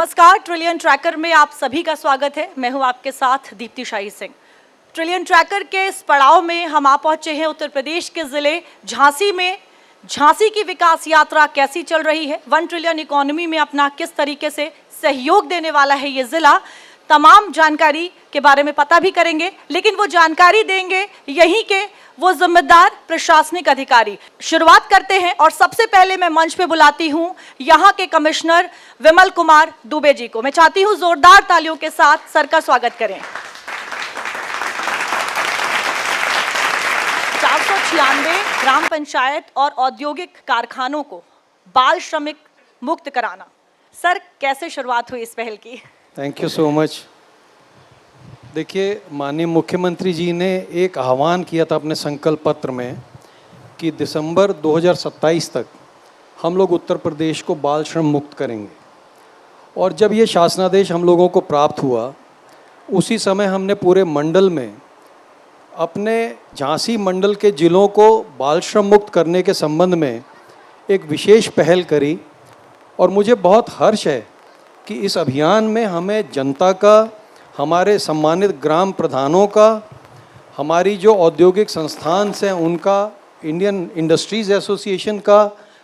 नमस्कार, trillion tracker में आप सभी का स्वागत है। मैं हूं आपके साथ दीप्ति शाही सिंह। ट्रिलियन ट्रैकर के इस पड़ाव में हम आ पहुंचे हैं उत्तर प्रदेश के ज़िले झांसी में। झांसी की विकास यात्रा कैसी चल रही है, 1 ट्रिलियन इकोनॉमी में अपना किस तरीके से सहयोग देने वाला है ये ज़िला, तमाम जानकारी के बारे में पता भी करेंगे। लेकिन वो जानकारी देंगे यहीं के वो जिम्मेदार प्रशासनिक अधिकारी। शुरुआत करते हैं और सबसे पहले मैं मंच पे बुलाती हूं यहां के कमिश्नर विमल कुमार दुबे जी को। मैं चाहती हूं जोरदार तालियों के साथ सर का स्वागत करें। 496 ग्राम पंचायत और औद्योगिक कारखानों को बाल श्रमिक मुक्त कराना, सर कैसे शुरुआत हुई इस पहल की? Thank you so much. देखिए, माननीय मुख्यमंत्री जी ने एक आह्वान किया था अपने संकल्प पत्र में कि दिसंबर 2027 तक हम लोग उत्तर प्रदेश को बाल श्रम मुक्त करेंगे। और जब ये शासनादेश हम लोगों को प्राप्त हुआ, उसी समय हमने पूरे मंडल में अपने झांसी मंडल के जिलों को बाल श्रम मुक्त करने के संबंध में एक विशेष पहल करी। और मुझे बहुत हर्ष है कि इस अभियान में हमें जनता का, हमारे सम्मानित ग्राम प्रधानों का, हमारी जो औद्योगिक संस्थान हैं उनका, इंडियन इंडस्ट्रीज़ एसोसिएशन का,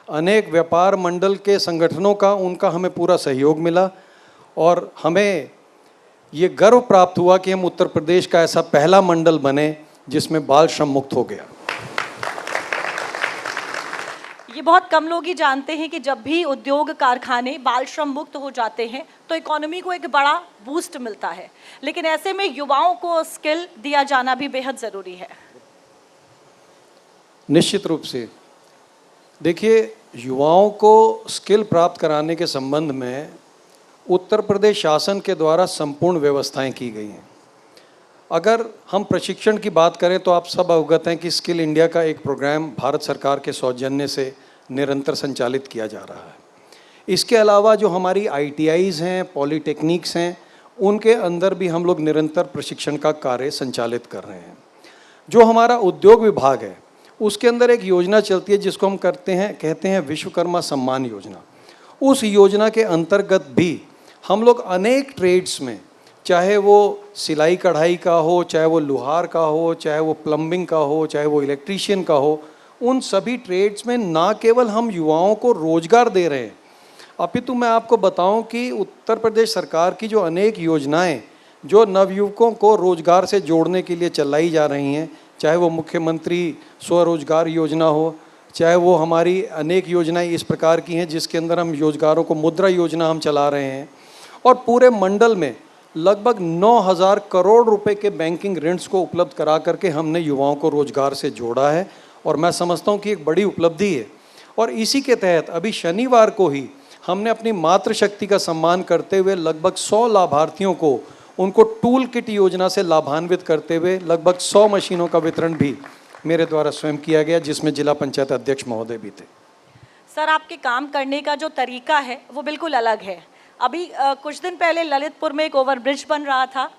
अनेक व्यापार मंडल के संगठनों का, उनका हमें पूरा सहयोग मिला। और हमें ये गर्व प्राप्त हुआ कि हम उत्तर प्रदेश का ऐसा पहला मंडल बने जिसमें बाल श्रम मुक्त हो गया। ये बहुत कम लोग ही जानते हैं कि जब भी उद्योग कारखाने बाल श्रम मुक्त हो जाते हैं तो इकोनॉमी को एक बड़ा बूस्ट मिलता है। लेकिन ऐसे में युवाओं को स्किल दिया जाना भी बेहद ज़रूरी है। निश्चित रूप से देखिए, युवाओं को स्किल प्राप्त कराने के संबंध में उत्तर प्रदेश शासन के द्वारा संपूर्ण व्यवस्थाएं की गई हैं। अगर हम प्रशिक्षण की बात करें तो आप सब अवगत हैं कि स्किल इंडिया का एक प्रोग्राम भारत सरकार के सौजन्य से निरंतर संचालित किया जा रहा है। इसके अलावा जो हमारी ITIs हैं, पॉलीटेक्निक्स हैं, उनके अंदर भी हम लोग निरंतर प्रशिक्षण का कार्य संचालित कर रहे हैं। जो हमारा उद्योग विभाग है उसके अंदर एक योजना चलती है जिसको हम कहते हैं विश्वकर्मा सम्मान योजना। उस योजना के अंतर्गत भी हम लोग अनेक ट्रेड्स में, चाहे वो सिलाई कढ़ाई का हो, चाहे वो लुहार का हो, चाहे वो प्लम्बिंग का हो, चाहे वो इलेक्ट्रीशियन का हो, उन सभी ट्रेड्स में ना केवल हम युवाओं को रोजगार दे रहे हैं, अपितु मैं आपको बताऊं कि उत्तर प्रदेश सरकार की जो अनेक योजनाएं जो नवयुवकों को रोजगार से जोड़ने के लिए चलाई जा रही हैं, चाहे वो मुख्यमंत्री स्वरोजगार योजना हो, चाहे वो हमारी अनेक योजनाएं इस प्रकार की हैं जिसके अंदर हम रोजगारों को मुद्रा योजना हम चला रहे हैं। और पूरे मंडल में लगभग 9,000 करोड़ रुपए के बैंकिंग ऋण को उपलब्ध करा करके हमने युवाओं को रोजगार से जोड़ा है। और मैं समझता हूँ कि एक बड़ी उपलब्धि है। और इसी के तहत अभी शनिवार को ही हमने अपनी मातृशक्ति का सम्मान करते हुए लगभग 100 लाभार्थियों को उनको टूल किट योजना से लाभान्वित करते हुए लगभग 100 मशीनों का वितरण भी मेरे द्वारा स्वयं किया गया, जिसमें जिला पंचायत अध्यक्ष महोदय भी थे। सर, आपके काम करने का जो तरीका है वो बिल्कुल अलग है। अभी कुछ दिन पहले ललितपुर में एक ओवरब्रिज बन रहा था।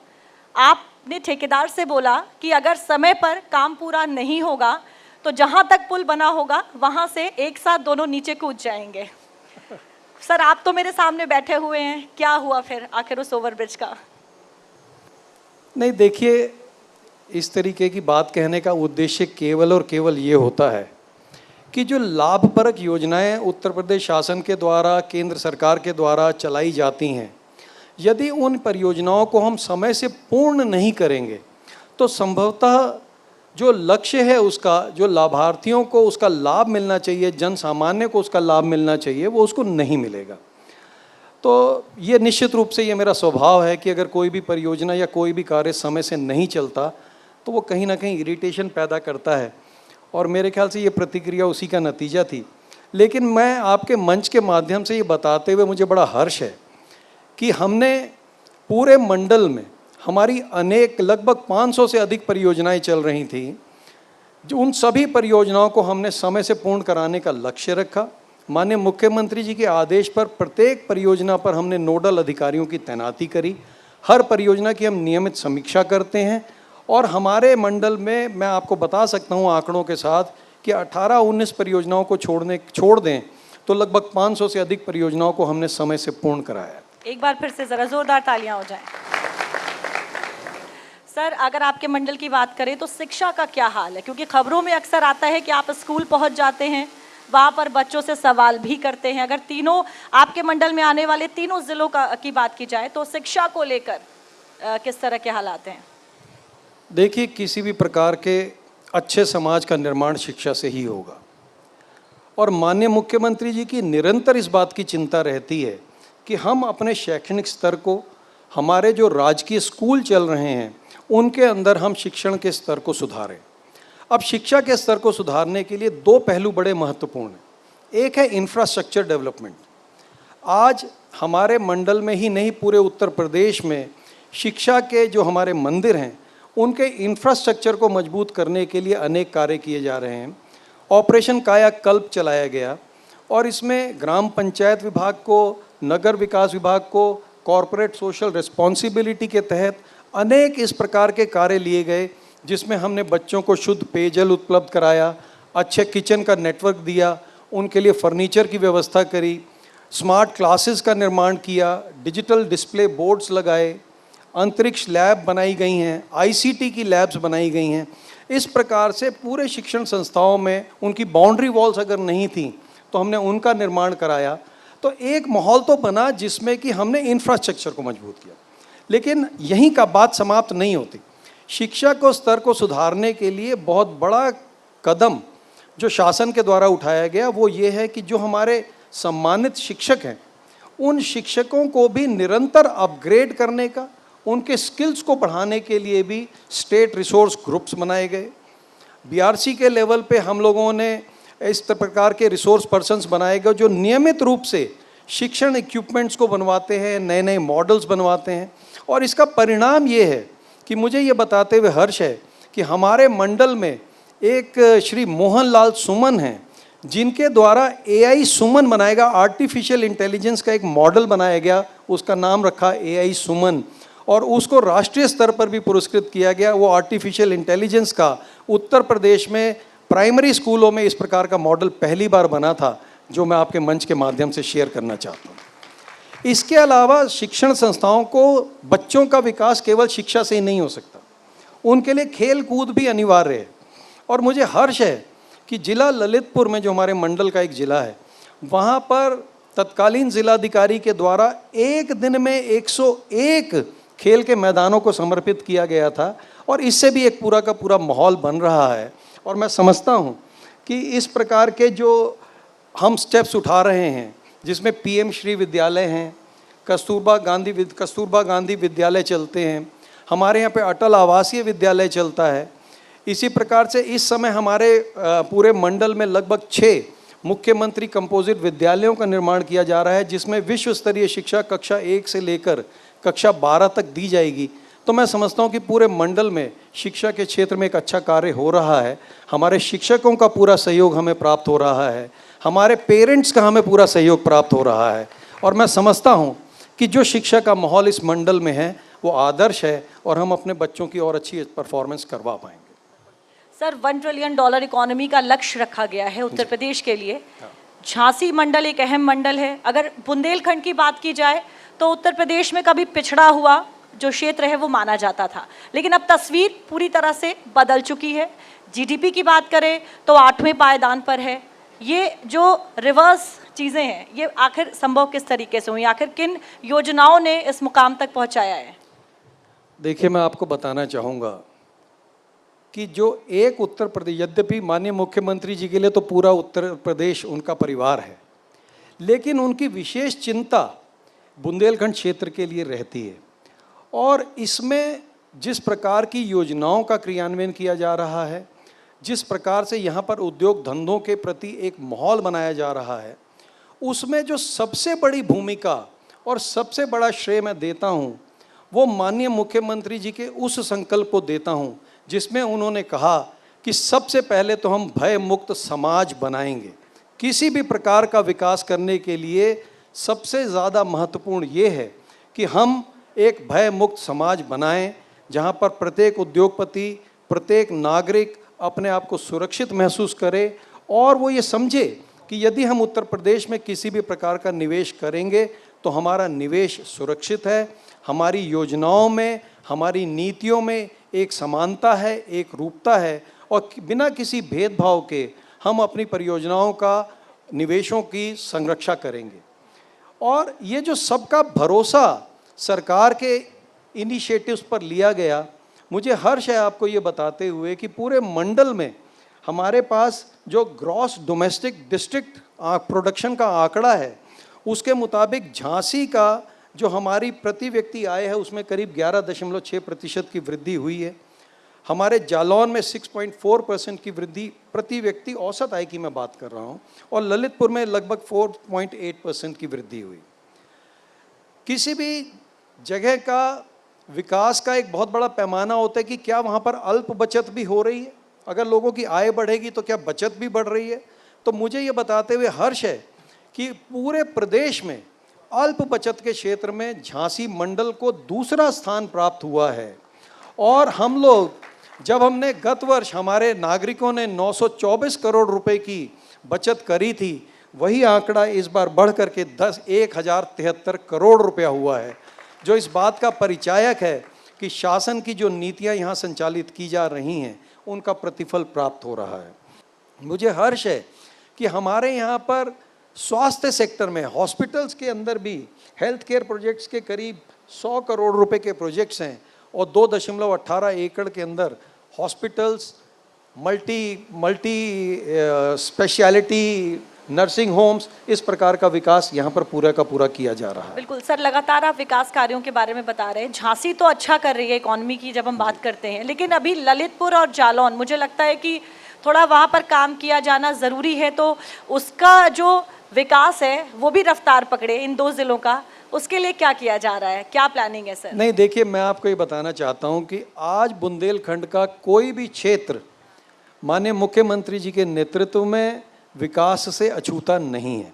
आपने ठेकेदार से बोला कि अगर समय पर काम पूरा नहीं होगा तो जहां तक पुल बना होगा वहां से एक साथ दोनों नीचे कूद जाएंगे। सर, आप तो मेरे सामने बैठे हुए हैं, क्या हुआ फिर आखिर उस ओवरब्रिज का? नहीं, देखिए, इस तरीके की बात कहने का उद्देश्य केवल और केवल ये होता है कि जो लाभप्रद योजनाएं उत्तर प्रदेश शासन के द्वारा, केंद्र सरकार के द्वारा चलाई जाती हैं, यदि उन परियोजनाओं को हम समय से पूर्ण नहीं करेंगे तो संभवतः जो लक्ष्य है उसका, जो लाभार्थियों को उसका लाभ मिलना चाहिए, जन सामान्य को उसका लाभ मिलना चाहिए, वो उसको नहीं मिलेगा। तो ये निश्चित रूप से ये मेरा स्वभाव है कि अगर कोई भी परियोजना या कोई भी कार्य समय से नहीं चलता तो वो कहीं ना कहीं इरिटेशन पैदा करता है। और मेरे ख्याल से ये प्रतिक्रिया उसी का नतीजा थी। लेकिन मैं आपके मंच के माध्यम से ये बताते हुए मुझे बड़ा हर्ष है कि हमने पूरे मंडल में हमारी अनेक लगभग 500 से अधिक परियोजनाएं चल रही थी, जो उन सभी परियोजनाओं को हमने समय से पूर्ण कराने का लक्ष्य रखा। माननीय मुख्यमंत्री जी के आदेश पर प्रत्येक परियोजना पर हमने नोडल अधिकारियों की तैनाती करी। हर परियोजना की हम नियमित समीक्षा करते हैं। और हमारे मंडल में मैं आपको बता सकता हूं आंकड़ों के साथ कि 18-19 परियोजनाओं को छोड़ दें तो लगभग 500 से अधिक परियोजनाओं को हमने समय से पूर्ण कराया। एक बार फिर से ज़रा ज़ोरदार तालियां हो जाएं। सर, अगर आपके मंडल की बात करें तो शिक्षा का क्या हाल है? क्योंकि खबरों में अक्सर आता है कि आप स्कूल पहुंच जाते हैं, वहाँ पर बच्चों से सवाल भी करते हैं। अगर तीनों आपके मंडल में आने वाले तीनों ज़िलों की बात की जाए तो शिक्षा को लेकर किस तरह के हालात हैं? देखिए, किसी भी प्रकार के अच्छे समाज का निर्माण शिक्षा से ही होगा। और माननीय मुख्यमंत्री जी की निरंतर इस बात की चिंता रहती है कि हम अपने शैक्षणिक स्तर को, हमारे जो राजकीय स्कूल चल रहे हैं उनके अंदर हम शिक्षण के स्तर को सुधारें। अब शिक्षा के स्तर को सुधारने के लिए दो पहलू बड़े महत्वपूर्ण हैं। एक है इंफ्रास्ट्रक्चर डेवलपमेंट। आज हमारे मंडल में ही नहीं, पूरे उत्तर प्रदेश में शिक्षा के जो हमारे मंदिर हैं उनके इंफ्रास्ट्रक्चर को मजबूत करने के लिए अनेक कार्य किए जा रहे हैं। ऑपरेशन कायाकल्प चलाया गया और इसमें ग्राम पंचायत विभाग को, नगर विकास विभाग को कॉरपोरेट सोशल रिस्पॉन्सिबिलिटी के तहत अनेक इस प्रकार के कार्य लिए गए, जिसमें हमने बच्चों को शुद्ध पेयजल उपलब्ध कराया, अच्छे किचन का नेटवर्क दिया, उनके लिए फर्नीचर की व्यवस्था करी, स्मार्ट क्लासेस का निर्माण किया, डिजिटल डिस्प्ले बोर्ड्स लगाए, अंतरिक्ष लैब बनाई गई हैं, आईसीटी की लैब्स बनाई गई हैं। इस प्रकार से पूरे शिक्षण संस्थाओं में उनकी बाउंड्री वॉल्स अगर नहीं थी तो हमने उनका निर्माण कराया। तो एक माहौल तो बना जिसमें कि हमने इंफ्रास्ट्रक्चर को मजबूत किया। लेकिन यहीं का बात समाप्त नहीं होती। शिक्षा को स्तर को सुधारने के लिए बहुत बड़ा कदम जो शासन के द्वारा उठाया गया वो ये है कि जो हमारे सम्मानित शिक्षक हैं उन शिक्षकों को भी निरंतर अपग्रेड करने का, उनके स्किल्स को बढ़ाने के लिए भी स्टेट रिसोर्स ग्रुप्स बनाए गए। बीआरसी के लेवल पे हम लोगों ने इस प्रकार के रिसोर्स पर्सन्स बनाए गए जो नियमित रूप से शिक्षण इक्विपमेंट्स को बनवाते हैं, नए नए मॉडल्स बनवाते हैं। और इसका परिणाम ये है कि मुझे ये बताते हुए हर्ष है कि हमारे मंडल में एक श्री मोहन लाल सुमन हैं, जिनके द्वारा एआई सुमन बनाएगा, आर्टिफिशियल इंटेलिजेंस का एक मॉडल बनाया गया, उसका नाम रखा एआई सुमन, और उसको राष्ट्रीय स्तर पर भी पुरस्कृत किया गया। वो आर्टिफिशियल इंटेलिजेंस का उत्तर प्रदेश में प्राइमरी स्कूलों में इस प्रकार का मॉडल पहली बार बना था, जो मैं आपके मंच के माध्यम से शेयर करना चाहता हूँ। इसके अलावा शिक्षण संस्थाओं को बच्चों का विकास केवल शिक्षा से ही नहीं हो सकता, उनके लिए खेल कूद भी अनिवार्य है। और मुझे हर्ष है कि जिला ललितपुर में जो हमारे मंडल का एक ज़िला है, वहाँ पर तत्कालीन जिलाधिकारी के द्वारा एक दिन में 101 खेल के मैदानों को समर्पित किया गया था और इससे भी एक पूरा का पूरा माहौल बन रहा है। और मैं समझता हूँ कि इस प्रकार के जो हम स्टेप्स उठा रहे हैं, जिसमें पीएम श्री विद्यालय हैं, कस्तूरबा गांधी विद्यालय चलते हैं, हमारे यहाँ पे अटल आवासीय विद्यालय चलता है। इसी प्रकार से इस समय हमारे पूरे मंडल में लगभग 6 मुख्यमंत्री कंपोजिट विद्यालयों का निर्माण किया जा रहा है, जिसमें विश्व स्तरीय शिक्षा कक्षा 1 से लेकर कक्षा 12 तक दी जाएगी। तो मैं समझता हूँ कि पूरे मंडल में शिक्षा के क्षेत्र में एक अच्छा कार्य हो रहा है। हमारे शिक्षकों का पूरा सहयोग हमें प्राप्त हो रहा है, हमारे पेरेंट्स का हमें पूरा सहयोग प्राप्त हो रहा है। और मैं समझता हूँ कि जो शिक्षा का माहौल इस मंडल में है वो आदर्श है और हम अपने बच्चों की और अच्छी परफॉर्मेंस करवा पाएंगे। सर, $1 ट्रिलियन इकोनॉमी का लक्ष्य रखा गया है उत्तर प्रदेश के लिए। झांसी मंडल एक अहम मंडल है। अगर बुंदेलखंड की बात की जाए तो उत्तर प्रदेश में कभी पिछड़ा हुआ जो क्षेत्र है वो माना जाता था, लेकिन अब तस्वीर पूरी तरह से बदल चुकी है। जीडीपी की बात करें तो 8वें पायदान पर है। ये जो रिवर्स चीज़ें हैं ये आखिर संभव किस तरीके से हुई? आखिर किन योजनाओं ने इस मुकाम तक पहुंचाया है? देखिए, मैं आपको बताना चाहूँगा कि जो एक उत्तर प्रदेश, यद्यपि माननीय मुख्यमंत्री जी के लिए तो पूरा उत्तर प्रदेश उनका परिवार है, लेकिन उनकी विशेष चिंता बुंदेलखंड क्षेत्र के लिए रहती है। और इसमें जिस प्रकार की योजनाओं का क्रियान्वयन किया जा रहा है, जिस प्रकार से यहाँ पर उद्योग धंधों के प्रति एक माहौल बनाया जा रहा है, उसमें जो सबसे बड़ी भूमिका और सबसे बड़ा श्रेय मैं देता हूँ वो माननीय मुख्यमंत्री जी के उस संकल्प को देता हूँ जिसमें उन्होंने कहा कि सबसे पहले तो हम भय मुक्त समाज बनाएंगे। किसी भी प्रकार का विकास करने के लिए सबसे ज़्यादा महत्वपूर्ण ये है कि हम एक भय मुक्त समाज बनाएं, जहाँ पर प्रत्येक उद्योगपति, प्रत्येक नागरिक अपने आप को सुरक्षित महसूस करे और वो ये समझे कि यदि हम उत्तर प्रदेश में किसी भी प्रकार का निवेश करेंगे तो हमारा निवेश सुरक्षित है, हमारी योजनाओं में, हमारी नीतियों में एक समानता है, एक रूपता है, और बिना किसी भेदभाव के हम अपनी परियोजनाओं का, निवेशों की संरक्षा करेंगे। और ये जो सबका भरोसा सरकार के इनिशिएटिव्स पर लिया गया, मुझे हर्ष है आपको ये बताते हुए कि पूरे मंडल में हमारे पास जो ग्रॉस डोमेस्टिक डिस्ट्रिक्ट प्रोडक्शन का आंकड़ा है, उसके मुताबिक झांसी का जो हमारी प्रति व्यक्ति आय है उसमें करीब 11.6% की वृद्धि हुई है। हमारे जालौन में 6.4% की वृद्धि प्रति व्यक्ति औसत आय की मैं बात कर रहा हूँ, और ललितपुर में लगभग 4.8% की वृद्धि हुई। किसी भी जगह का विकास का एक बहुत बड़ा पैमाना होता है कि क्या वहाँ पर अल्प बचत भी हो रही है, अगर लोगों की आय बढ़ेगी तो क्या बचत भी बढ़ रही है। तो मुझे ये बताते हुए हर्ष है कि पूरे प्रदेश में अल्प बचत के क्षेत्र में झांसी मंडल को दूसरा स्थान प्राप्त हुआ है। और हम लोग, जब हमने गत वर्ष हमारे नागरिकों ने 924 करोड़ रुपए की बचत करी थी, वही आंकड़ा इस बार बढ़ करके 1073 करोड़ रुपया हुआ है, जो इस बात का परिचायक है कि शासन की जो नीतियां यहाँ संचालित की जा रही हैं उनका प्रतिफल प्राप्त हो रहा है। मुझे हर्ष है कि हमारे यहाँ पर स्वास्थ्य सेक्टर में, हॉस्पिटल्स के अंदर भी हेल्थ केयर प्रोजेक्ट्स के करीब 100 करोड़ रुपए के प्रोजेक्ट्स हैं, और 2.18 एकड़ के अंदर hospitals, multi speciality nursing homes, इस प्रकार का विकास यहाँ पर पूरा का पूरा किया जा रहा है। बिल्कुल सर, लगातार आप विकास कार्यों के बारे में बता रहे हैं। झांसी तो अच्छा कर रही है इकोनॉमी की जब हम बात करते हैं, लेकिन अभी ललितपुर और जालौन, मुझे लगता है कि थोड़ा वहाँ पर काम किया जाना ज़रूरी है, तो उसका जो विकास है वो भी रफ्तार पकड़े इन दो ज़िलों का, उसके लिए क्या किया जा रहा है, क्या प्लानिंग है सर? नहीं, देखिए, मैं आपको ये बताना चाहता हूँ कि आज बुंदेलखंड का कोई भी क्षेत्र माननीय मुख्यमंत्री जी के नेतृत्व में विकास से अछूता नहीं है।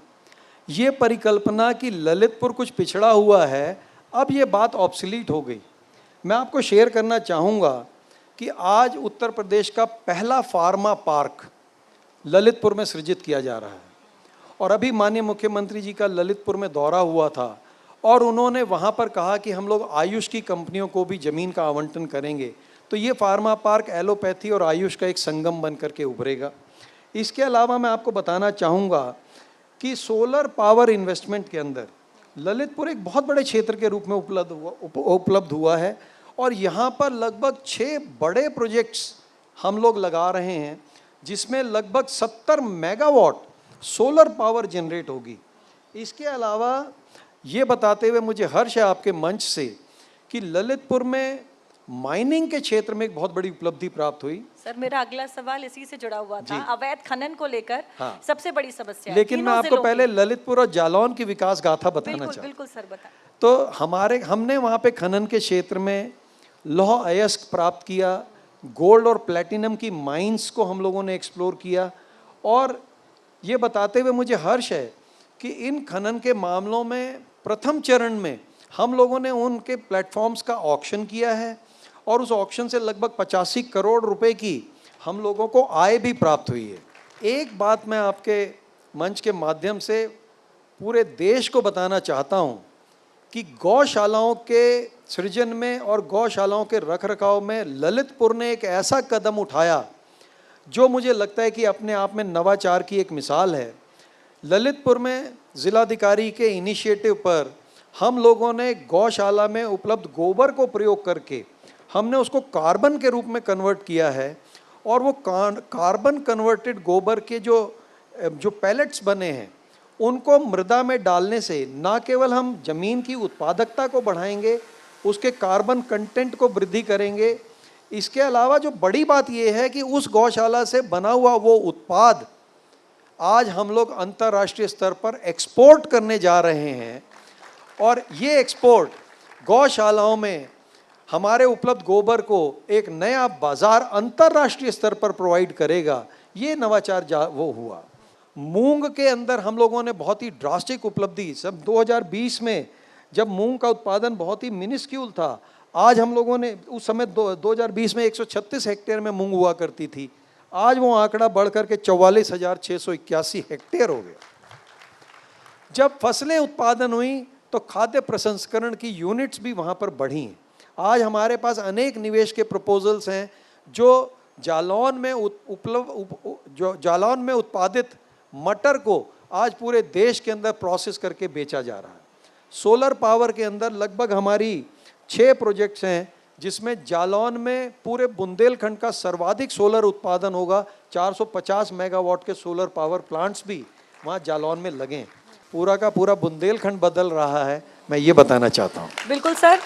ये परिकल्पना कि ललितपुर कुछ पिछड़ा हुआ है, अब ये बात ऑब्सलीट हो गई। मैं आपको शेयर करना चाहूँगा कि आज उत्तर प्रदेश का पहला फार्मा पार्क ललितपुर में सृजित किया जा रहा है, और अभी माननीय मुख्यमंत्री जी का ललितपुर में दौरा हुआ था, और उन्होंने वहाँ पर कहा कि हम लोग आयुष की कंपनियों को भी ज़मीन का आवंटन करेंगे, तो ये फार्मा पार्क एलोपैथी और आयुष का एक संगम बन करके उभरेगा। इसके अलावा मैं आपको बताना चाहूँगा कि सोलर पावर इन्वेस्टमेंट के अंदर ललितपुर एक बहुत बड़े क्षेत्र के रूप में उपलब्ध हुआ है, और यहाँ पर लगभग 6 बड़े प्रोजेक्ट्स हम लोग लगा रहे हैं, जिसमें लगभग 70 मेगावाट सोलर पावर जनरेट होगी। इसके अलावा ये बताते हुए मुझे हर्ष है आपके मंच से कि ललितपुर में माइनिंग के क्षेत्र में एक बहुत बड़ी उपलब्धि प्राप्त हुई। सर, मेरा अगला सवाल इसी से जुड़ा हुआ था, अवैध खनन को लेकर। हाँ। सबसे बड़ी समस्या, लेकिन मैं आपको पहले ललितपुर और जालौन की विकास गाथा बताना चाहता हूँ। बिल्कुल सर, बताएं। तो हमने वहाँ पे खनन के क्षेत्र में लौह अयस्क प्राप्त किया, गोल्ड और प्लेटिनम की माइंस को हम लोगों ने एक्सप्लोर किया, और ये बताते हुए मुझे हर्ष है कि इन खनन के मामलों में प्रथम चरण में हम लोगों ने उनके प्लेटफॉर्म्स का ऑक्शन किया है, और उस ऑक्शन से लगभग 85 करोड़ रुपए की हम लोगों को आय भी प्राप्त हुई है। एक बात मैं आपके मंच के माध्यम से पूरे देश को बताना चाहता हूँ कि गौशालाओं के सृजन में और गौशालाओं के रखरखाव में ललितपुर ने एक ऐसा कदम उठाया जो मुझे लगता है कि अपने आप में नवाचार की एक मिसाल है। ललितपुर में जिलाधिकारी के इनिशिएटिव पर हम लोगों ने गौशाला में उपलब्ध गोबर को प्रयोग करके हमने उसको कार्बन के रूप में कन्वर्ट किया है, और वो कार्बन कन्वर्टेड गोबर के जो पैलेट्स बने हैं उनको मृदा में डालने से न केवल हम ज़मीन की उत्पादकता को बढ़ाएंगे, उसके कार्बन कंटेंट को वृद्धि करेंगे, इसके अलावा जो बड़ी बात यह है कि उस गौशाला से बना हुआ वो उत्पाद आज हम लोग अंतर्राष्ट्रीय स्तर पर एक्सपोर्ट करने जा रहे हैं, और ये एक्सपोर्ट गौशालाओं में हमारे उपलब्ध गोबर को एक नया बाजार अंतर्राष्ट्रीय स्तर पर प्रोवाइड करेगा। ये नवाचार वो हुआ। मूंग के अंदर हम लोगों ने बहुत ही ड्रास्टिक उपलब्धि, सब 2020 में जब मूंग का उत्पादन बहुत ही मिनिस्क्यूल था, आज हम लोगों ने उस समय 2020 में 136 हेक्टेयर में मूंग हुआ करती थी, आज वो आंकड़ा बढ़ करके 44,681 हेक्टेयर हो गया। जब फसलें उत्पादन हुई तो खाद्य प्रसंस्करण की यूनिट्स भी वहाँ पर बढ़ी हैं। आज हमारे पास अनेक निवेश के प्रपोजल्स हैं जो जालौन में उत्पादित मटर को आज पूरे देश के अंदर प्रोसेस करके बेचा जा रहा है। सोलर पावर के अंदर लगभग हमारी 6 प्रोजेक्ट्स हैं, जिसमें जालौन में पूरे बुंदेलखंड का सर्वाधिक सोलर उत्पादन होगा। 450 मेगावाट के सोलर पावर प्लांट्स भी वहाँ जालौन में लगे हैं। पूरा का पूरा बुंदेलखंड बदल रहा है, मैं ये बताना चाहता हूँ। बिल्कुल सर।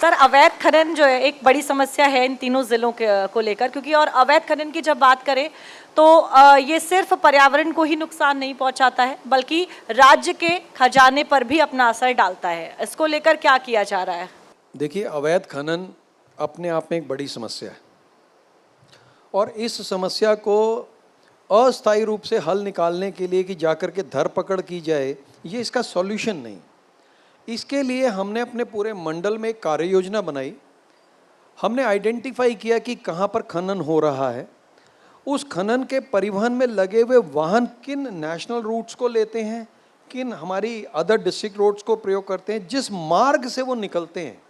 सर, अवैध खनन जो है एक बड़ी समस्या है इन तीनों जिलों को लेकर, क्योंकि और अवैध खनन की जब बात करें तो ये सिर्फ पर्यावरण को ही नुकसान नहीं पहुंचाता है बल्कि राज्य के खजाने पर भी अपना असर डालता है। इसको लेकर क्या किया जा रहा है? देखिए, अवैध खनन अपने आप में एक बड़ी समस्या है और इस समस्या को अस्थायी रूप से हल निकालने के लिए कि जाकर के धरपकड़ की जाए, ये इसका सॉल्यूशन नहीं। इसके लिए हमने अपने पूरे मंडल में एक कार्य योजना बनाई। हमने आइडेंटिफाई किया कि कहाँ पर खनन हो रहा है, उस खनन के परिवहन में लगे हुए वाहन किन नेशनल रूट्स को लेते हैं, किन हमारी अदर डिस्ट्रिक्ट रोड्स को प्रयोग करते हैं, जिस मार्ग से वो निकलते हैं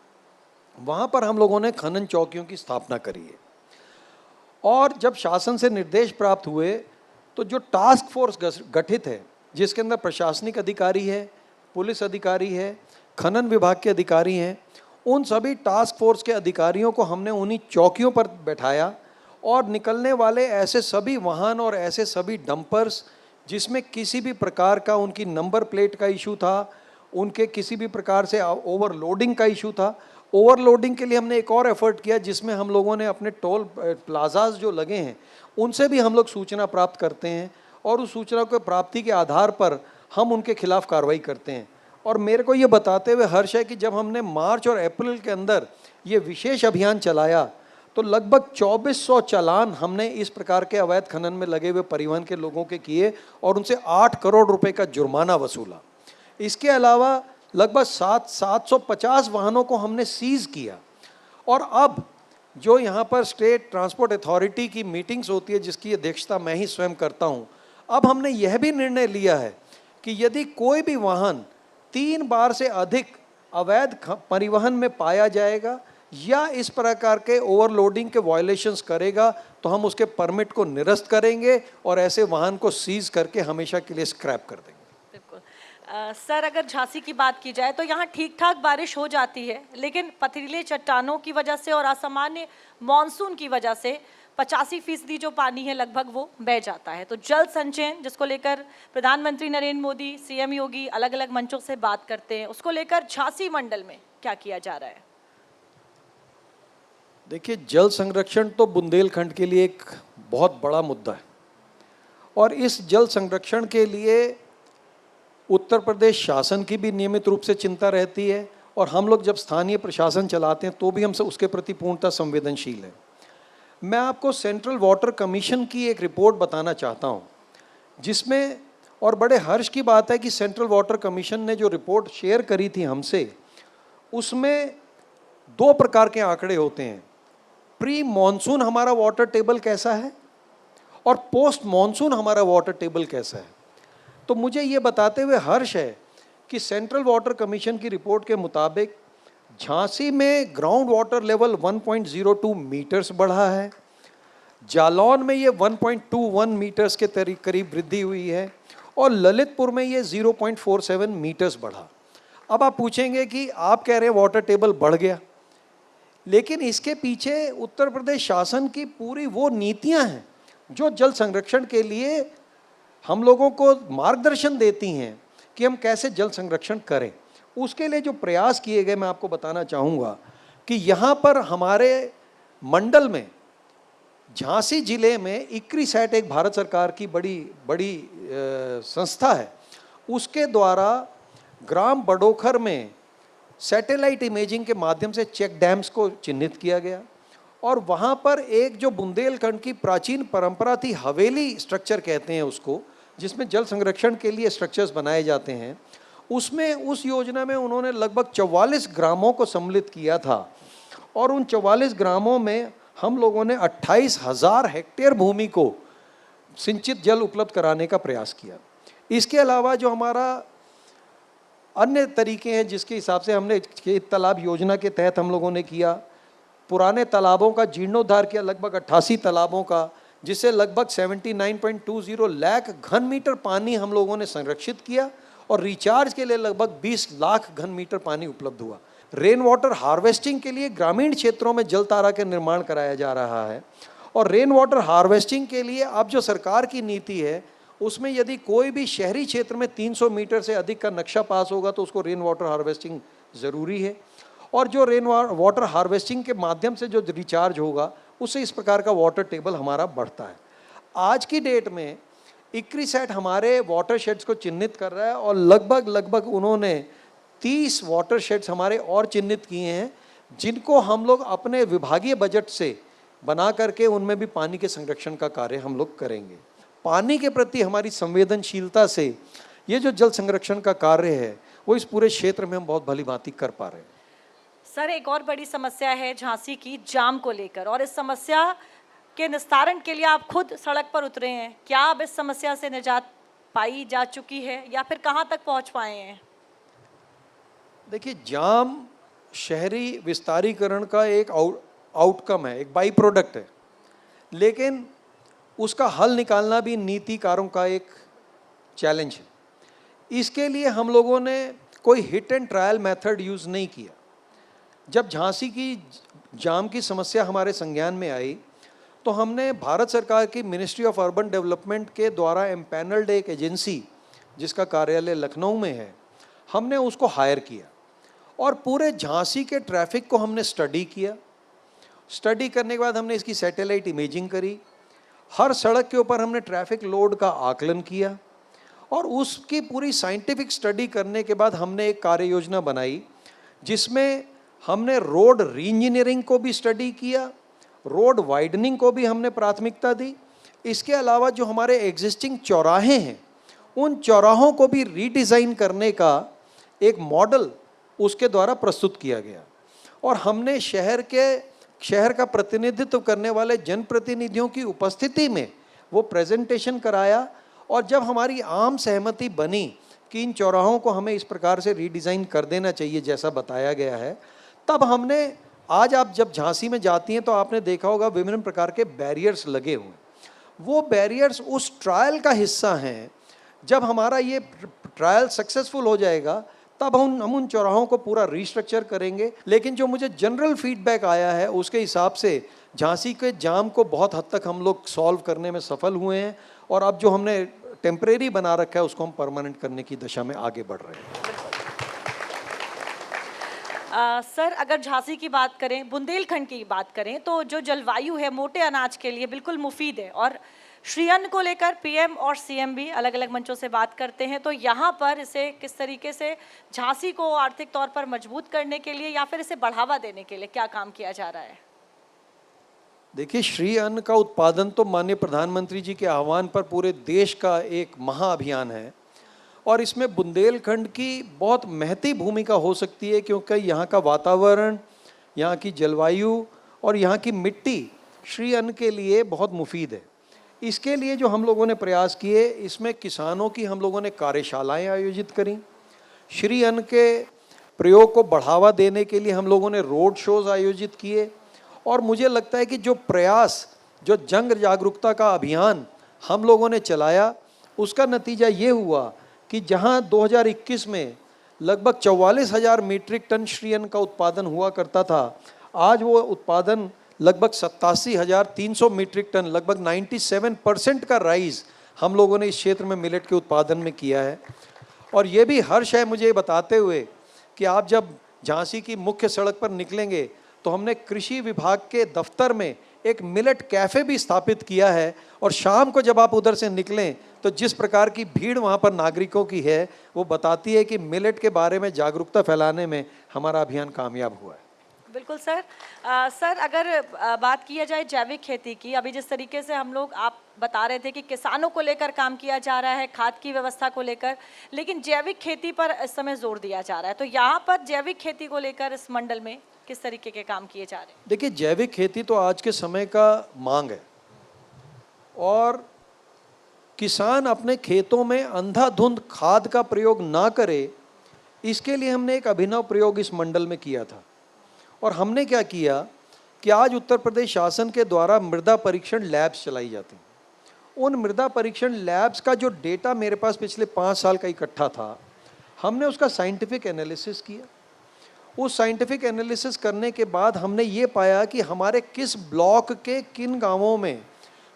वहाँ पर हम लोगों ने खनन चौकियों की स्थापना करी है। और जब शासन से निर्देश प्राप्त हुए तो जो टास्क फोर्स गठित है, जिसके अंदर प्रशासनिक अधिकारी है, पुलिस अधिकारी है, खनन विभाग के अधिकारी हैं, उन सभी टास्क फोर्स के अधिकारियों को हमने उन्हीं चौकियों पर बैठाया और निकलने वाले ऐसे सभी वाहन और ऐसे सभी डंपर्स जिसमें किसी भी प्रकार का उनकी नंबर प्लेट का इशू था, उनके किसी भी प्रकार से ओवरलोडिंग का इशू था। ओवरलोडिंग के लिए हमने एक और एफर्ट किया, जिसमें हम लोगों ने अपने टोल प्लाजाज जो लगे हैं उनसे भी हम लोग सूचना प्राप्त करते हैं और उस सूचना को प्राप्ति के आधार पर हम उनके खिलाफ कार्रवाई करते हैं। और मेरे को ये बताते हुए हर्ष है कि जब हमने मार्च और अप्रैल के अंदर ये विशेष अभियान चलाया तो लगभग 2400 चालान हमने इस प्रकार के अवैध खनन में लगे हुए परिवहन के लोगों के किए और उनसे 8 करोड़ रुपए का जुर्माना वसूला। इसके अलावा लगभग 750 वाहनों को हमने सीज किया। और अब जो यहाँ पर स्टेट ट्रांसपोर्ट अथॉरिटी की मीटिंग्स होती है, जिसकी अध्यक्षता मैं ही स्वयं करता हूँ, अब हमने यह भी निर्णय लिया है कि यदि कोई भी वाहन 3 बार से अधिक अवैध परिवहन में पाया जाएगा या इस प्रकार के ओवरलोडिंग के वायलेशंस करेगा तो हम उसके परमिट को निरस्त करेंगे और ऐसे वाहन को सीज करके हमेशा के लिए स्क्रैप कर देंगे। बिल्कुल। सर, अगर झांसी की बात की जाए तो यहाँ ठीक ठाक बारिश हो जाती है, लेकिन पथरीले चट्टानों की वजह से और असामान्य मानसून की वजह से 85% जो पानी है लगभग वो बह जाता है। तो जल संचयन, जिसको लेकर प्रधानमंत्री नरेंद्र मोदी, सीएम योगी अलग अलग मंचों से बात करते हैं, उसको लेकर झांसी मंडल में क्या किया जा रहा है? देखिए, जल संरक्षण तो बुंदेलखंड के लिए एक बहुत बड़ा मुद्दा है और इस जल संरक्षण के लिए उत्तर प्रदेश शासन की भी नियमित रूप से चिंता रहती है और हम लोग जब स्थानीय प्रशासन चलाते हैं तो भी हम उसके प्रति पूर्णतः संवेदनशील हैं। मैं आपको सेंट्रल वाटर कमीशन की एक रिपोर्ट बताना चाहता हूं, जिसमें, और बड़े हर्ष की बात है कि सेंट्रल वाटर कमीशन ने जो रिपोर्ट शेयर करी थी हमसे, उसमें 2 प्रकार के आंकड़े होते हैं। प्री मॉनसून हमारा वाटर टेबल कैसा है और पोस्ट मॉनसून हमारा वाटर टेबल कैसा है। तो मुझे ये बताते हुए हर्ष है कि सेंट्रल वाटर कमीशन की रिपोर्ट के मुताबिक झांसी में ग्राउंड वाटर लेवल 1.02 मीटर्स बढ़ा है, जालौन में ये 1.21 मीटर्स के करीब वृद्धि हुई है और ललितपुर में ये 0.47 मीटर्स बढ़ा। अब आप पूछेंगे कि आप कह रहे हैं वाटर टेबल बढ़ गया, लेकिन इसके पीछे उत्तर प्रदेश शासन की पूरी वो नीतियां हैं जो जल संरक्षण के लिए हम लोगों को मार्गदर्शन देती हैं कि हम कैसे जल संरक्षण करें। उसके लिए जो प्रयास किए गए, मैं आपको बताना चाहूँगा कि यहाँ पर हमारे मंडल में झांसी जिले में इक्रीसैट एक भारत सरकार की बड़ी संस्था है, उसके द्वारा ग्राम बडोखर में सैटेलाइट इमेजिंग के माध्यम से चेक डैम्स को चिन्हित किया गया और वहाँ पर एक जो बुंदेलखंड की प्राचीन परंपरा थी, हवेली स्ट्रक्चर कहते हैं उसको, जिसमें जल संरक्षण के लिए स्ट्रक्चर्स बनाए जाते हैं, उसमें उस योजना में उन्होंने लगभग 44 ग्रामों को सम्मिलित किया था और उन 44 ग्रामों में हम लोगों ने 28,000 हेक्टेयर भूमि को सिंचित जल उपलब्ध कराने का प्रयास किया। इसके अलावा जो हमारा अन्य तरीके हैं जिसके हिसाब से हमने खेत तालाब योजना के तहत हम लोगों ने किया। पुराने तालाबों का जीर्णोद्धार किया, लगभग 88 तालाबों का, जिससे लगभग 79.20 लाख घन मीटर पानी हम लोगों ने संरक्षित किया और रिचार्ज के लिए लगभग 20 लाख घन मीटर पानी उपलब्ध हुआ। रेन वाटर हार्वेस्टिंग के लिए ग्रामीण क्षेत्रों में जल तारा का निर्माण कराया जा रहा है और रेन वाटर हार्वेस्टिंग के लिए अब जो सरकार की नीति है उसमें यदि कोई भी शहरी क्षेत्र में 300 मीटर से अधिक का नक्शा पास होगा तो उसको रेन वाटर हार्वेस्टिंग ज़रूरी है और जो रेन वाटर हार्वेस्टिंग के माध्यम से जो रिचार्ज होगा उससे इस प्रकार का वाटर टेबल हमारा बढ़ता है। आज की डेट में इक्रिसैट हमारे वाटर शेड्स को चिन्हित कर रहा है और लगभग उन्होंने 30 वाटर शेड्स हमारे और चिन्हित किए हैं जिनको हम लोग अपने विभागीय बजट से बना करके उनमें भी पानी के संरक्षण का कार्य हम लोग करेंगे। पानी के प्रति हमारी संवेदनशीलता से ये जो जल संरक्षण का कार्य है वो इस पूरे क्षेत्र में हम बहुत भली भांति कर पा रहे हैं। सर, एक और बड़ी समस्या है झांसी की जाम को लेकर और इस समस्या के निस्तारण के लिए आप खुद सड़क पर उतरे हैं। क्या अब इस समस्या से निजात पाई जा चुकी है या फिर कहाँ तक पहुँच पाए हैं? देखिए, जाम शहरी विस्तारीकरण का एक आउटकम है, एक बाई प्रोडक्ट है, लेकिन उसका हल निकालना भी नीतिकारों का एक चैलेंज है। इसके लिए हम लोगों ने कोई hit and trial method use नहीं किया। जब झांसी की जाम की समस्या हमारे संज्ञान में आई तो हमने भारत सरकार की मिनिस्ट्री ऑफ अर्बन डेवलपमेंट के द्वारा एम्पैनल्ड एक एजेंसी जिसका कार्यालय लखनऊ में है, हमने उसको हायर किया और पूरे झांसी के ट्रैफिक को हमने स्टडी किया। स्टडी करने के बाद हमने इसकी सैटेलाइट इमेजिंग करी, हर सड़क के ऊपर हमने ट्रैफिक लोड का आकलन किया और उसकी पूरी साइंटिफिक स्टडी करने के बाद हमने एक कार्य योजना बनाई जिसमें हमने रोड री इंजीनियरिंग को भी स्टडी किया, रोड वाइडनिंग को भी हमने प्राथमिकता दी। इसके अलावा जो हमारे एग्जिस्टिंग चौराहे हैं उन चौराहों को भी रीडिज़ाइन करने का एक मॉडल उसके द्वारा प्रस्तुत किया गया और हमने शहर का प्रतिनिधित्व करने वाले जनप्रतिनिधियों की उपस्थिति में वो प्रेजेंटेशन कराया और जब हमारी आम सहमति बनी कि इन चौराहों को हमें इस प्रकार से रीडिज़ाइन कर देना चाहिए जैसा बताया गया है, तब हमने आज आप जब झांसी में जाती हैं तो आपने देखा होगा विभिन्न प्रकार के बैरियर्स लगे हुए। वो बैरियर्स उस ट्रायल का हिस्सा हैं। जब हमारा ये ट्रायल सक्सेसफुल हो जाएगा तब हम उन चौराहों को पूरा रीस्ट्रक्चर करेंगे। लेकिन जो मुझे जनरल फीडबैक आया है उसके हिसाब से झांसी के जाम को बहुत हद तक हम लोग सॉल्व करने में सफल हुए हैं और अब जो हमने टेम्परेरी बना रखा है उसको हम परमानेंट करने की दिशा में आगे बढ़ रहे हैं। सर, अगर झांसी की बात करें, बुंदेलखंड की बात करें तो जो जलवायु है मोटे अनाज के लिए बिल्कुल मुफीद है और श्री अन्न को लेकर पीएम और सीएम भी अलग अलग मंचों से बात करते हैं, तो यहाँ पर इसे किस तरीके से झांसी को आर्थिक तौर पर मजबूत करने के लिए या फिर इसे बढ़ावा देने के लिए क्या काम किया जा रहा है? देखिए, श्री अन्न का उत्पादन तो माननीय प्रधानमंत्री जी के आह्वान पर पूरे देश का एक महाअभियान है और इसमें बुंदेलखंड की बहुत महती भूमिका हो सकती है क्योंकि यहाँ का वातावरण, यहाँ की जलवायु और यहाँ की मिट्टी श्री अन्न के लिए बहुत मुफीद है। इसके लिए जो हम लोगों ने प्रयास किए, इसमें किसानों की हम लोगों ने कार्यशालाएं आयोजित करी। श्री अन्न के प्रयोग को बढ़ावा देने के लिए हम लोगों ने रोड शोज़ आयोजित किए और मुझे लगता है कि जो प्रयास, जो जन जागरूकता का अभियान हम लोगों ने चलाया उसका नतीजा ये हुआ कि जहां 2021 में लगभग 44,000 मीट्रिक टन श्री अन्न का उत्पादन हुआ करता था, आज वो उत्पादन लगभग 87,300 मीट्रिक टन, लगभग 97% का राइज हम लोगों ने इस क्षेत्र में मिलेट के उत्पादन में किया है। और ये भी हर्ष है मुझे बताते हुए कि आप जब झांसी की मुख्य सड़क पर निकलेंगे तो हमने कृषि विभाग के दफ्तर में एक मिलेट कैफ़े भी स्थापित किया है और शाम को जब आप उधर से निकलें तो जिस प्रकार की भीड़ वहाँ पर नागरिकों की है वो बताती है कि मिलेट के बारे में जागरूकता फैलाने में हमारा अभियान कामयाब हुआ है। बिल्कुल सर। सर, अगर बात किया जाए जैविक खेती की, अभी जिस तरीके से हम लोग, आप बता रहे थे कि किसानों को लेकर काम किया जा रहा है, खाद की व्यवस्था को लेकर, लेकिन जैविक खेती पर इस समय जोर दिया जा रहा है, तो यहाँ पर जैविक खेती को लेकर इस मंडल में किस तरीके के काम किए जा रहे हैं? देखिए, जैविक खेती तो आज के समय का मांग है और किसान अपने खेतों में अंधाधुंध खाद का प्रयोग ना करे इसके लिए हमने एक अभिनव प्रयोग इस मंडल में किया था। और हमने क्या किया कि आज उत्तर प्रदेश शासन के द्वारा मृदा परीक्षण लैब्स चलाई जाती हैं। उन मृदा परीक्षण लैब्स का जो डेटा मेरे पास पिछले 5 साल का इकट्ठा था, हमने उसका साइंटिफिक एनालिसिस किया। उस साइंटिफिक एनालिसिस करने के बाद हमने ये पाया कि हमारे किस ब्लॉक के किन गांवों में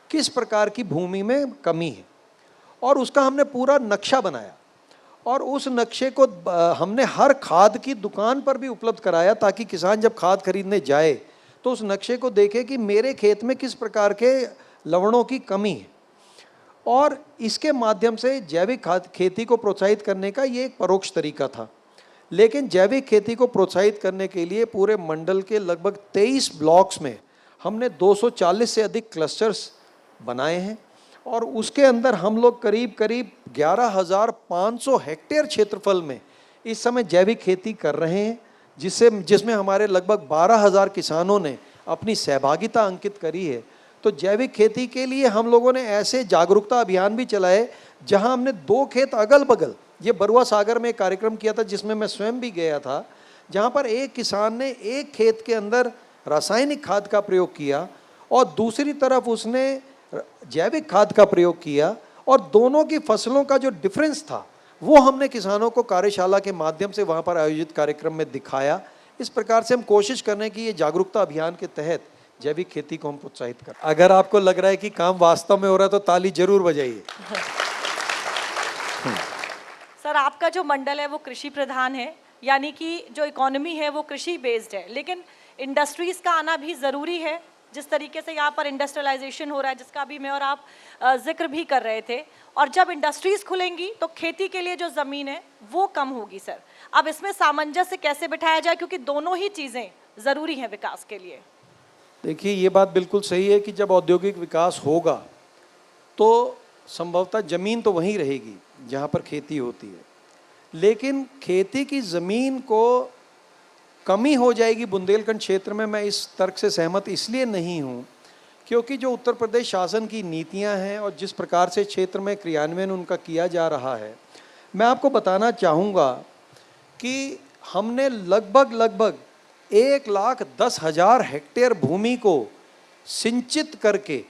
किस प्रकार की भूमि में कमी है, और उसका हमने पूरा नक्शा बनाया। और उस नक्शे को हमने हर खाद की दुकान पर भी उपलब्ध कराया, ताकि किसान जब खाद खरीदने जाए तो उस नक्शे को देखे कि मेरे खेत में किस प्रकार के लवणों की कमी है। और इसके माध्यम से जैविक खाद खेती को प्रोत्साहित करने का ये एक परोक्ष तरीका था। लेकिन जैविक खेती को प्रोत्साहित करने के लिए पूरे मंडल के लगभग 23 ब्लॉक्स में हमने 240 से अधिक क्लस्टर्स बनाए हैं, और उसके अंदर हम लोग करीब करीब 11,500 हेक्टेयर क्षेत्रफल में इस समय जैविक खेती कर रहे हैं, जिसमें हमारे लगभग 12,000 किसानों ने अपनी सहभागिता अंकित करी है। तो जैविक खेती के लिए हम लोगों ने ऐसे जागरूकता अभियान भी चलाए, जहां हमने 2 खेत अगल बगल, ये बरुआ सागर में एक कार्यक्रम किया था जिसमें मैं स्वयं भी गया था, जहां पर एक किसान ने एक खेत के अंदर रासायनिक खाद का प्रयोग किया और दूसरी तरफ उसने जैविक खाद का प्रयोग किया, और दोनों की फसलों का जो डिफरेंस था वो हमने किसानों को कार्यशाला के माध्यम से वहाँ पर आयोजित कार्यक्रम में दिखाया। इस प्रकार से हम कोशिश कर रहे हैं कि ये जागरूकता अभियान के तहत जैविक खेती को हम प्रोत्साहित करें। अगर आपको लग रहा है कि काम वास्तव में हो रहा है तो ताली जरूर बजाइए। सर, आपका जो मंडल है वो कृषि प्रधान है, यानी कि जो इकोनॉमी है वो कृषि बेस्ड है, लेकिन इंडस्ट्रीज़ का आना भी ज़रूरी है। जिस तरीके से यहाँ पर इंडस्ट्रियलाइजेशन हो रहा है, जिसका भी मैं और आप जिक्र भी कर रहे थे, और जब इंडस्ट्रीज़ खुलेंगी तो खेती के लिए जो ज़मीन है वो कम होगी। सर, अब इसमें सामंजस्य कैसे बिठाया जाए, क्योंकि दोनों ही चीज़ें ज़रूरी हैं विकास के लिए। देखिए, ये बात बिल्कुल सही है कि जब औद्योगिक विकास होगा तो संभवतः ज़मीन तो वहीं रहेगी जहाँ पर खेती होती है, लेकिन खेती की ज़मीन को कमी हो जाएगी बुंदेलखंड क्षेत्र में। मैं इस तर्क से सहमत इसलिए नहीं हूँ क्योंकि जो उत्तर प्रदेश शासन की नीतियाँ हैं और जिस प्रकार से क्षेत्र में क्रियान्वयन उनका किया जा रहा है, मैं आपको बताना चाहूँगा कि हमने लगभग 1,10,000 हेक्टेयर भूमि को सिंचित करके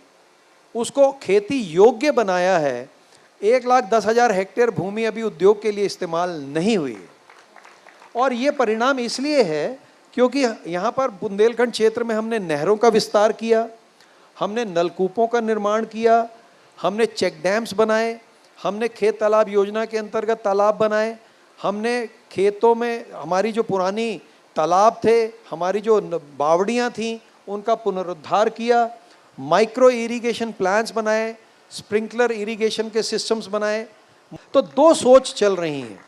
उसको खेती योग्य बनाया है। 1,10,000 हेक्टेयर भूमि अभी उद्योग के लिए इस्तेमाल नहीं हुई है, और ये परिणाम इसलिए है क्योंकि यहाँ पर बुंदेलखंड क्षेत्र में हमने नहरों का विस्तार किया, हमने नलकूपों का निर्माण किया, हमने चेक डैम्स बनाए, हमने खेत तालाब योजना के अंतर्गत तालाब बनाए, हमने खेतों में हमारी जो पुरानी तालाब थे, हमारी जो बावड़ियाँ थीं, उनका पुनरुद्धार किया, माइक्रो इरिगेशन प्लांट्स बनाए, स्प्रिंकलर इरिगेशन के सिस्टम्स बनाए। तो 2 सोच चल रही हैं।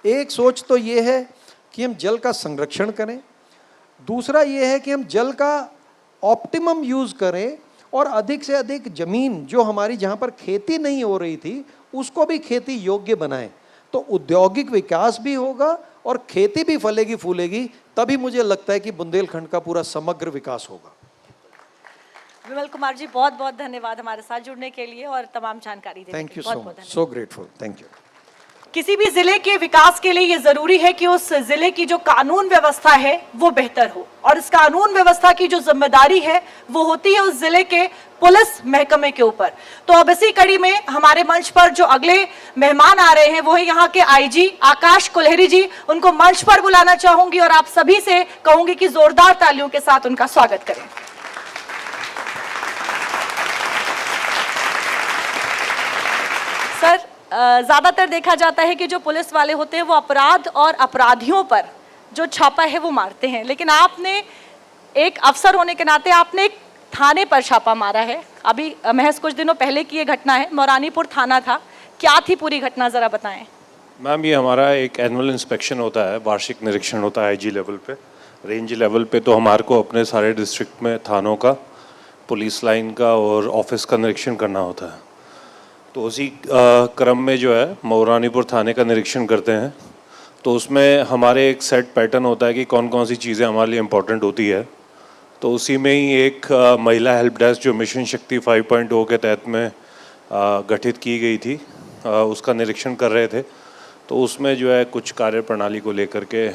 एक सोच तो ये है कि हम जल का संरक्षण करें, दूसरा ये है कि हम जल का ऑप्टिमम यूज़ करें और अधिक से अधिक ज़मीन जो हमारी जहाँ पर खेती नहीं हो रही थी उसको भी खेती योग्य बनाएं। तो औद्योगिक विकास भी होगा और खेती भी फलेगी फूलेगी, तभी मुझे लगता है कि बुंदेलखंड का पूरा समग्र विकास होगा। विमल कुमार जी, बहुत बहुत धन्यवाद हमारे साथ जुड़ने के लिए और तमाम जानकारी देने के लिए। Thank you so much, so grateful, thank you. किसी भी जिले के विकास के लिए ये जरूरी है कि उस जिले की जो कानून व्यवस्था है वो बेहतर हो, और इस कानून व्यवस्था की जो जिम्मेदारी है वो होती है उस जिले के पुलिस महकमे के ऊपर। तो अब इसी कड़ी में हमारे मंच पर जो अगले मेहमान आ रहे हैं वो है यहाँ के आईजी आकाश कुल्हेरी जी। उनको मंच पर बुलाना चाहूंगी और आप सभी से कहूंगी कि जोरदार तालियों के साथ उनका स्वागत करें। सर, ज़्यादातर देखा जाता है कि जो पुलिस वाले होते हैं वो अपराध और अपराधियों पर जो छापा है वो मारते हैं, लेकिन आपने एक अफसर होने के नाते आपने एक थाने पर छापा मारा है। अभी महज कुछ दिनों पहले की ये घटना है, मौरानीपुर थाना था। क्या थी पूरी घटना, ज़रा बताएं। मैम, ये हमारा एक एनुअल इंस्पेक्शन होता है, वार्षिक निरीक्षण होता है आईजी लेवल पे, रेंज लेवल पे। तो हमारे को अपने सारे डिस्ट्रिक्ट में थानों का, पुलिस लाइन का और ऑफिस का निरीक्षण करना होता है। तो उसी क्रम में जो है मौरानीपुर थाने का निरीक्षण करते हैं। तो उसमें हमारे एक सेट पैटर्न होता है कि कौन कौन सी चीज़ें हमारे लिए इम्पोर्टेंट होती है। तो उसी में ही एक महिला हेल्प डेस्क जो मिशन शक्ति 5.0 के तहत में गठित की गई थी, उसका निरीक्षण कर रहे थे। तो उसमें जो है कुछ कार्य प्रणाली को लेकर के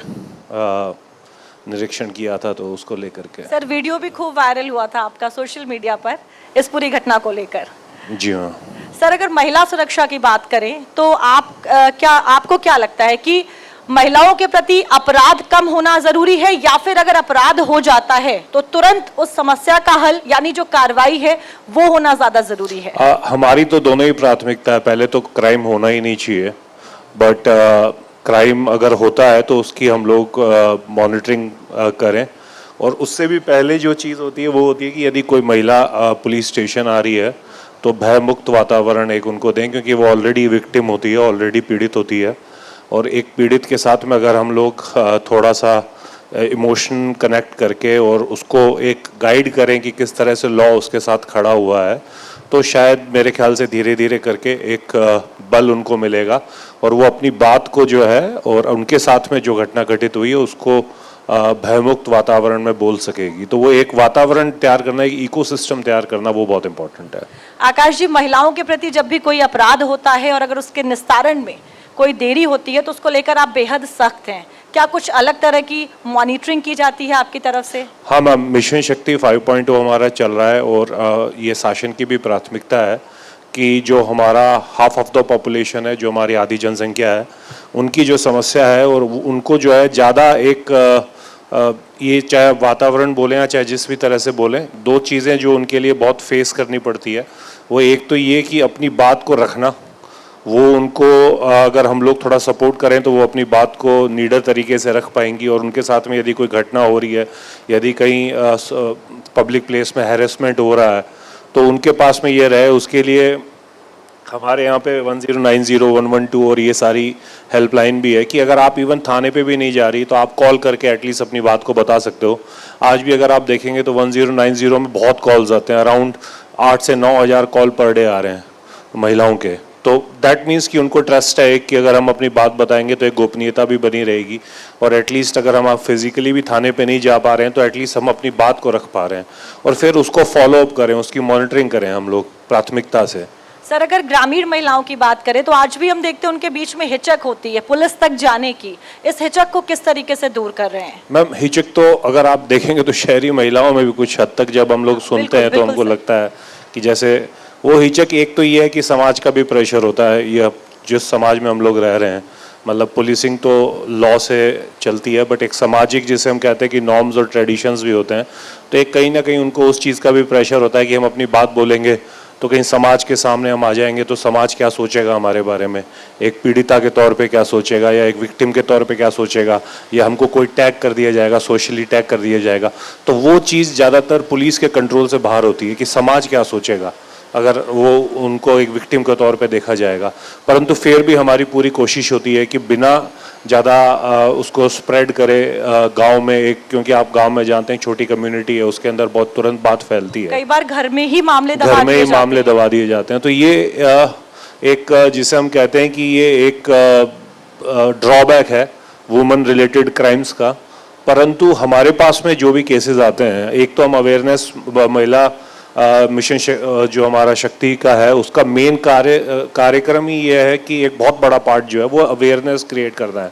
निरीक्षण किया था, तो उसको लेकर के। सर वीडियो भी खूब वायरल हुआ था आपका सोशल मीडिया पर इस पूरी घटना को लेकर। जी हाँ सर, अगर महिला सुरक्षा की बात करें तो आपको क्या लगता है कि महिलाओं के प्रति अपराध कम होना जरूरी है, या फिर अगर अपराध हो जाता है तो तुरंत उस समस्या का हल यानी जो कार्रवाई है वो होना ज्यादा जरूरी है? हमारी तो दोनों ही प्राथमिकता है। पहले तो क्राइम होना ही नहीं चाहिए, बट क्राइम अगर होता है तो उसकी हम लोग मॉनिटरिंग करें। और उससे भी पहले जो चीज़ होती है वो होती है कि यदि कोई महिला पुलिस स्टेशन आ रही है तो भय मुक्त वातावरण एक उनको दें, क्योंकि वो ऑलरेडी विक्टिम होती है, ऑलरेडी पीड़ित होती है। और एक पीड़ित के साथ में अगर हम लोग थोड़ा सा इमोशन कनेक्ट करके और उसको एक गाइड करें कि किस तरह से लॉ उसके साथ खड़ा हुआ है, तो शायद मेरे ख्याल से धीरे धीरे करके एक बल उनको मिलेगा और वो अपनी बात को जो है और उनके साथ में जो घटना घटित हुई है उसको भयमुक्त वातावरण में बोल सकेगी। तो वो एक वातावरण तैयार करना, एक इकोसिस्टम तैयार करना, वो बहुत इंपॉर्टेंट है। आकाश जी, महिलाओं के प्रति जब भी कोई अपराध होता है और अगर उसके निस्तारण में कोई देरी होती है तो उसको लेकर आप बेहद सख्त हैं। क्या कुछ अलग तरह की मॉनिटरिंग की जाती है आपकी तरफ से? हाँ मैम, मिशन शक्ति 5.0 हमारा चल रहा है और ये शासन की भी प्राथमिकता है कि जो हमारा हाफ ऑफ द पॉपुलेशन है, जो हमारी आधी जनसंख्या है, उनकी जो समस्या है और उनको जो है ज़्यादा एक ये चाहे वातावरण बोलें या चाहे जिस भी तरह से बोलें, दो चीज़ें जो उनके लिए बहुत फेस करनी पड़ती है। वो एक तो ये कि अपनी बात को रखना, वो उनको अगर हम लोग थोड़ा सपोर्ट करें तो वो अपनी बात को नीडर तरीके से रख पाएंगी। और उनके साथ में यदि कोई घटना हो रही है, यदि कहीं पब्लिक प्लेस में हैरेसमेंट हो रहा है, तो उनके पास में ये रहे। उसके लिए हमारे यहाँ पे 1090 112 और ये सारी हेल्पलाइन भी है कि अगर आप इवन थाने पे भी नहीं जा रही तो आप कॉल करके एटलीस्ट अपनी बात को बता सकते हो। आज भी अगर आप देखेंगे तो 1090 में बहुत कॉल्स आते हैं, अराउंड 8 से 9 हज़ार कॉल पर डे आ रहे हैं महिलाओं के। तो दैट मीन्स कि उनको ट्रस्ट है कि अगर हम अपनी बात बताएंगे तो एक गोपनीयता भी बनी रहेगी। और एटलीस्ट अगर हम फिजिकली भी थाने पे नहीं जा पा रहे हैं तो एटलीस्ट हम अपनी बात को रख पा रहे हैं और फिर उसको फॉलो अप करें, उसकी मॉनिटरिंग करें हम लोग प्राथमिकता से। सर, अगर ग्रामीण महिलाओं की बात करें तो आज भी हम देखते हैं उनके बीच में हिचक होती है पुलिस तक जाने की। इस हिचक को किस तरीके से दूर कर रहे हैं? मैम, हिचक तो अगर आप देखेंगे तो शहरी महिलाओं में भी कुछ हद तक जब हम लोग सुनते हैं तो हमको लगता है कि जैसे वो हिचक, एक तो ये है कि समाज का भी प्रेशर होता है। ये जिस समाज में हम लोग रह रहे हैं, मतलब पुलिसिंग तो लॉ से चलती है, बट एक सामाजिक जिसे हम कहते हैं कि नॉर्म्स और ट्रेडिशंस भी होते हैं, तो एक कहीं ना कहीं उनको उस चीज़ का भी प्रेशर होता है कि हम अपनी बात बोलेंगे तो कहीं समाज के सामने हम आ जाएंगे तो समाज क्या सोचेगा हमारे बारे में, एक पीड़िता के तौर पे क्या सोचेगा या एक विक्टिम के तौर पे क्या सोचेगा, या हमको कोई टैग कर दिया जाएगा, सोशली टैग कर दिया जाएगा। तो वो चीज़ ज़्यादातर पुलिस के कंट्रोल से बाहर होती है कि समाज क्या सोचेगा अगर वो उनको एक विक्टिम के तौर पे देखा जाएगा। परंतु फिर भी हमारी पूरी कोशिश होती है कि बिना ज़्यादा उसको स्प्रेड करे गांव में, एक क्योंकि आप गांव में जानते हैं छोटी कम्युनिटी है, उसके अंदर बहुत तुरंत बात फैलती है। कई बार घर में ही मामले दबा दिए जाते हैं। तो ये एक जिसे हम कहते हैं कि ये एक ड्रॉबैक है वुमेन रिलेटेड क्राइम्स का। परंतु हमारे पास में जो भी केसेस आते हैं, एक तो हम अवेयरनेस महिला मिशन जो हमारा शक्ति का है उसका मेन कार्यक्रम ही ये है कि एक बहुत बड़ा पार्ट जो है वो अवेयरनेस क्रिएट करना है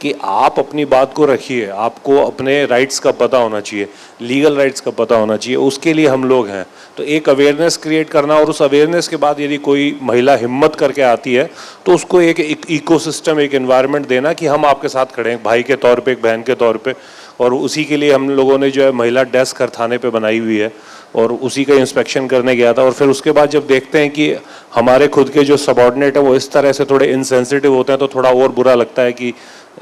कि आप अपनी बात को रखिए, आपको अपने राइट्स का पता होना चाहिए, लीगल राइट्स का पता होना चाहिए, उसके लिए हम लोग हैं। तो एक अवेयरनेस क्रिएट करना और उस अवेयरनेस के बाद यदि कोई महिला हिम्मत करके आती है तो उसको एक इकोसिस्टम, एक एनवायरनमेंट देना कि हम आपके साथ खड़े हैं, भाई के तौर पे, एक बहन के तौर पे। और उसी के लिए हम लोगों ने जो है महिला डेस्क हर थाने पे बनाई हुई है और उसी का इंस्पेक्शन करने गया था। और फिर उसके बाद जब देखते हैं कि हमारे खुद के जो सबॉर्डिनेट है वो इस तरह से थोड़े इनसेंसिटिव होते हैं तो थोड़ा और बुरा लगता है कि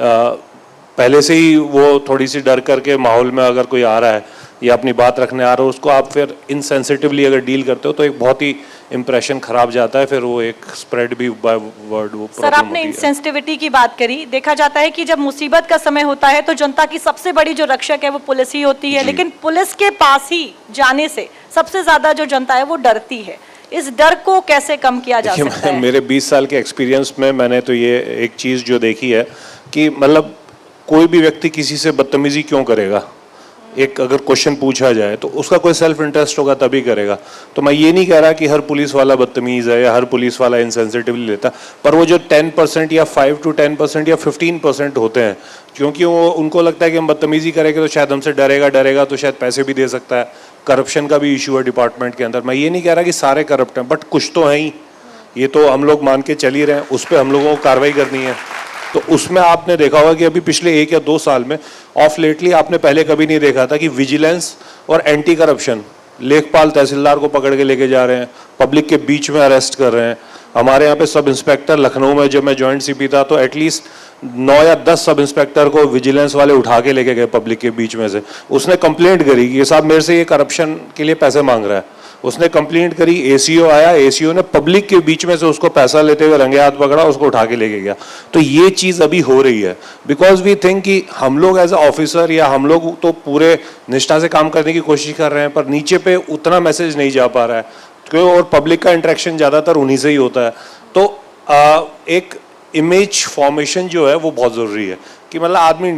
पहले से ही वो थोड़ी सी डर करके माहौल में अगर कोई आ रहा है या अपनी बात रखने आ रहा है, उसको आप फिर इनसेंसिटिवली अगर डील करते हो तो एक बहुत ही इंप्रेशन खराब जाता है, फिर वो एक स्प्रेड भी बाय वर्ड वो। सर, आपने इंसेंसिटिविटी की बात करी। देखा जाता है कि जब मुसीबत का समय होता है तो जनता की सबसे बड़ी जो रक्षक है वो पुलिस ही होती है, लेकिन पुलिस के पास ही जाने से सबसे ज्यादा जो जनता है वो डरती है। इस डर को कैसे कम किया जा सकता है? मेरे 20 साल के एक्सपीरियंस में मैंने तो ये एक चीज़ जो देखी है कि मतलब कोई भी व्यक्ति किसी से बदतमीजी क्यों करेगा, एक अगर क्वेश्चन पूछा जाए तो उसका कोई सेल्फ इंटरेस्ट होगा तभी करेगा। तो मैं ये नहीं कह रहा कि हर पुलिस वाला बदतमीज़ है या हर पुलिस वाला इनसेंसिटिवली लेता, पर वो जो 10% या 5 to 10% या 15% होते हैं, क्योंकि वो उनको लगता है कि हम बदतमीज़ी करेंगे तो शायद हमसे डरेगा तो शायद पैसे भी दे सकता है। करप्शन का भी इशू है डिपार्टमेंट के अंदर। मैं ये नहीं कह रहा कि सारे करप्ट हैं, बट कुछ तो हैं ही, ये तो हम लोग मान के चल ही रहे हैं, उस पर हम लोगों को कार्रवाई करनी है। तो उसमें आपने देखा होगा कि अभी पिछले 1 या 2 साल में ऑफ लेटली आपने पहले कभी नहीं देखा था कि विजिलेंस और एंटी करप्शन, लेखपाल तहसीलदार को पकड़ के लेके जा रहे हैं, पब्लिक के बीच में अरेस्ट कर रहे हैं। हमारे यहाँ पे सब इंस्पेक्टर लखनऊ में जब मैं जॉइंट सीपी था तो एटलीस्ट 9 या 10 सब इंस्पेक्टर को विजिलेंस वाले उठा के लेके गए पब्लिक के बीच में से। उसने कंप्लेंट करी कि साहब मेरे से ये करप्शन के लिए पैसे मांग रहा है। उसने कंप्लेंट करी, एसीओ आया, एसीओ ने पब्लिक के बीच में से उसको पैसा लेते हुए रंगे हाथ पकड़ा, उसको उठा के लेके गया। तो ये चीज़ अभी हो रही है बिकॉज वी थिंक कि हम लोग एज अ ऑफिसर या हम लोग तो पूरे निष्ठा से काम करने की कोशिश कर रहे हैं, पर नीचे पे उतना मैसेज नहीं जा पा रहा है क्यों, और पब्लिक का इंटरेक्शन ज़्यादातर उन्हीं से ही होता है। तो एक इमेज फॉर्मेशन जो है वो बहुत ज़रूरी है कि मतलब आदमी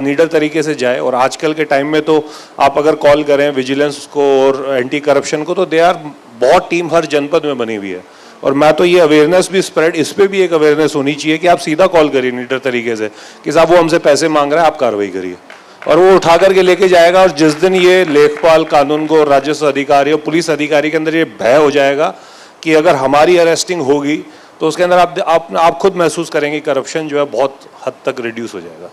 नीडर तरीके से जाए। और आजकल के टाइम में तो आप अगर कॉल करें विजिलेंस को और एंटी करप्शन को तो दे आर बहुत टीम हर जनपद में बनी हुई है। और मैं तो ये अवेयरनेस भी स्प्रेड, इस पर भी एक अवेयरनेस होनी चाहिए कि आप सीधा कॉल करिए नीडर तरीके से कि साहब वो हमसे पैसे मांग रहा है, आप कार्रवाई करिए, और वो उठा करके लेके जाएगा। और जिस दिन ये लेखपाल, कानूनगो, राजस्व अधिकारी और पुलिस अधिकारी के अंदर ये भय हो जाएगा कि अगर हमारी अरेस्टिंग होगी तो उसके अंदर आप खुद महसूस करेंगे करप्शन जो है बहुत हद तक रिड्यूस हो जाएगा।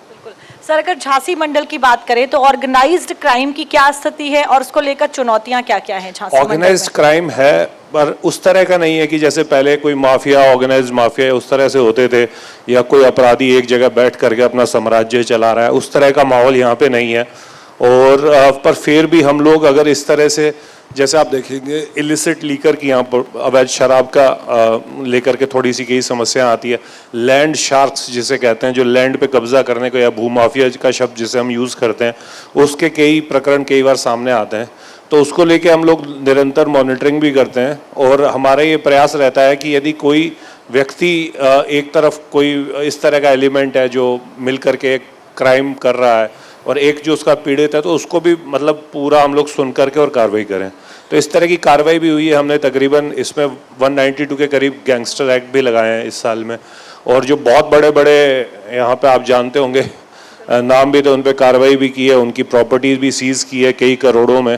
सर, अगर झांसी मंडल की बात करें तो ऑर्गेनाइज्ड क्राइम की क्या स्थिति है और उसको लेकर चुनौतियां क्या हैं झांसी मंडल में? ऑर्गेनाइज्ड क्राइम है पर उस तरह का नहीं है कि जैसे पहले कोई माफिया, ऑर्गेनाइज्ड माफिया उस तरह से होते थे, या कोई अपराधी एक जगह बैठ करके अपना साम्राज्य चला रहा है, उस तरह का माहौल यहाँ पे नहीं है। और पर फिर भी हम लोग अगर इस तरह से, जैसे आप देखेंगे इलिसिट लीकर की यहाँ पर अवैध शराब का लेकर के थोड़ी सी कई समस्या आती है। लैंड शार्क्स जिसे कहते हैं, जो लैंड पे कब्जा करने को, या भूमाफिया का शब्द जिसे हम यूज़ करते हैं, उसके कई प्रकरण कई बार सामने आते हैं। तो उसको लेके हम लोग निरंतर मॉनिटरिंग भी करते हैं। और हमारा ये प्रयास रहता है कि यदि कोई व्यक्ति एक तरफ कोई इस तरह का एलिमेंट है जो मिल करके एक क्राइम कर रहा है और एक जो उसका पीड़ित है, तो उसको भी मतलब पूरा हम लोग सुन करके और कार्रवाई करें। तो इस तरह की कार्रवाई भी हुई है। हमने तकरीबन इसमें 192 के करीब गैंगस्टर एक्ट भी लगाए हैं इस साल में। और जो बहुत बड़े बड़े यहाँ पे आप जानते होंगे नाम भी, तो उन पर कार्रवाई भी की है, उनकी प्रॉपर्टीज भी सीज की है कई करोड़ों में,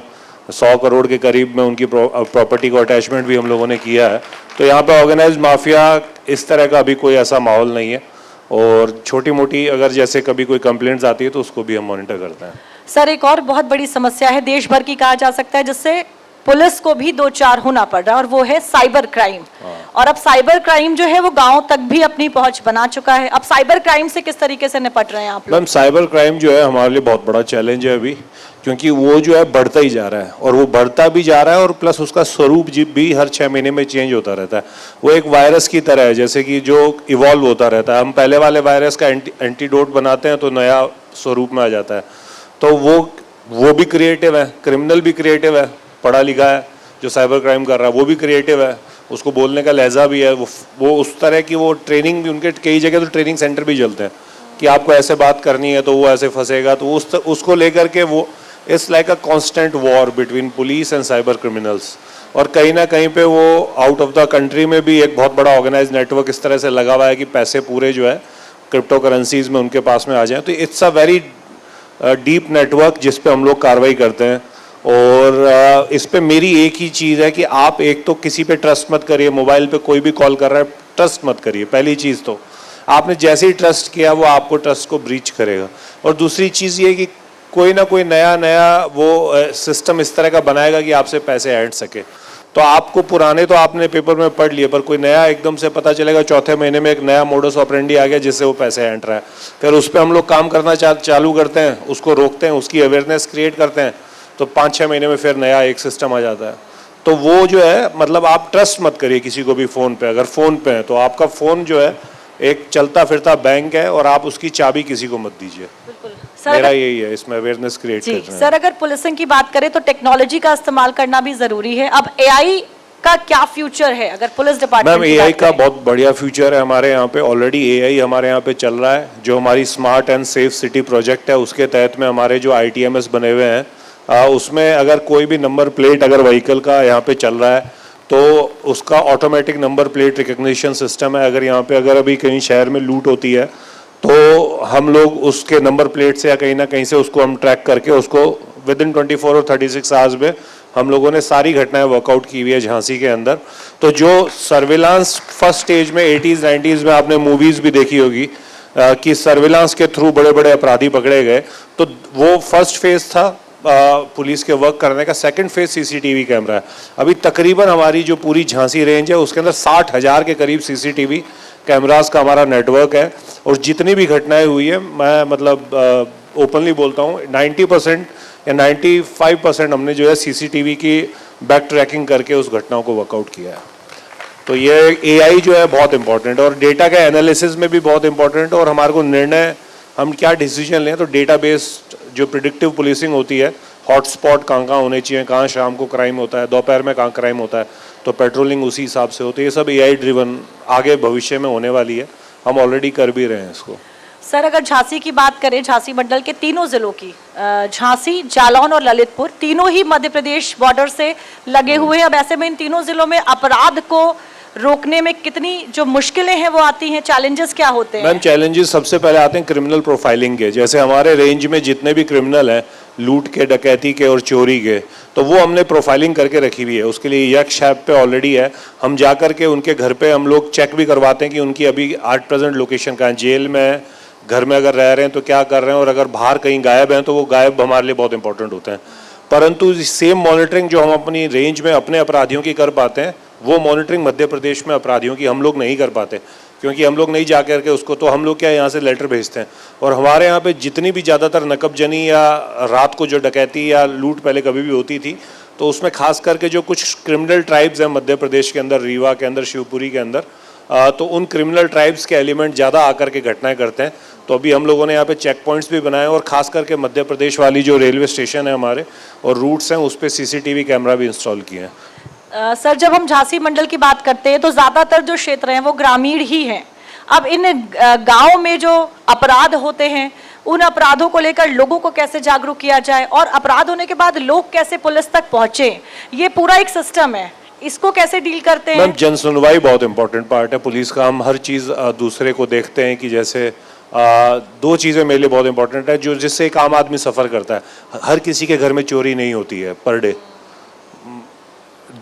100 करोड़ के करीब में उनकी प्रॉपर्टी को अटैचमेंट भी हम लोगों ने किया है। तो यहाँ पे ऑर्गेनाइज्ड माफिया इस तरह का अभी कोई ऐसा माहौल नहीं है। और छोटी मोटी अगर जैसे कभी कोई कंप्लेंट्स आती है तो उसको भी हम मॉनिटर करते हैं। सर, एक और बहुत बड़ी समस्या है देश भर की कहा जा सकता है, जिससे पुलिस को भी दो चार होना पड़ रहा है, और वो है साइबर क्राइम। और अब साइबर क्राइम जो है वो गांव तक भी अपनी पहुंच बना चुका है। अब साइबर क्राइम से किस तरीके से निपट रहे हैं आप लोग? मैम, साइबर क्राइम जो है हमारे लिए बहुत बड़ा चैलेंज है अभी, क्योंकि वो जो है बढ़ता ही जा रहा है, और वो बढ़ता भी जा रहा है, और प्लस उसका स्वरूप भी हर 6 महीने में चेंज होता रहता है। वो एक वायरस की तरह है, जैसे कि जो इवॉल्व होता रहता है। हम पहले वाले वायरस का एंटीडोट बनाते हैं तो नया स्वरूप में आ जाता है। तो वो भी क्रिएटिव है, क्रिमिनल भी क्रिएटिव है, पढ़ा लिखा है जो साइबर क्राइम कर रहा है, वो भी क्रिएटिव है, उसको बोलने का लहजा भी है। वो उस तरह की वो ट्रेनिंग भी, उनके कई जगह तो ट्रेनिंग सेंटर भी चलते हैं कि आपको ऐसे बात करनी है तो वो ऐसे फंसेगा। तो उसको लेकर के वो it's like a constant war between police and cyber criminals. और कहीं ना कहीं पे वो आउट ऑफ द कंट्री में भी एक बहुत बड़ा ऑर्गेनाइज नेटवर्क इस तरह से लगा हुआ है कि पैसे पूरे जो है क्रिप्टो करेंसीज में उनके पास में आ जाए। तो it's a very deep network जिस पे हम लोग कार्रवाई करते हैं। और इस पे मेरी एक ही चीज़ है कि आप एक तो किसी पे ट्रस्ट मत करिए। मोबाइल पे कोई भी कॉल कर रहा है, ट्रस्ट मत करिए। पहली चीज़ तो आपने जैसे ही ट्रस्ट किया वो आपको ट्रस्ट को ब्रीच करेगा। और दूसरी चीज़ ये कि कोई ना कोई नया वो सिस्टम इस तरह का बनाएगा कि आपसे पैसे ऐंठ सके। तो आपको पुराने तो आपने पेपर में पढ़ लिए, पर कोई नया एकदम से पता चलेगा चौथे महीने में एक नया मोडस ऑपरेंडी आ गया जिससे वो पैसे ऐंठ रहा है। फिर उस पर हम लोग काम करना चालू करते हैं, उसको रोकते हैं, उसकी अवेयरनेस क्रिएट करते हैं, तो 5-6 महीने में फिर नया एक सिस्टम आ जाता है। तो वो जो है मतलब आप ट्रस्ट मत करिए किसी को भी फ़ोन पे। अगर फ़ोन पे है तो आपका फ़ोन जो है एक चलता फिरता बैंक है, और आप उसकी चाबी किसी को मत दीजिए। मेरा यही है, इसमें अवेयरनेस क्रिएट करना है। सर, अगर पुलिसिंग की बात करें तो टेक्नोलॉजी का इस्तेमाल करना भी ज़रूरी है। अब AI का क्या फ्यूचर है अगर पुलिस डिपार्टमेंट मैम की एआई बात का करें? बहुत बढ़िया फ्यूचर है हमारे यहाँ पे। ऑलरेडी एआई हमारे यहाँ पे चल रहा है। जो हमारी smart and safe city project है उसके तहत में हमारे जो आईटीएमएस बने हुए हैं उसमें अगर कोई भी नंबर प्लेट अगर व्हीकल का यहाँ पे चल रहा है तो उसका automatic number plate recognition system है। अगर यहाँ पे अगर अभी कहीं शहर में लूट होती है तो हम लोग उसके नंबर प्लेट से या कहीं ना कहीं से उसको हम ट्रैक करके उसको विद इन 24 और 36 आवर्स में हम लोगों ने सारी घटनाएं वर्कआउट की हुई है झांसी के अंदर। तो जो सर्विलांस फर्स्ट स्टेज में 80s 90s में आपने मूवीज भी देखी होगी कि सर्विलांस के थ्रू बड़े बड़े अपराधी पकड़े गए, तो वो फर्स्ट फेज था पुलिस के वर्क करने का। सेकंड फेज सीसीटीवी कैमरा है। अभी तकरीबन हमारी जो पूरी झांसी रेंज है उसके अंदर 60,000 के करीब सीसीटीवी कैमरास का हमारा नेटवर्क है। और जितनी भी घटनाएं हुई है मैं मतलब ओपनली बोलता हूँ 90% या 95% हमने जो है सीसीटीवी की बैक ट्रैकिंग करके उस घटनाओं को वर्कआउट किया है। तो ये एआई जो है बहुत इंपॉर्टेंट है और डेटा का एनालिसिस में भी बहुत इंपॉर्टेंट है। और हमारे को निर्णय हम क्या डिसीजन लें तो डेटा बेस्ड जो प्रिडिक्टिव पुलिसिंग होती है, हॉटस्पॉट कहाँ कहाँ होने चाहिए, कहाँ शाम को क्राइम होता है, दोपहर में कहाँ क्राइम होता है, तो पेट्रोलिंग उसी हिसाब से होती है। ये सब एआई ड्रिवन आगे भविष्य में होने वाली है। हम ऑलरेडी कर भी रहे हैं इसको। सर अगर झांसी की बात करें, झांसी मंडल के तीनों जिलों की, झांसी, जालौन और ललितपुर, तीनों ही मध्य प्रदेश बॉर्डर से लगे हुए हैं। अब ऐसे में इन तीनों जिलों में अपराध को रोकने में कितनी जो मुश्किलें हैं वो आती हैं, चैलेंजेस क्या होते हैं? मैम चैलेंजेस सबसे पहले आते हैं क्रिमिनल प्रोफाइलिंग के। जैसे हमारे रेंज में जितने भी क्रिमिनल हैं, लूट के, डकैती के और चोरी के, तो वो हमने प्रोफाइलिंग करके रखी हुई है। उसके लिए यक्ष ऐप पे ऑलरेडी है। हम जा कर के उनके घर पे हम लोग चेक भी करवाते हैं कि उनकी अभी एट प्रेजेंट लोकेशन कहाँ है, जेल में है, घर में अगर रह रहे हैं तो क्या कर रहे हैं, और अगर बाहर कहीं गायब हैं तो वो गायब हमारे लिए बहुत इंपॉर्टेंट होते हैं। परंतु सेम मॉनिटरिंग जो हम अपनी रेंज में अपने अपराधियों की कर पाते हैं, वो मॉनिटरिंग मध्य प्रदेश में अपराधियों की हम लोग नहीं कर पाते, क्योंकि हम लोग नहीं जा करके उसको, तो हम लोग क्या यहाँ से लेटर भेजते हैं। और हमारे यहाँ पे जितनी भी ज़्यादातर नकबजनी या रात को जो डकैती या लूट पहले कभी भी होती थी, तो उसमें खास करके जो कुछ क्रिमिनल ट्राइब्स हैं मध्य प्रदेश के अंदर, रीवा के अंदर, शिवपुरी के अंदर, तो उन क्रिमिनल ट्राइब्स के एलिमेंट ज़्यादा आकर के घटनाएं करते हैं। तो अभी हम लोगों ने यहाँ पे चेक पॉइंट्स भी बनाए और खास करके मध्य प्रदेश वाली जो रेलवे स्टेशन है हमारे और रूट्स हैं उस पर सीसीटीवी कैमरा भी इंस्टॉल किए हैं। सर जब हम झांसी मंडल की बात करते हैं तो ज़्यादातर जो क्षेत्र हैं वो ग्रामीण ही हैं। अब इन गाँव में जो अपराध होते हैं, उन अपराधों को लेकर लोगों को कैसे जागरूक किया जाए और अपराध होने के बाद लोग कैसे पुलिस तक पहुँचे, ये पूरा एक सिस्टम है, इसको कैसे डील करते हैं? मैम जन सुनवाई बहुत इंपॉर्टेंट पार्ट है पुलिस का। हम हर चीज़ दूसरे को देखते हैं कि जैसे दो चीज़ें मेरे लिए बहुत इंपॉर्टेंट है जो जिससे एक आम आदमी सफ़र करता है। हर किसी के घर में चोरी नहीं होती है पर डे।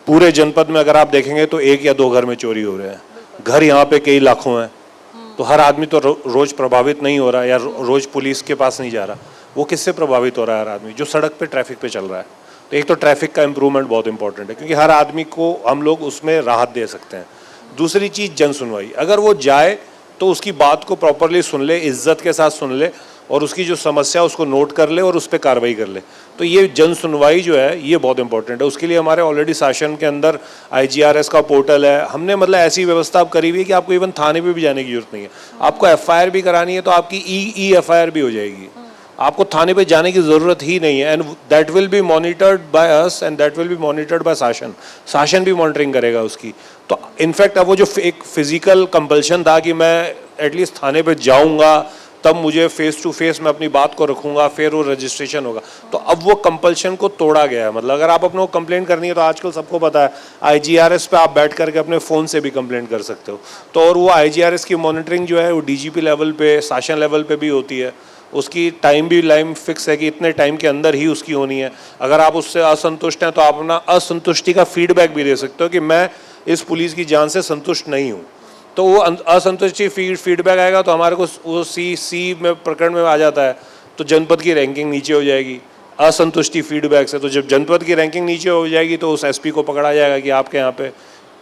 पूरे जनपद में अगर आप देखेंगे तो 1 या 2 घर में चोरी हो रहे हैं। घर यहाँ पे कई लाखों हैं, तो हर आदमी तो रोज़ प्रभावित नहीं हो रहा या रोज़ पुलिस के पास नहीं जा रहा। वो किससे प्रभावित हो रहा है? हर आदमी जो सड़क पे ट्रैफिक पे चल रहा है। तो एक तो ट्रैफिक का इम्प्रूवमेंट बहुत इंपॉर्टेंट है, क्योंकि हर आदमी को हम लोग उसमें राहत दे सकते हैं। दूसरी चीज़ जन सुनवाई। अगर वो जाए तो उसकी बात को प्रॉपरली सुन ले, इज्जत के साथ सुन ले और उसकी जो समस्या उसको नोट कर ले और उस पर कार्रवाई कर ले। तो ये जन सुनवाई जो है ये बहुत इंपॉर्टेंट है। उसके लिए हमारे ऑलरेडी शासन के अंदर IGRS का पोर्टल है। हमने मतलब ऐसी व्यवस्था अब करी हुई है कि आपको इवन थाने पे भी जाने की जरूरत नहीं है। आपको FIR भी करानी है तो आपकी E-FIR भी हो जाएगी। आपको थाने पे जाने की ज़रूरत ही नहीं है। And that will be monitored by us and that will be monitored by शासन। शासन भी मॉनिटरिंग करेगा उसकी। तो इनफैक्ट अब वो जो एक फिजिकल कंपल्शन था कि मैं एटलीस्ट थाने पे जाऊंगा तब मुझे फेस टू फेस मैं अपनी बात को रखूंगा, फिर वो रजिस्ट्रेशन होगा, तो अब वो कंपल्शन को तोड़ा गया है। मतलब अगर आप अपने को कंप्लेंट करनी है तो आजकल सबको पता है IGRS पे आप बैठ करके अपने फ़ोन से भी कंप्लेंट कर सकते हो। तो और वो IGRS की मॉनिटरिंग जो है वो DGP लेवल पे, शासन लेवल पे भी होती है। उसकी टाइम भी लाइन फिक्स है कि इतने टाइम के अंदर ही उसकी होनी है। अगर आप उससे असंतुष्ट हैं तो आप अपना असंतुष्टि का फीडबैक भी दे सकते हो कि मैं इस पुलिस की जान से संतुष्ट नहीं हूँ। तो वो असंतुष्टि फीडबैक आएगा तो हमारे को वो C में प्रकरण में आ जाता है, तो जनपद की रैंकिंग नीचे हो जाएगी असंतुष्टि फीडबैक से। तो जब जनपद की रैंकिंग नीचे हो जाएगी तो उस SP को पकड़ा जाएगा कि आपके यहाँ पे।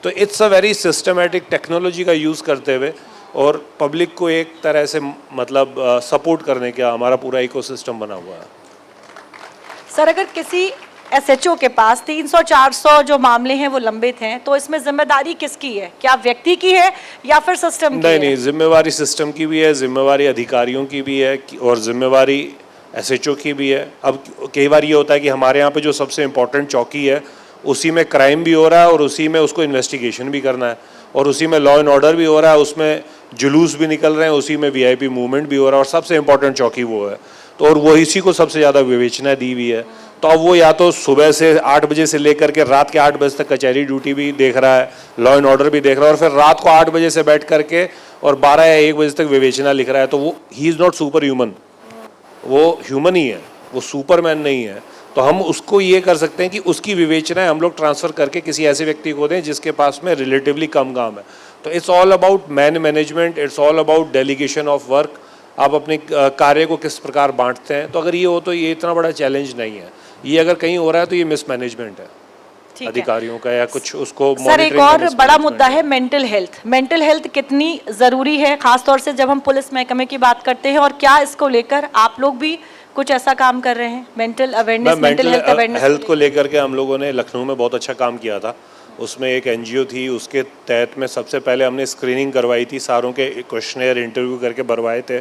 तो it's a very systematic technology का यूज़ करते हुए और पब्लिक को एक तरह से मतलब सपोर्ट करने का हमारा पूरा इकोसिस्टम बना हुआ है। सर अगर किसी SHO के पास 300-400 जो मामले हैं वो लंबित हैं, तो इसमें जिम्मेदारी किसकी है? क्या व्यक्ति की है या फिर सिस्टम की? नहीं, जिम्मेवारी सिस्टम की भी है, जिम्मेवारी अधिकारियों की भी है और जिम्मेवारी SHO की भी है। अब कई बार ये होता है कि हमारे यहाँ पे जो सबसे इम्पोर्टेंट चौकी है उसी में क्राइम भी हो रहा है और उसी में उसको इन्वेस्टिगेशन भी करना है, और उसी में लॉ एंड ऑर्डर भी हो रहा है, उसमें जुलूस भी निकल रहे हैं, उसी में वीआईपी मूवमेंट भी हो रहा है, और सबसे इम्पोर्टेंट चौकी वो है। तो और वो इसी को सबसे ज़्यादा विवेचना दी हुई है। तो अब वो या तो सुबह से 8 बजे से लेकर के रात के 8 बजे तक कचहरी ड्यूटी भी देख रहा है, लॉ एंड ऑर्डर भी देख रहा है, और फिर रात को 8 बजे से बैठ करके और 12 या 1 बजे तक विवेचना लिख रहा है। तो वो he is not super human, वो ह्यूमन ही है, वो सुपरमैन नहीं है। तो हम उसको ये कर सकते हैं कि उसकी विवेचनाएं हम लोग ट्रांसफ़र करके किसी ऐसे व्यक्ति को दें जिसके पास में रिलेटिवली कम काम है। तो it's all about man management, it's all about delegation of work. आप अपने कार्य को किस प्रकार बांटते हैं। तो अगर ये हो तो ये इतना बड़ा चैलेंज नहीं है। ये अगर कहीं हो रहा है तो ये मिसमैनेजमेंट है ठीक है। अधिकारियों का, या कुछ उसको सर एक monitoring का और बड़ा mismanagement मुद्दा है मेंटल हेल्थ। मेंटल हेल्थ कितनी ज़रूरी है, खासतौर से जब हम पुलिस महकमे की बात करते हैं, और क्या इसको लेकर आप लोग भी कुछ ऐसा काम कर रहे हैं mental awareness, mental health awareness health को लेकर के हम लोगों ने लखनऊ में बहुत अच्छा काम किया था। उसमें एक एनजीओ थी, उसके तहत में सबसे पहले हमने स्क्रीनिंग करवाई थी, सारों के क्वेश्चनेयर इंटरव्यू करके भरवाए थे,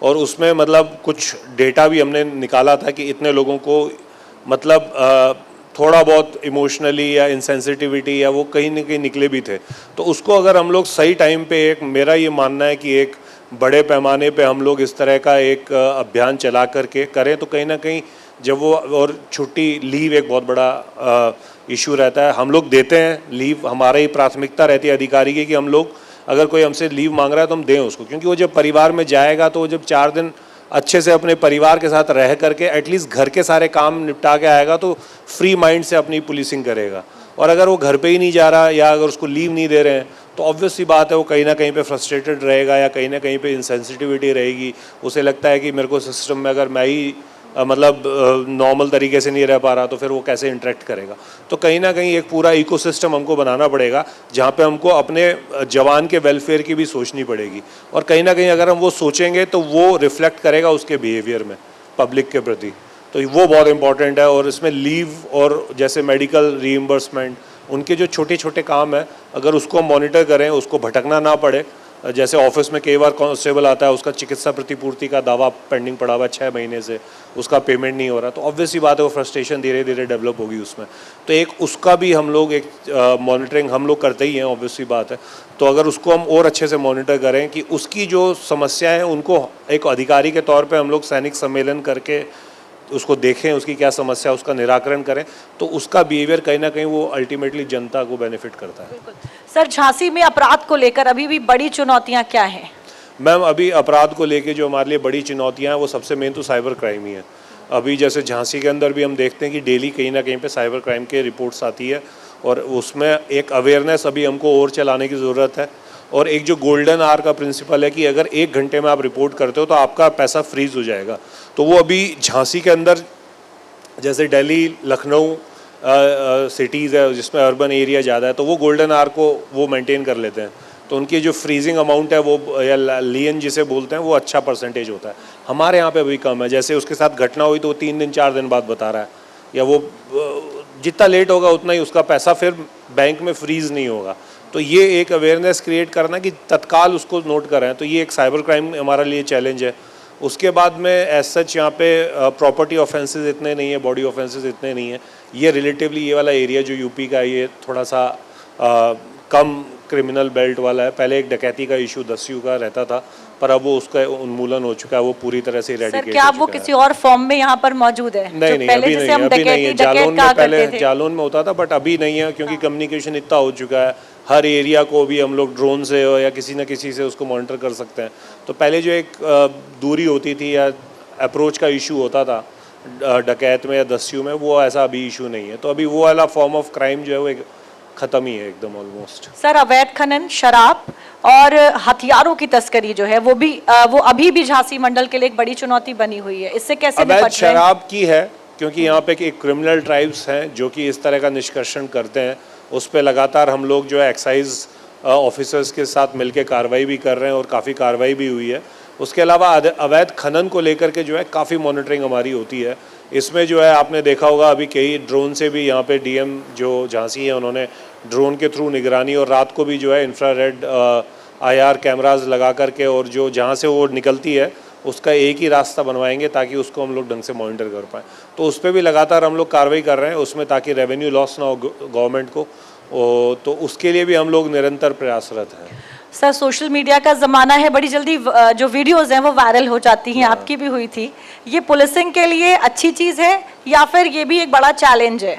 और उसमें मतलब कुछ डेटा भी हमने निकाला था कि इतने लोगों को मतलब थोड़ा बहुत इमोशनली या इंसेंसिटिविटी या वो कहीं न कहीं निकले भी थे। तो उसको अगर हम लोग सही टाइम पे, एक मेरा ये मानना है कि एक बड़े पैमाने पे हम लोग इस तरह का एक अभियान चला करके करें तो कहीं ना कहीं जब वो, और छुट्टी लीव एक बहुत बड़ा इशू रहता है, हम लोग देते हैं लीव, हमारा ही प्राथमिकता रहती है अधिकारी की कि हम लोग अगर कोई हमसे लीव मांग रहा है तो हम दें उसको, क्योंकि वो जब परिवार में जाएगा तो वो जब 4 दिन अच्छे से अपने परिवार के साथ रह करके एटलीस्ट घर के सारे काम निपटा के आएगा तो फ्री माइंड से अपनी पुलिसिंग करेगा। और अगर वो घर पे ही नहीं जा रहा या अगर उसको लीव नहीं दे रहे हैं तो ऑब्वियस सी बात है वो कहीं ना कहीं पे फ्रस्ट्रेटेड रहेगा या कहीं ना कहीं पे इंसेंसिटिविटी रहेगी। उसे लगता है कि मेरे को सिस्टम में अगर मैं ही मतलब नॉर्मल तरीके से नहीं रह पा रहा तो फिर वो कैसे इंटरेक्ट करेगा। तो कहीं ना कहीं एक पूरा इकोसिस्टम हमको बनाना पड़ेगा जहाँ पे हमको अपने जवान के वेलफेयर की भी सोचनी पड़ेगी, और कहीं ना कहीं अगर हम वो सोचेंगे तो वो रिफ्लेक्ट करेगा उसके बिहेवियर में पब्लिक के प्रति। तो वो बहुत इंपॉर्टेंट है। और इसमें लीव और जैसे मेडिकल रीइंबर्समेंट, उनके जो छोटे छोटे काम है अगर उसको हम मॉनिटर करें, उसको भटकना ना पड़े। जैसे ऑफिस में कई बार कांस्टेबल आता है, उसका चिकित्सा प्रतिपूर्ति का दावा पेंडिंग पड़ा हुआ है 6 महीने से, उसका पेमेंट नहीं हो रहा, तो ऑब्वियस सी बात है वो फ्रस्ट्रेशन धीरे धीरे डेवलप होगी उसमें। तो एक उसका भी हम लोग एक मॉनिटरिंग हम लोग करते ही हैं, ऑब्वियस सी बात है। तो अगर उसको हम और अच्छे से मॉनिटर करें कि उसकी जो समस्याएं हैं उनको एक अधिकारी के तौर पर हम लोग सैनिक सम्मेलन करके उसको देखें, उसकी क्या समस्या, उसका निराकरण करें, तो उसका बिहेवियर कहीं ना कहीं वो अल्टीमेटली जनता को बेनिफिट करता है। सर झांसी में अपराध को लेकर अभी भी बड़ी चुनौतियां क्या हैं? मैम अभी अपराध को लेके जो हमारे लिए बड़ी चुनौतियां हैं वो सबसे मेन तो साइबर क्राइम ही है। अभी जैसे झांसी के अंदर भी हम देखते हैं कि डेली कहीं ना कहीं पे साइबर क्राइम के रिपोर्ट्स आती है, और उसमें एक अवेयरनेस अभी हमको और चलाने की ज़रूरत है। और एक जो गोल्डन आवर का प्रिंसिपल है कि अगर 1 घंटे में आप रिपोर्ट करते हो तो आपका पैसा फ्रीज हो जाएगा, तो वो अभी झांसी के अंदर जैसे दिल्ली, लखनऊ सिटीज़ है जिसमें अर्बन एरिया ज़्यादा है, तो वो गोल्डन आवर को वो मेंटेन कर लेते हैं, तो उनकी जो फ्रीजिंग अमाउंट है वो या लियन जिसे बोलते हैं वो अच्छा परसेंटेज होता है। हमारे यहाँ पे अभी कम है। जैसे उसके साथ घटना हुई तो वो 3 दिन 4 दिन बाद बता रहा है, या वो जितना लेट होगा उतना ही उसका पैसा फिर बैंक में फ्रीज नहीं होगा। तो ये एक अवेयरनेस क्रिएट करना कि तत्काल उसको नोट करें, तो ये एक साइबर क्राइम हमारा लिए चैलेंज है। उसके बाद में एज सच यहाँ पे प्रॉपर्टी ऑफेंसेस इतने नहीं है, बॉडी ऑफेंसेस इतने नहीं है। ये रिलेटिवली ये वाला एरिया जो यूपी का ये थोड़ा सा कम क्रिमिनल बेल्ट वाला है। पहले एक डकैती का इशू 10 का रहता था, पर अब वो उसका उन्मूलन हो चुका है, वो पूरी तरह से सर क्या वो किसी और फॉर्म में यहाँ पर मौजूद है? नहीं नहीं, अभी नहीं, अभी नहीं है। जालौन में पहले जालौन में होता था, बट अभी नहीं है, क्योंकि कम्युनिकेशन इतना हो चुका है। हर एरिया को भी हम लोग ड्रोन से या किसी न किसी से उसको मॉनिटर कर सकते हैं। तो पहले जो एक दूरी होती थी या अप्रोच का इशू होता था डकैत में या दस्यु में, वो ऐसा अभी इशू नहीं है। तो अभी वो वाला फॉर्म ऑफ क्राइम जो है वो ख़त्म ही है एकदम ऑलमोस्ट। सर अवैध खनन, शराब और हथियारों की तस्करी जो है वो अभी भी झांसी मंडल के लिए एक बड़ी चुनौती बनी हुई है, इससे कैसे निपट रहे हैं? शराब की है, क्योंकि यहाँ पे एक क्रिमिनल ट्राइब्स हैं जो कि इस तरह का निष्कर्षण करते हैं। उस पर लगातार हम लोग जो है एक्साइज ऑफिसर्स के साथ मिलकर कार्रवाई भी कर रहे हैं और काफ़ी कार्रवाई भी हुई है। उसके अलावा अवैध खनन को लेकर के जो है काफ़ी मॉनिटरिंग हमारी होती है। इसमें जो है आपने देखा होगा अभी कई ड्रोन से भी यहाँ पे डीएम जो झांसी है उन्होंने ड्रोन के थ्रू निगरानी, और रात को भी जो है इंफ्रारेड IR कैमराज लगा करके, और जो जहाँ से वो निकलती है उसका एक ही रास्ता बनवाएंगे ताकि उसको हम लोग ढंग से मॉनिटर कर पाएँ। तो उस पर भी लगातार हम लोग कार्रवाई कर रहे हैं उसमें, ताकि रेवेन्यू लॉस ना हो गवर्नमेंट को। तो उसके लिए भी हम लोग निरंतर प्रयासरत हैं। सर, सोशल मीडिया का ज़माना है, बड़ी जल्दी जो वीडियोज़ हैं वो वायरल हो जाती हैं, आपकी भी हुई थी। ये पुलिसिंग के लिए अच्छी चीज़ है या फिर ये भी एक बड़ा चैलेंज है?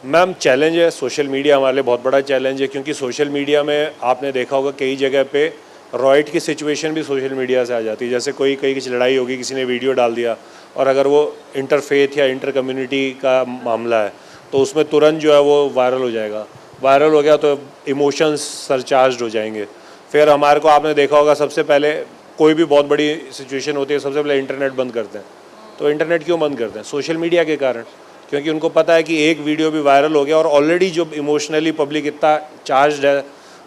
मैम, चैलेंज है। सोशल मीडिया हमारे लिए बहुत बड़ा चैलेंज है, क्योंकि सोशल मीडिया में आपने देखा होगा कई जगह पे रॉयट की सिचुएशन भी सोशल मीडिया से आ जाती है। जैसे कोई कहीं की लड़ाई होगी, किसी ने वीडियो डाल दिया, और अगर वो इंटरफेथ या इंटर कम्युनिटी का मामला है तो उसमें तुरंत जो है वो वायरल हो जाएगा। वायरल हो गया तो इमोशंस सरचार्ज हो जाएंगे। फिर हमारे को आपने देखा होगा, सबसे पहले कोई भी बहुत बड़ी सिचुएशन होती है, सबसे पहले इंटरनेट बंद करते हैं। तो इंटरनेट क्यों बंद करते हैं? सोशल मीडिया के कारण, क्योंकि उनको पता है कि एक वीडियो भी वायरल हो गया और ऑलरेडी जो इमोशनली पब्लिक इतना चार्ज है,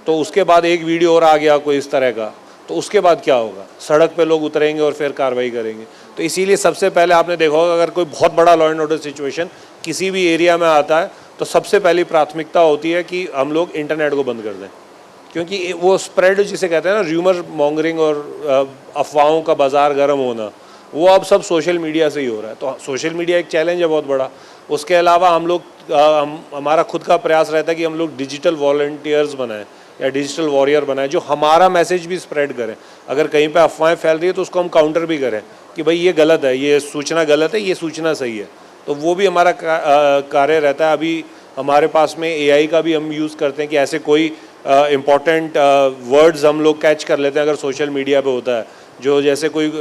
तो उसके बाद एक वीडियो और आ गया कोई इस तरह का, तो उसके बाद क्या होगा? सड़क पे लोग उतरेंगे और फिर कार्रवाई करेंगे। तो इसीलिए सबसे पहले आपने देखा होगा, अगर कोई बहुत बड़ा लॉ एंड ऑर्डर सिचुएशन किसी भी एरिया में आता है तो सबसे पहली प्राथमिकता होती है कि हम लोग इंटरनेट को बंद कर दें, क्योंकि वो स्प्रेड जिसे कहते हैं ना, र्यूमर मॉन्गरिंग और अफवाहों का बाजार गर्म होना, वो अब सब सोशल मीडिया से ही हो रहा है। तो सोशल मीडिया एक चैलेंज है बहुत बड़ा। उसके अलावा हम लोग हमारा खुद का प्रयास रहता है कि हम लोग डिजिटल वॉलंटियर्स बनाएं या डिजिटल वॉरियर बनाएं, जो हमारा मैसेज भी स्प्रेड करें। अगर कहीं पे अफवाहें फैल रही है तो उसको हम काउंटर भी करें कि भाई ये गलत है, ये सूचना गलत है, ये सूचना सही है। तो वो भी हमारा कार्य रहता है। अभी हमारे पास में AI का भी हम यूज़ करते हैं कि ऐसे कोई इम्पॉर्टेंट वर्ड्स हम लोग कैच कर लेते हैं अगर सोशल मीडिया पे होता है, जो जैसे कोई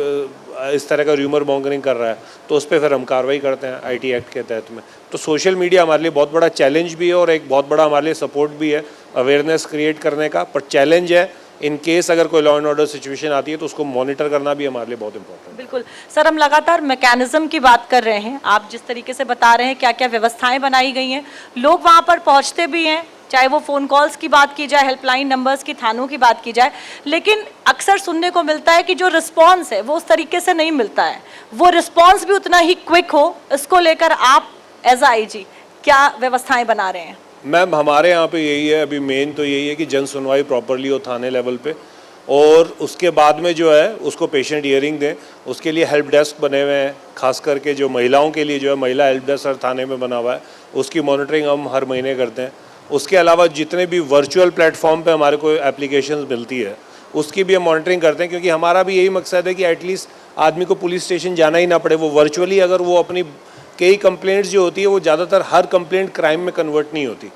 इस तरह का र्यूमर मॉन्गरिंग कर रहा है, तो उस पर फिर हम कार्रवाई करते हैं IT एक्ट के तहत में। तो सोशल मीडिया हमारे लिए बहुत बड़ा चैलेंज भी है और एक बहुत बड़ा हमारे लिए सपोर्ट भी है, अवेयरनेस क्रिएट करने का। पर चैलेंज है, इन केस अगर कोई लॉ एंड ऑर्डर सिचुएशन आती है तो उसको मॉनिटर करना भी हमारे लिए बहुत इंपॉर्टेंट है। बिल्कुल सर, हम लगातार मैकेनिज्म की बात कर रहे हैं। आप जिस तरीके से बता रहे हैं क्या क्या व्यवस्थाएं बनाई गई हैं, लोग वहाँ पर पहुँचते भी हैं, चाहे वो फ़ोन कॉल्स की बात की जाए, हेल्पलाइन नंबर्स की, थानों की बात की जाए, लेकिन अक्सर सुनने को मिलता है कि जो रिस्पॉन्स है वो उस तरीके से नहीं मिलता है। वो रिस्पॉन्स भी उतना ही क्विक हो, इसको लेकर आप एज IG क्या व्यवस्थाएं बना रहे हैं? मैम, हमारे यहाँ पे यही है, अभी मेन तो यही है कि जन सुनवाई प्रॉपरली हो थाने लेवल पे, और उसके बाद में जो है उसको पेशेंट हियरिंग दें। उसके लिए हेल्प डेस्क बने हुए हैं, खास करके जो महिलाओं के लिए जो है महिला हेल्प डेस्क हर थाने में बना हुआ है, उसकी मॉनिटरिंग हम हर महीने करते हैं। उसके अलावा जितने भी वर्चुअल प्लेटफॉर्म पे हमारे को एप्लीकेशंस मिलती है उसकी भी हम मॉनिटरिंग करते हैं, क्योंकि हमारा भी यही मकसद है कि एटलीस्ट आदमी को पुलिस स्टेशन जाना ही ना पड़े। वो वर्चुअली अगर वो अपनी कई कंप्लेंट्स जो होती है वो ज़्यादातर हर कंप्लेंट क्राइम में कन्वर्ट नहीं होती।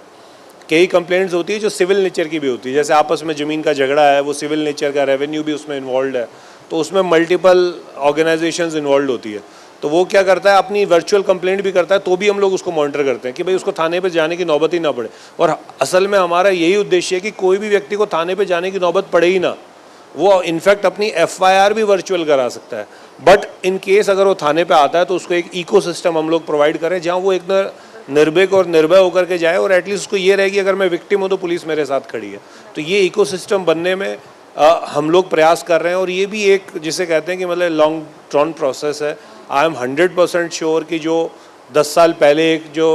कई कंप्लेंट्स होती है जो सिविल नेचर की भी होती है, जैसे आपस में ज़मीन का झगड़ा है, वो सिविल नेचर का, रेवेन्यू भी उसमें इन्वॉल्व है, तो उसमें मल्टीपल ऑर्गेनाइजेशंस इन्वॉल्व होती है। तो वो क्या करता है, अपनी वर्चुअल कंप्लेंट भी करता है, तो भी हम लोग उसको मॉनिटर करते हैं कि भाई उसको थाने पे जाने की नौबत ही ना पड़े। और असल में हमारा यही उद्देश्य है कि कोई भी व्यक्ति को थाने पे जाने की नौबत पड़े ही ना। वो इनफैक्ट अपनी FIR भी वर्चुअल करा सकता है, बट इन केस अगर वो थाने पे आता है तो उसको एक इकोसिस्टम हम लोग प्रोवाइड करें जहाँ वो एक निर्भीक और निर्भय होकर के जाए, और एटलीस्ट उसको ये रहे कि अगर मैं विक्टिम हूँ तो पुलिस मेरे साथ खड़ी है। तो ये इकोसिस्टम बनने में हम लोग प्रयास कर रहे हैं, और ये भी एक जिसे कहते हैं कि मतलब लॉन्ग ड्रॉन प्रोसेस है। आई एम 100% श्योर कि जो 10 साल पहले एक जो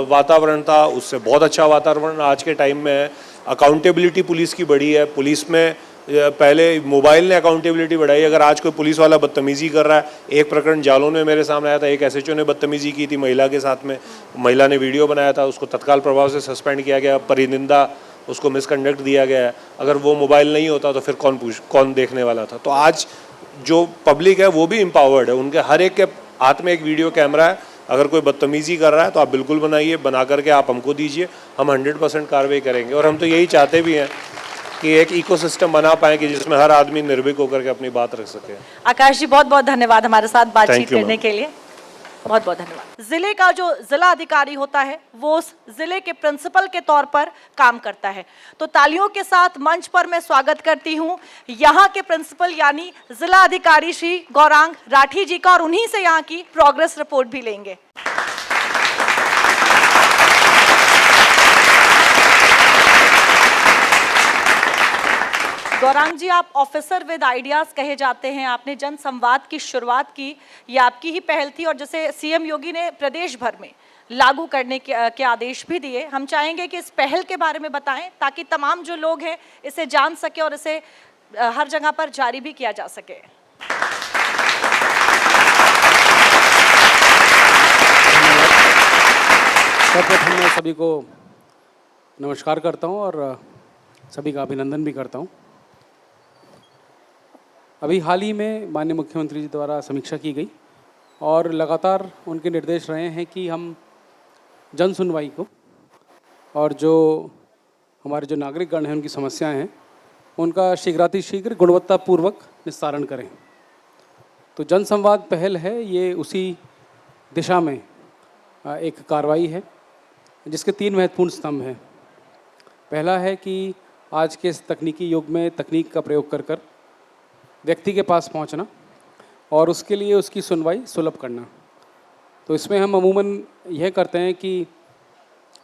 वातावरण था उससे बहुत अच्छा वातावरण आज के टाइम में है। अकाउंटेबिलिटी पुलिस की बढ़ी है। पुलिस में पहले मोबाइल ने अकाउंटेबिलिटी बढ़ाई। अगर आज कोई पुलिस वाला बदतमीजी कर रहा है, एक प्रकरण जालौन में मेरे सामने आया था, एक SHO ने बदतमीजी की थी महिला के साथ में, महिला ने वीडियो बनाया था, उसको तत्काल प्रभाव से सस्पेंड किया गया, परिनिंदा, उसको मिसकंडक्ट दिया गया है। अगर वो मोबाइल नहीं होता तो फिर कौन देखने वाला था। तो आज जो पब्लिक है वो भी एम्पावर्ड है, उनके हर एक के हाथ में एक वीडियो कैमरा है। अगर कोई बदतमीजी कर रहा है तो आप बिल्कुल बनाइए, बना करके आप हमको दीजिए, हम 100% कार्रवाई करेंगे। और हम तो यही चाहते भी हैं कि एक इकोसिस्टम बना पाएं कि जिसमें हर आदमी निर्भीक होकर के अपनी बात रख सके। आकाश जी, बहुत बहुत धन्यवाद हमारे साथ बातचीत you, करने के लिए। बहुत बहुत धन्यवाद। जिले का जो जिला अधिकारी होता है वो उस जिले के प्रिंसिपल के तौर पर काम करता है। तो तालियों के साथ मंच पर मैं स्वागत करती हूँ यहाँ के प्रिंसिपल यानी जिला अधिकारी श्री गौरांग राठी जी का, और उन्हीं से यहाँ की प्रोग्रेस रिपोर्ट भी लेंगे। गौरांग जी, आप ऑफिसर विद आइडियाज कहे जाते हैं। आपने जन संवाद की शुरुआत की, ये आपकी ही पहल थी, और जैसे CM योगी ने प्रदेश भर में लागू करने के आदेश भी दिए। हम चाहेंगे कि इस पहल के बारे में बताएं ताकि तमाम जो लोग हैं इसे जान सके और इसे हर जगह पर जारी भी किया जा सके। सर्वप्रथम मैं सभी को नमस्कार करता हूं और सभी का अभिनंदन भी करता हूं। अभी हाल ही में माननीय मुख्यमंत्री जी द्वारा समीक्षा की गई और लगातार उनके निर्देश रहे हैं कि हम जन सुनवाई को और जो हमारे जो नागरिकगण हैं उनकी समस्याएं हैं उनका शीघ्रातिशीघ्र गुणवत्तापूर्वक निस्तारण करें। तो जन संवाद पहल है, ये उसी दिशा में एक कार्रवाई है जिसके 3 महत्वपूर्ण स्तंभ हैं। पहला है कि आज के इस तकनीकी युग में तकनीक का प्रयोग कर कर व्यक्ति के पास पहुंचना और उसके लिए उसकी सुनवाई सुलभ करना। तो इसमें हम अमूमन यह करते हैं कि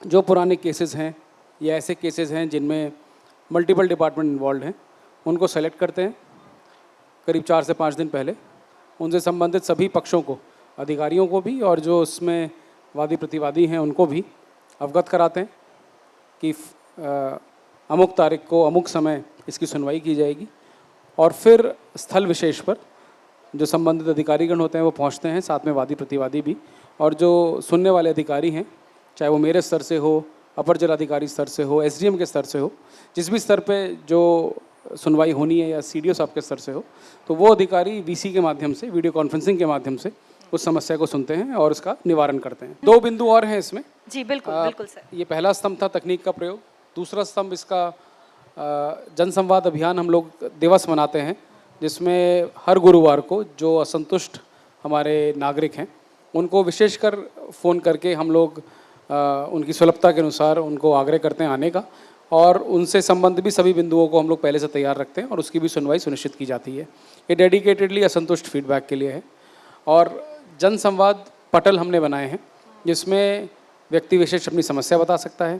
जो पुराने केसेस हैं या ऐसे केसेस हैं जिनमें मल्टीपल डिपार्टमेंट इन्वॉल्व हैं, उनको सेलेक्ट करते हैं करीब 4 से 5 दिन पहले। उनसे संबंधित सभी पक्षों को, अधिकारियों को भी और जो उसमें वादी प्रतिवादी हैं उनको भी अवगत कराते हैं कि अमुक तारीख को अमुक समय इसकी सुनवाई की जाएगी। और फिर स्थल विशेष पर जो संबंधित अधिकारीगण होते हैं वो पहुंचते हैं, साथ में वादी प्रतिवादी भी। और जो सुनने वाले अधिकारी हैं, चाहे वो मेरे स्तर से हो, अपर जिलाधिकारी स्तर से हो, एसडीएम के स्तर से हो, जिस भी स्तर पे जो सुनवाई होनी है या सीडीओ साहब के स्तर से हो, तो वो अधिकारी वीसी के माध्यम से, वीडियो कॉन्फ्रेंसिंग के माध्यम से उस समस्या को सुनते हैं और उसका निवारण करते हैं। 2 बिंदु और हैं इसमें। जी बिल्कुल बिल्कुल सर। ये पहला स्तंभ था तकनीक का प्रयोग। दूसरा स्तंभ इसका जन संवाद अभियान हम लोग दिवस मनाते हैं, जिसमें हर गुरुवार को जो असंतुष्ट हमारे नागरिक हैं उनको विशेषकर फ़ोन करके हम लोग उनकी सुलभता के अनुसार उनको आग्रह करते हैं आने का, और उनसे संबंधित भी सभी बिंदुओं को हम लोग पहले से तैयार रखते हैं और उसकी भी सुनवाई सुनिश्चित की जाती है। ये डेडिकेटेडली असंतुष्ट फीडबैक के लिए है। और जन संवाद पटल हमने बनाए हैं जिसमें व्यक्ति विशेष अपनी समस्या बता सकता है,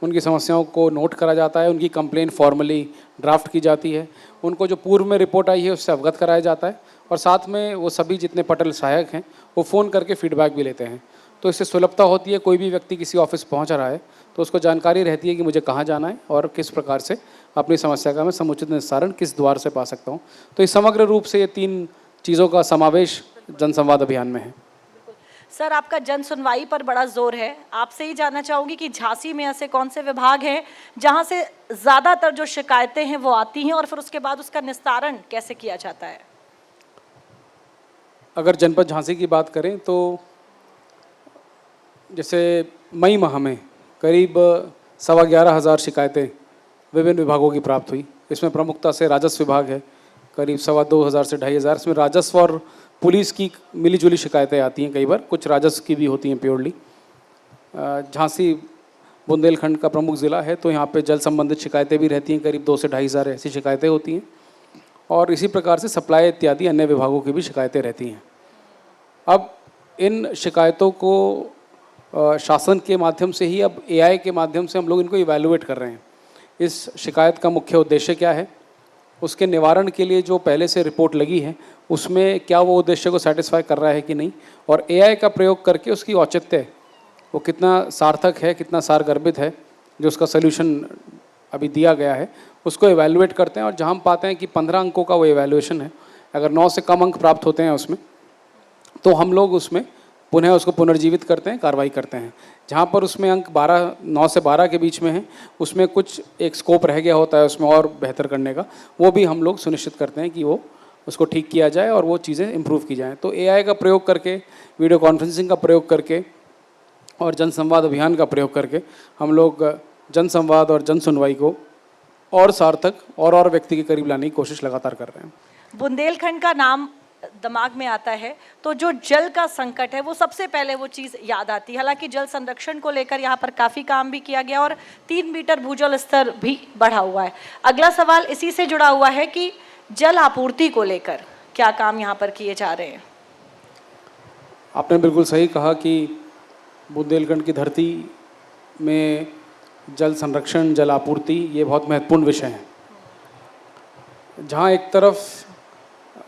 उनकी समस्याओं को नोट करा जाता है, उनकी कंप्लेंट फॉर्मली ड्राफ्ट की जाती है, उनको जो पूर्व में रिपोर्ट आई है उससे अवगत कराया जाता है, और साथ में वो सभी जितने पटल सहायक हैं वो फ़ोन करके फीडबैक भी लेते हैं। तो इससे सुलभता होती है। कोई भी व्यक्ति किसी ऑफिस पहुंच रहा है तो उसको जानकारी रहती है कि मुझे कहाँ जाना है और किस प्रकार से अपनी समस्या का मैं समुचित निस्तारण किस द्वार से पा सकता हूँ। तो इस समग्र रूप से ये 3 चीज़ों का समावेश जनसंवाद अभियान में है। सर, आपका जन सुनवाई पर बड़ा जोर है। आपसे ही जानना चाहूँगी कि झांसी में ऐसे कौन से विभाग हैं जहाँ से ज़्यादातर जो शिकायतें हैं वो आती हैं और फिर उसके बाद उसका निस्तारण कैसे किया जाता है? अगर जनपद झांसी की बात करें तो जैसे मई माह में करीब 11,500 शिकायतें विभिन्न विभागों की प्राप्त हुई। इसमें प्रमुखता से राजस्व विभाग है, करीब 2,2500 से 2,500। इसमें राजस्व और पुलिस की मिलीजुली शिकायतें आती हैं, कई बार कुछ राजस्व की भी होती हैं प्योरली। झांसी बुंदेलखंड का प्रमुख ज़िला है तो यहाँ पे जल संबंधित शिकायतें भी रहती हैं, करीब 2 से 2,500 ऐसी शिकायतें होती हैं। और इसी प्रकार से सप्लाई इत्यादि अन्य विभागों की भी शिकायतें रहती हैं। अब इन शिकायतों को शासन के माध्यम से ही, अब एआई के माध्यम से हम लोग इनको इवैल्यूएट कर रहे हैं। इस शिकायत का मुख्य उद्देश्य क्या है, उसके निवारण के लिए जो पहले से रिपोर्ट लगी है उसमें क्या वो उद्देश्य को सेटिस्फाई कर रहा है कि नहीं, और एआई का प्रयोग करके उसकी औचित्य वो कितना सार्थक है, कितना सारगर्भित है, जो उसका सोल्यूशन अभी दिया गया है उसको इवैल्यूएट करते हैं। और जहाँ हम पाते हैं कि 15 अंकों का वो इवैल्यूएशन है, अगर 9 से कम अंक प्राप्त होते हैं उसमें, तो हम लोग उसमें पुनः उसको पुनर्जीवित करते हैं, कार्रवाई करते हैं। जहाँ पर उसमें अंक 9 से 12 के बीच में है, उसमें कुछ एक स्कोप रह गया होता है उसमें और बेहतर करने का, वो भी हम लोग सुनिश्चित करते हैं कि वो उसको ठीक किया जाए और वो चीज़ें इम्प्रूव की जाएँ। तो एआई का प्रयोग करके, वीडियो कॉन्फ्रेंसिंग का प्रयोग करके और जनसंवाद अभियान का प्रयोग करके हम लोग जनसंवाद और जन सुनवाई को और सार्थक और व्यक्ति के करीब लाने की कोशिश लगातार कर रहे हैं। बुंदेलखंड का नाम दिमाग में आता है तो जो जल का संकट है वो सबसे पहले वो चीज़ याद आती है। हालांकि जल संरक्षण को लेकर यहाँ पर काफ़ी काम भी किया गया और 3 मीटर भूजल स्तर भी बढ़ा हुआ है। अगला सवाल इसी से जुड़ा हुआ है कि जल आपूर्ति को लेकर क्या काम यहाँ पर किए जा रहे हैं? आपने बिल्कुल सही कहा कि बुंदेलखंड की धरती में जल संरक्षण, जल आपूर्ति ये बहुत महत्वपूर्ण विषय है। जहाँ एक तरफ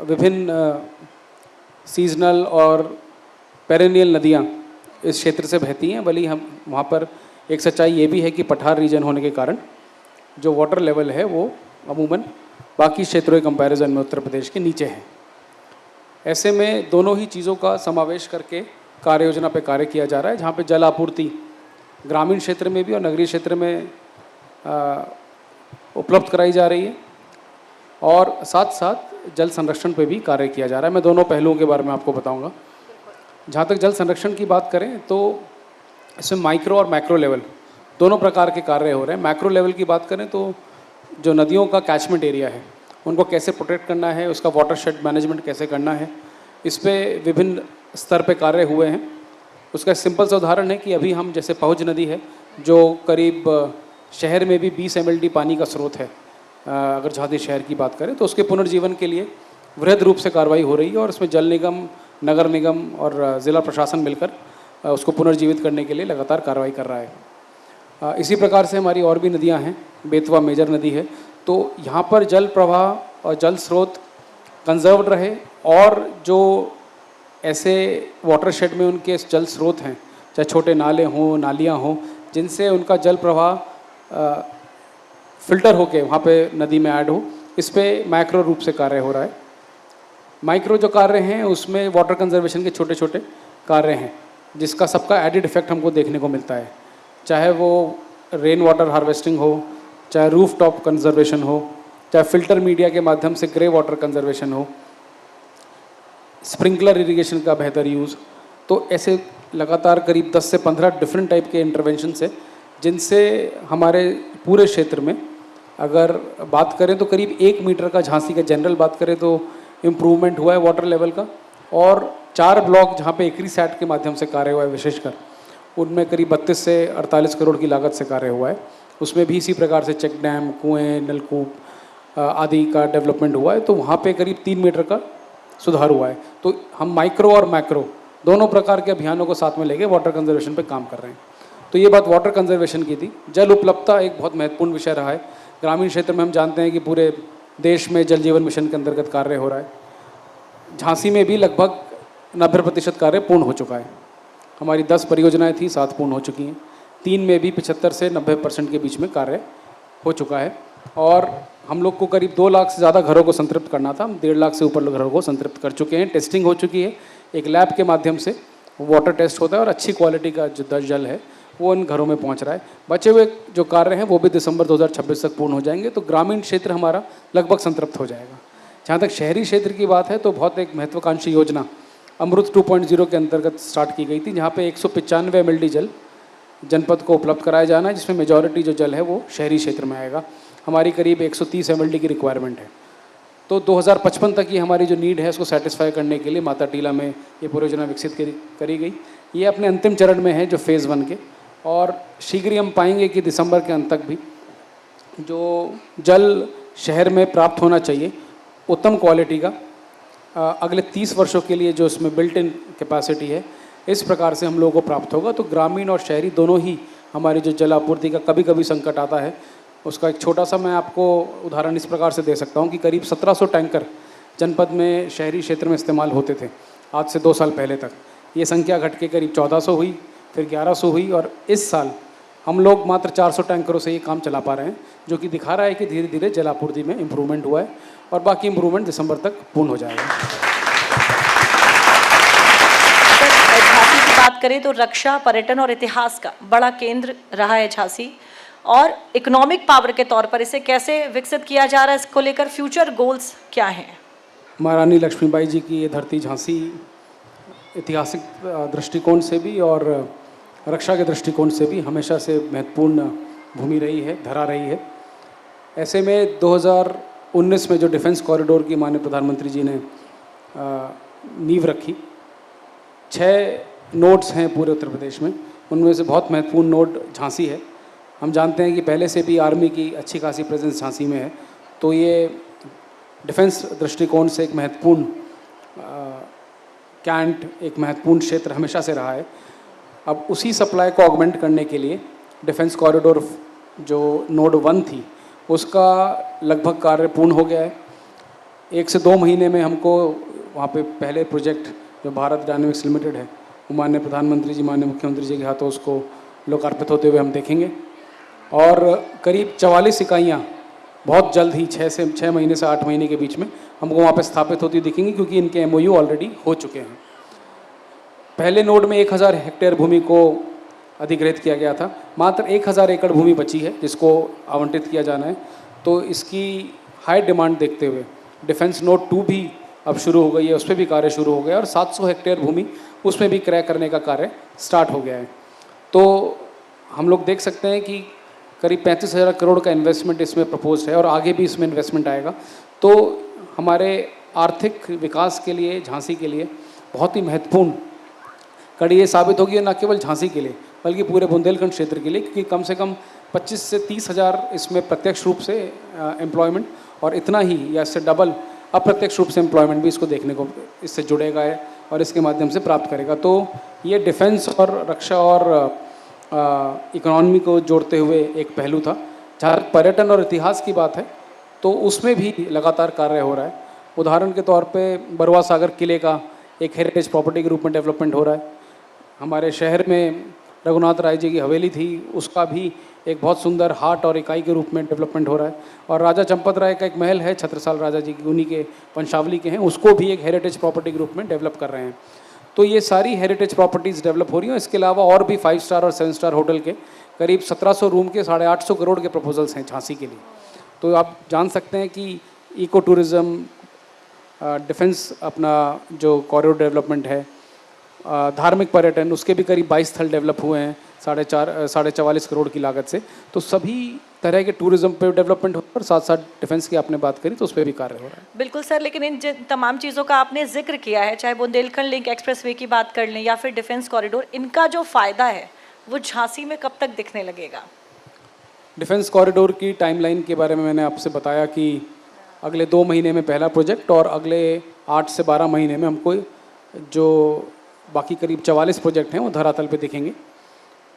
विभिन्न सीजनल और पेरेनियल नदियाँ इस क्षेत्र से बहती हैं, भले हम वहाँ पर एक सच्चाई ये भी है कि पठार रीजन होने के कारण जो वाटर लेवल है वो अमूमन बाकी क्षेत्रों के कंपैरिजन में उत्तर प्रदेश के नीचे है। ऐसे में दोनों ही चीज़ों का समावेश करके कार्य योजना पे कार्य किया जा रहा है, जहाँ पे जल आपूर्ति ग्रामीण क्षेत्र में भी और नगरीय क्षेत्र में उपलब्ध कराई जा रही है, और साथ साथ जल संरक्षण पे भी कार्य किया जा रहा है। मैं दोनों पहलुओं के बारे में आपको बताऊंगा। जहाँ तक जल संरक्षण की बात करें तो इसमें माइक्रो और मैक्रो लेवल दोनों प्रकार के कार्य हो रहे हैं। मैक्रो लेवल की बात करें तो जो नदियों का कैचमेंट एरिया है उनको कैसे प्रोटेक्ट करना है, उसका वाटरशेड मैनेजमेंट कैसे करना है, इस पर विभिन्न स्तर पे कार्य हुए हैं। उसका सिंपल सा उदाहरण है कि अभी हम जैसे पहुंच नदी है जो करीब शहर में भी 20 mld पानी का स्रोत है, अगर झांसी शहर की बात करें तो उसके पुनर्जीवन के लिए वृहद रूप से कार्रवाई हो रही है, और उसमें जल निगम, नगर निगम और ज़िला प्रशासन मिलकर उसको पुनर्जीवित करने के लिए लगातार कार्रवाई कर रहा है। इसी प्रकार से हमारी और भी नदियां हैं, बेतवा मेजर नदी है, तो यहाँ पर जल प्रवाह और जल स्रोत कंजर्व्ड रहे, और जो ऐसे वाटरशेड में उनके जल स्रोत हैं, चाहे छोटे नाले हों, नालियाँ हों, जिनसे उनका जल प्रवाह फिल्टर होके वहाँ पे नदी में ऐड हो, इस पर मैक्रो रूप से कार्य हो रहा है। माइक्रो जो कार्य हैं उसमें वाटर कंजर्वेशन के छोटे छोटे कार्य हैं, जिसका सबका एडिड इफेक्ट हमको देखने को मिलता है, चाहे वो रेन वाटर हार्वेस्टिंग हो, चाहे रूफ टॉप कंजर्वेशन हो, चाहे फिल्टर मीडिया के माध्यम से ग्रे वाटर कंजर्वेशन हो, स्प्रिंकलर इरिगेशन का बेहतर यूज़। तो ऐसे लगातार करीब 10 से 15 डिफरेंट टाइप के इंटरवेंशन है, जिनसे हमारे पूरे क्षेत्र में अगर बात करें तो करीब 1 मीटर का, झांसी का जनरल बात करें तो इम्प्रूवमेंट हुआ है वाटर लेवल का, और 4 ब्लॉक जहाँ पे एकरी सैट के माध्यम से कार्य हुआ है विशेषकर, उनमें करीब 32 से 48 करोड़ की लागत से कार्य हुआ है। उसमें भी इसी प्रकार से चेक डैम, कुएँ, नलकूप आदि का डेवलपमेंट हुआ है, तो वहाँ पे करीब 3 मीटर का सुधार हुआ है। तो हम माइक्रो और मैक्रो दोनों प्रकार के अभियानों को साथ में लेके वाटर कंजर्वेशन पे काम कर रहे हैं। तो ये बात वाटर कंजर्वेशन की थी। जल उपलब्धता एक बहुत महत्वपूर्ण विषय रहा है। ग्रामीण क्षेत्र में हम जानते हैं कि पूरे देश में जल जीवन मिशन के अंतर्गत कार्य हो रहा है। झांसी में भी लगभग 90% कार्य पूर्ण हो चुका है। हमारी 10 परियोजनाएं थी, 7 पूर्ण हो चुकी हैं। 3 में भी 75 से 90% के बीच में कार्य हो चुका है, और हम लोग को करीब 2 लाख से ज़्यादा घरों को संतृप्त करना था। हम 1.5 लाख से ऊपर घरों को संतृप्त कर चुके हैं। टेस्टिंग हो चुकी है, एक लैब के माध्यम से वाटर टेस्ट होता है और अच्छी क्वालिटी का जो जल है वो इन घरों में पहुंच रहा है। बचे हुए जो कार्य हैं वो भी दिसंबर 2026 तक पूर्ण हो जाएंगे, तो ग्रामीण क्षेत्र हमारा लगभग संतृप्त हो जाएगा। जहाँ तक शहरी क्षेत्र की बात है तो बहुत एक महत्वाकांक्षी योजना अमृत 2.0 के अंतर्गत स्टार्ट की गई थी, जहाँ पे 195 MLD जल जनपद को उपलब्ध कराया जाना है, जिसमें मेजॉरिटी जो जल है वो शहरी क्षेत्र में आएगा। हमारी करीब 130 MLD की रिक्वायरमेंट है। तो 2055 तक की हमारी जो नीड है उसको सेटिस्फाई करने के लिए माता टीला में ये परियोजना विकसित करी गई। ये अपने अंतिम चरण में है जो फेज़ 1 के, और शीघ्र ही हम पाएंगे कि दिसंबर के अंत तक भी जो जल शहर में प्राप्त होना चाहिए उत्तम क्वालिटी का, अगले 30 वर्षों के लिए जो इसमें बिल्ट इन कैपेसिटी है, इस प्रकार से हम लोगों को प्राप्त होगा। तो ग्रामीण और शहरी दोनों ही हमारी जो जल आपूर्ति का कभी कभी संकट आता है, उसका एक छोटा सा मैं आपको उदाहरण इस प्रकार से दे सकता हूँ कि करीब 1700 टैंकर जनपद में शहरी क्षेत्र में इस्तेमाल होते थे आज से 2 साल पहले तक। ये संख्या घट के करीब 1400 हुई, फिर 1100 हुई, और इस साल हम लोग मात्र 400 टैंकरों से ये काम चला पा रहे हैं, जो कि दिखा रहा है कि धीरे धीरे जल आपूर्ति में इम्प्रूवमेंट हुआ है, और बाकी इम्प्रूवमेंट दिसंबर तक पूर्ण हो जाएगा। झांसी की बात करें तो रक्षा, पर्यटन और इतिहास का बड़ा केंद्र रहा है झांसी, और इकोनॉमिक पावर के तौर पर इसे कैसे विकसित किया जा रहा है, इसको लेकर फ्यूचर गोल्स क्या हैं? महारानी लक्ष्मीबाई जी की ये धरती झांसी ऐतिहासिक दृष्टिकोण से भी और रक्षा के दृष्टिकोण से भी हमेशा से महत्वपूर्ण भूमि रही है, धरा रही है। ऐसे में 2019 में जो डिफेंस कॉरिडोर की माननीय प्रधानमंत्री जी ने नींव रखी, 6 नोड्स हैं पूरे उत्तर प्रदेश में, उनमें से बहुत महत्वपूर्ण नोड झांसी है। हम जानते हैं कि पहले से भी आर्मी की अच्छी खासी प्रेजेंस झांसी में है, तो ये डिफेंस दृष्टिकोण से एक महत्वपूर्ण कैंट, एक महत्वपूर्ण क्षेत्र हमेशा से रहा है। अब उसी सप्लाई को ऑगमेंट करने के लिए डिफेंस कॉरिडोर जो नोड 1 थी उसका लगभग कार्य पूर्ण हो गया है। 1 से 2 महीने में हमको वहाँ पे पहले प्रोजेक्ट जो भारत डायनेमिक्स लिमिटेड है, वो माननीय प्रधानमंत्री जी, माननीय मुख्यमंत्री जी के हाथों उसको लोकार्पित होते हुए हम देखेंगे, और करीब 44 इकाइयाँ बहुत जल्द ही 6 महीने से 8 महीने के बीच में हमको वहाँ पे स्थापित होती दिखेंगी, क्योंकि इनके MOU ऑलरेडी हो चुके हैं। पहले नोड में 1000 हेक्टेयर भूमि को अधिग्रहित किया गया था। मात्र 1000 एकड़ भूमि बची है जिसको आवंटित किया जाना है। तो इसकी हाई डिमांड देखते हुए डिफेंस नोड 2 भी अब शुरू हो गई है, उस पर भी कार्य शुरू हो गया और 700 हेक्टेयर भूमि उसमें भी क्रय करने का कार्य स्टार्ट हो गया है। तो हम लोग देख सकते हैं कि करीब 35,000 करोड़ का इन्वेस्टमेंट इसमें प्रपोज है और आगे भी इसमें इन्वेस्टमेंट आएगा। तो हमारे आर्थिक विकास के लिए, झांसी के लिए बहुत ही महत्वपूर्ण कड़ी ये साबित होगी, न केवल झांसी के लिए बल्कि पूरे बुंदेलखंड क्षेत्र के लिए, क्योंकि कम से कम 25 से 30 हज़ार इसमें प्रत्यक्ष रूप से एम्प्लॉयमेंट और इतना ही या इससे डबल अप्रत्यक्ष रूप से एम्प्लॉयमेंट भी इसको देखने को इससे जुड़ेगा है और इसके माध्यम से प्राप्त करेगा। तो ये डिफेंस और रक्षा और इकोनॉमी को जोड़ते हुए एक पहलू था। जहाँ पर्यटन और इतिहास की बात है तो उसमें भी लगातार कार्य हो रहा है। उदाहरण के तौर पे बरुआ सागर किले का एक हेरिटेज प्रॉपर्टी के रूप में डेवलपमेंट हो रहा है। हमारे शहर में रघुनाथ राय जी की हवेली थी, उसका भी एक बहुत सुंदर हाट और इकाई के रूप में डेवलपमेंट हो रहा है। और राजा चंपत राय का एक महल है, छत्रसाल राजा जी की, उन्हीं के वंशावली के हैं, उसको भी एक हेरिटेज प्रॉपर्टी के रूप में डेवलप कर रहे हैं। तो ये सारी हेरिटेज प्रॉपर्टीज़ डेवलप हो रही हैं। इसके अलावा और भी 5 स्टार और 7 स्टार होटल के करीब 1700 रूम के 850 करोड़ के प्रपोजल्स हैं झांसी के लिए। तो आप जान सकते हैं कि इको टूरिज़्म, डिफेंस अपना जो कॉरिडोर डेवलपमेंट है, धार्मिक पर्यटन, उसके भी करीब 22 स्थल डेवलप हुए हैं 44.5 करोड़ की लागत से। तो सभी तरह के टूरिज्म पे डेवलपमेंट हो और साथ साथ डिफेंस की आपने बात करी तो उस पर भी कार्य हो रहा है। बिल्कुल सर, लेकिन इन तमाम चीज़ों का आपने जिक्र किया है, चाहे बुंदेलखंड लिंक एक्सप्रेसवे की बात कर लें या फिर डिफेंस कॉरिडोर, इनका जो फ़ायदा है वो झांसी में कब तक दिखने लगेगा? डिफेंस कॉरिडोर की टाइमलाइन के बारे में मैंने आपसे बताया कि अगले 2 महीने में पहला प्रोजेक्ट और अगले 8 से 12 महीने में हमको जो बाकी करीब 44 प्रोजेक्ट हैं वो धरातल पे दिखेंगे।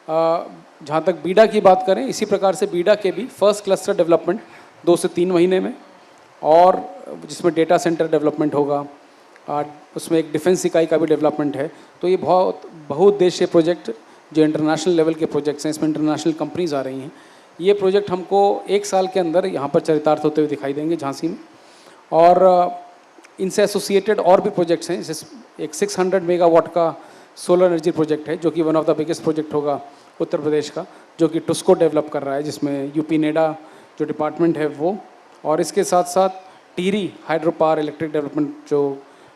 जहाँ तक बीडा की बात करें, इसी प्रकार से बीडा के भी फर्स्ट क्लस्टर डेवलपमेंट 2 से 3 महीने में, और जिसमें डेटा सेंटर डेवलपमेंट होगा, उसमें एक डिफेंस इकाई का भी डेवलपमेंट है। तो ये बहुत बहुउद्देशीय प्रोजेक्ट जो इंटरनेशनल लेवल के प्रोजेक्ट्स हैं, इसमें इंटरनेशनल कंपनीज आ रही हैं। ये प्रोजेक्ट हमको 1 साल के अंदर यहाँ पर चरितार्थ होते हुए दिखाई देंगे झांसी में। और इनसे एसोसिएटेड और भी प्रोजेक्ट्स हैं, जैसे एक 600 मेगावाट का सोलर एनर्जी प्रोजेक्ट है जो कि one of the biggest project होगा उत्तर प्रदेश का, जो कि टुस्को डेवलप कर रहा है, जिसमें यूपी नेडा जो डिपार्टमेंट है वो, और इसके साथ साथ teary hydro power electric development जो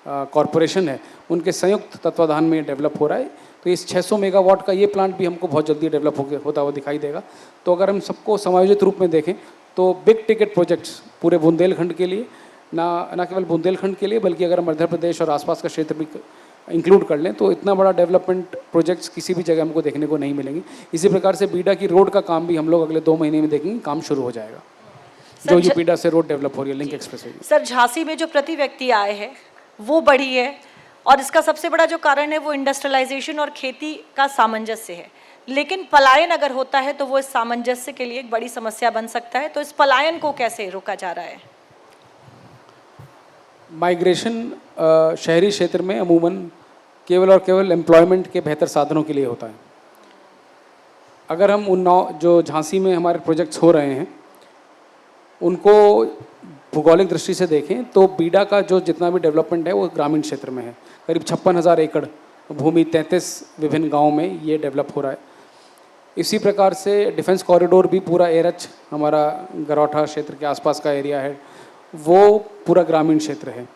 कॉरपोरेशन है, उनके संयुक्त तत्वाधान में डेवलप हो रहा है। तो इस 600 मेगावाट का ये प्लांट भी हमको बहुत जल्दी डेवलप होता हुआ दिखाई देगा। तो अगर हम सबको समायोजित रूप में देखें तो बिग टिकट प्रोजेक्ट्स पूरे बुंदेलखंड के लिए, ना केवल बुंदेलखंड के लिए बल्कि अगर मध्य प्रदेश और आसपास का क्षेत्र भी इंक्लूड कर लें तो इतना बड़ा डेवलपमेंट प्रोजेक्ट्स किसी भी जगह हमको देखने को नहीं मिलेंगे। इसी प्रकार से बीडा की रोड का काम भी हम लोग अगले 2 महीने में देखेंगे, काम शुरू हो जाएगा, जो ये बीडा से रोड डेवलप हो रही है, लिंक एक्सप्रेसवे। सर, झांसी में जो प्रति व्यक्ति आय है वो बढ़ी है और इसका सबसे बड़ा जो कारण है वो इंडस्ट्रियलाइजेशन और खेती का सामंजस्य है, लेकिन पलायन अगर होता है तो वो इस सामंजस्य के लिए एक बड़ी समस्या बन सकता है। तो इस पलायन को कैसे रोका जा रहा है? माइग्रेशन शहरी क्षेत्र में अमूमन केवल और केवल एम्प्लॉयमेंट के बेहतर साधनों के लिए होता है। अगर हम उन जो झांसी में हमारे प्रोजेक्ट्स हो रहे हैं उनको भौगोलिक दृष्टि से देखें तो बीडा का जो जितना भी डेवलपमेंट है वो ग्रामीण क्षेत्र में है। करीब 56,000 एकड़ भूमि 33 विभिन्न गाँव में ये डेवलप हो रहा है। इसी प्रकार से डिफेंस कॉरिडोर भी पूरा एरच हमारा गरौठा क्षेत्र के आसपास का एरिया है, वो पूरा ग्रामीण क्षेत्र है।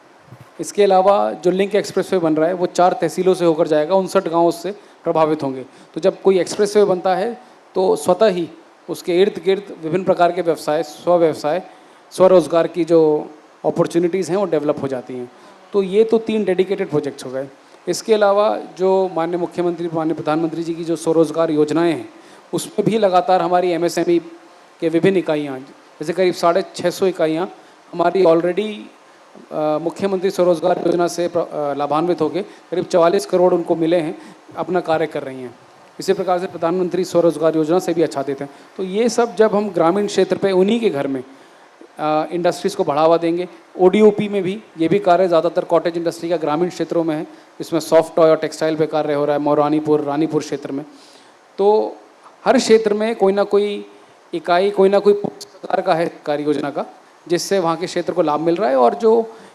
इसके अलावा जो लिंक एक्सप्रेसवे बन रहा है वो 4 तहसीलों से होकर जाएगा, 59 गाँव उससे प्रभावित होंगे। तो जब कोई एक्सप्रेसवे बनता है तो स्वतः ही उसके इर्द गिर्द विभिन्न प्रकार के व्यवसाय, स्वरोजगार की जो अपॉर्चुनिटीज़ हैं वो डेवलप हो जाती हैं। तो ये तो 3 डेडिकेटेड प्रोजेक्ट्स हो गए। इसके अलावा जो माननीय मुख्यमंत्री, माननीय प्रधानमंत्री जी की जो स्वरोजगार योजनाएं हैं उसमें भी लगातार हमारी MSME के विभिन्न इकाइयाँ, जैसे करीब 650 इकाइयाँ हमारी ऑलरेडी मुख्यमंत्री स्वरोजगार योजना से लाभान्वित होकर करीब 44 करोड़ उनको मिले हैं, अपना कार्य कर रही हैं। इसी प्रकार से प्रधानमंत्री स्वरोजगार योजना से भी आच्छादित हैं। तो ये सब जब हम ग्रामीण क्षेत्र पे उन्हीं के घर में इंडस्ट्रीज़ को बढ़ावा देंगे। ODOP में भी ये भी कार्य ज़्यादातर कॉटेज इंडस्ट्री का ग्रामीण क्षेत्रों में है, इसमें सॉफ्ट टॉय और टेक्सटाइल पे कार्य हो रहा है मौरानीपुर, रानीपुर क्षेत्र में। तो हर क्षेत्र में कोई ना कोई इकाई, कोई ना कोई प्रकार का है कार्य योजना का, जिससे वहाँ के क्षेत्र को लाभ मिल रहा है। और जो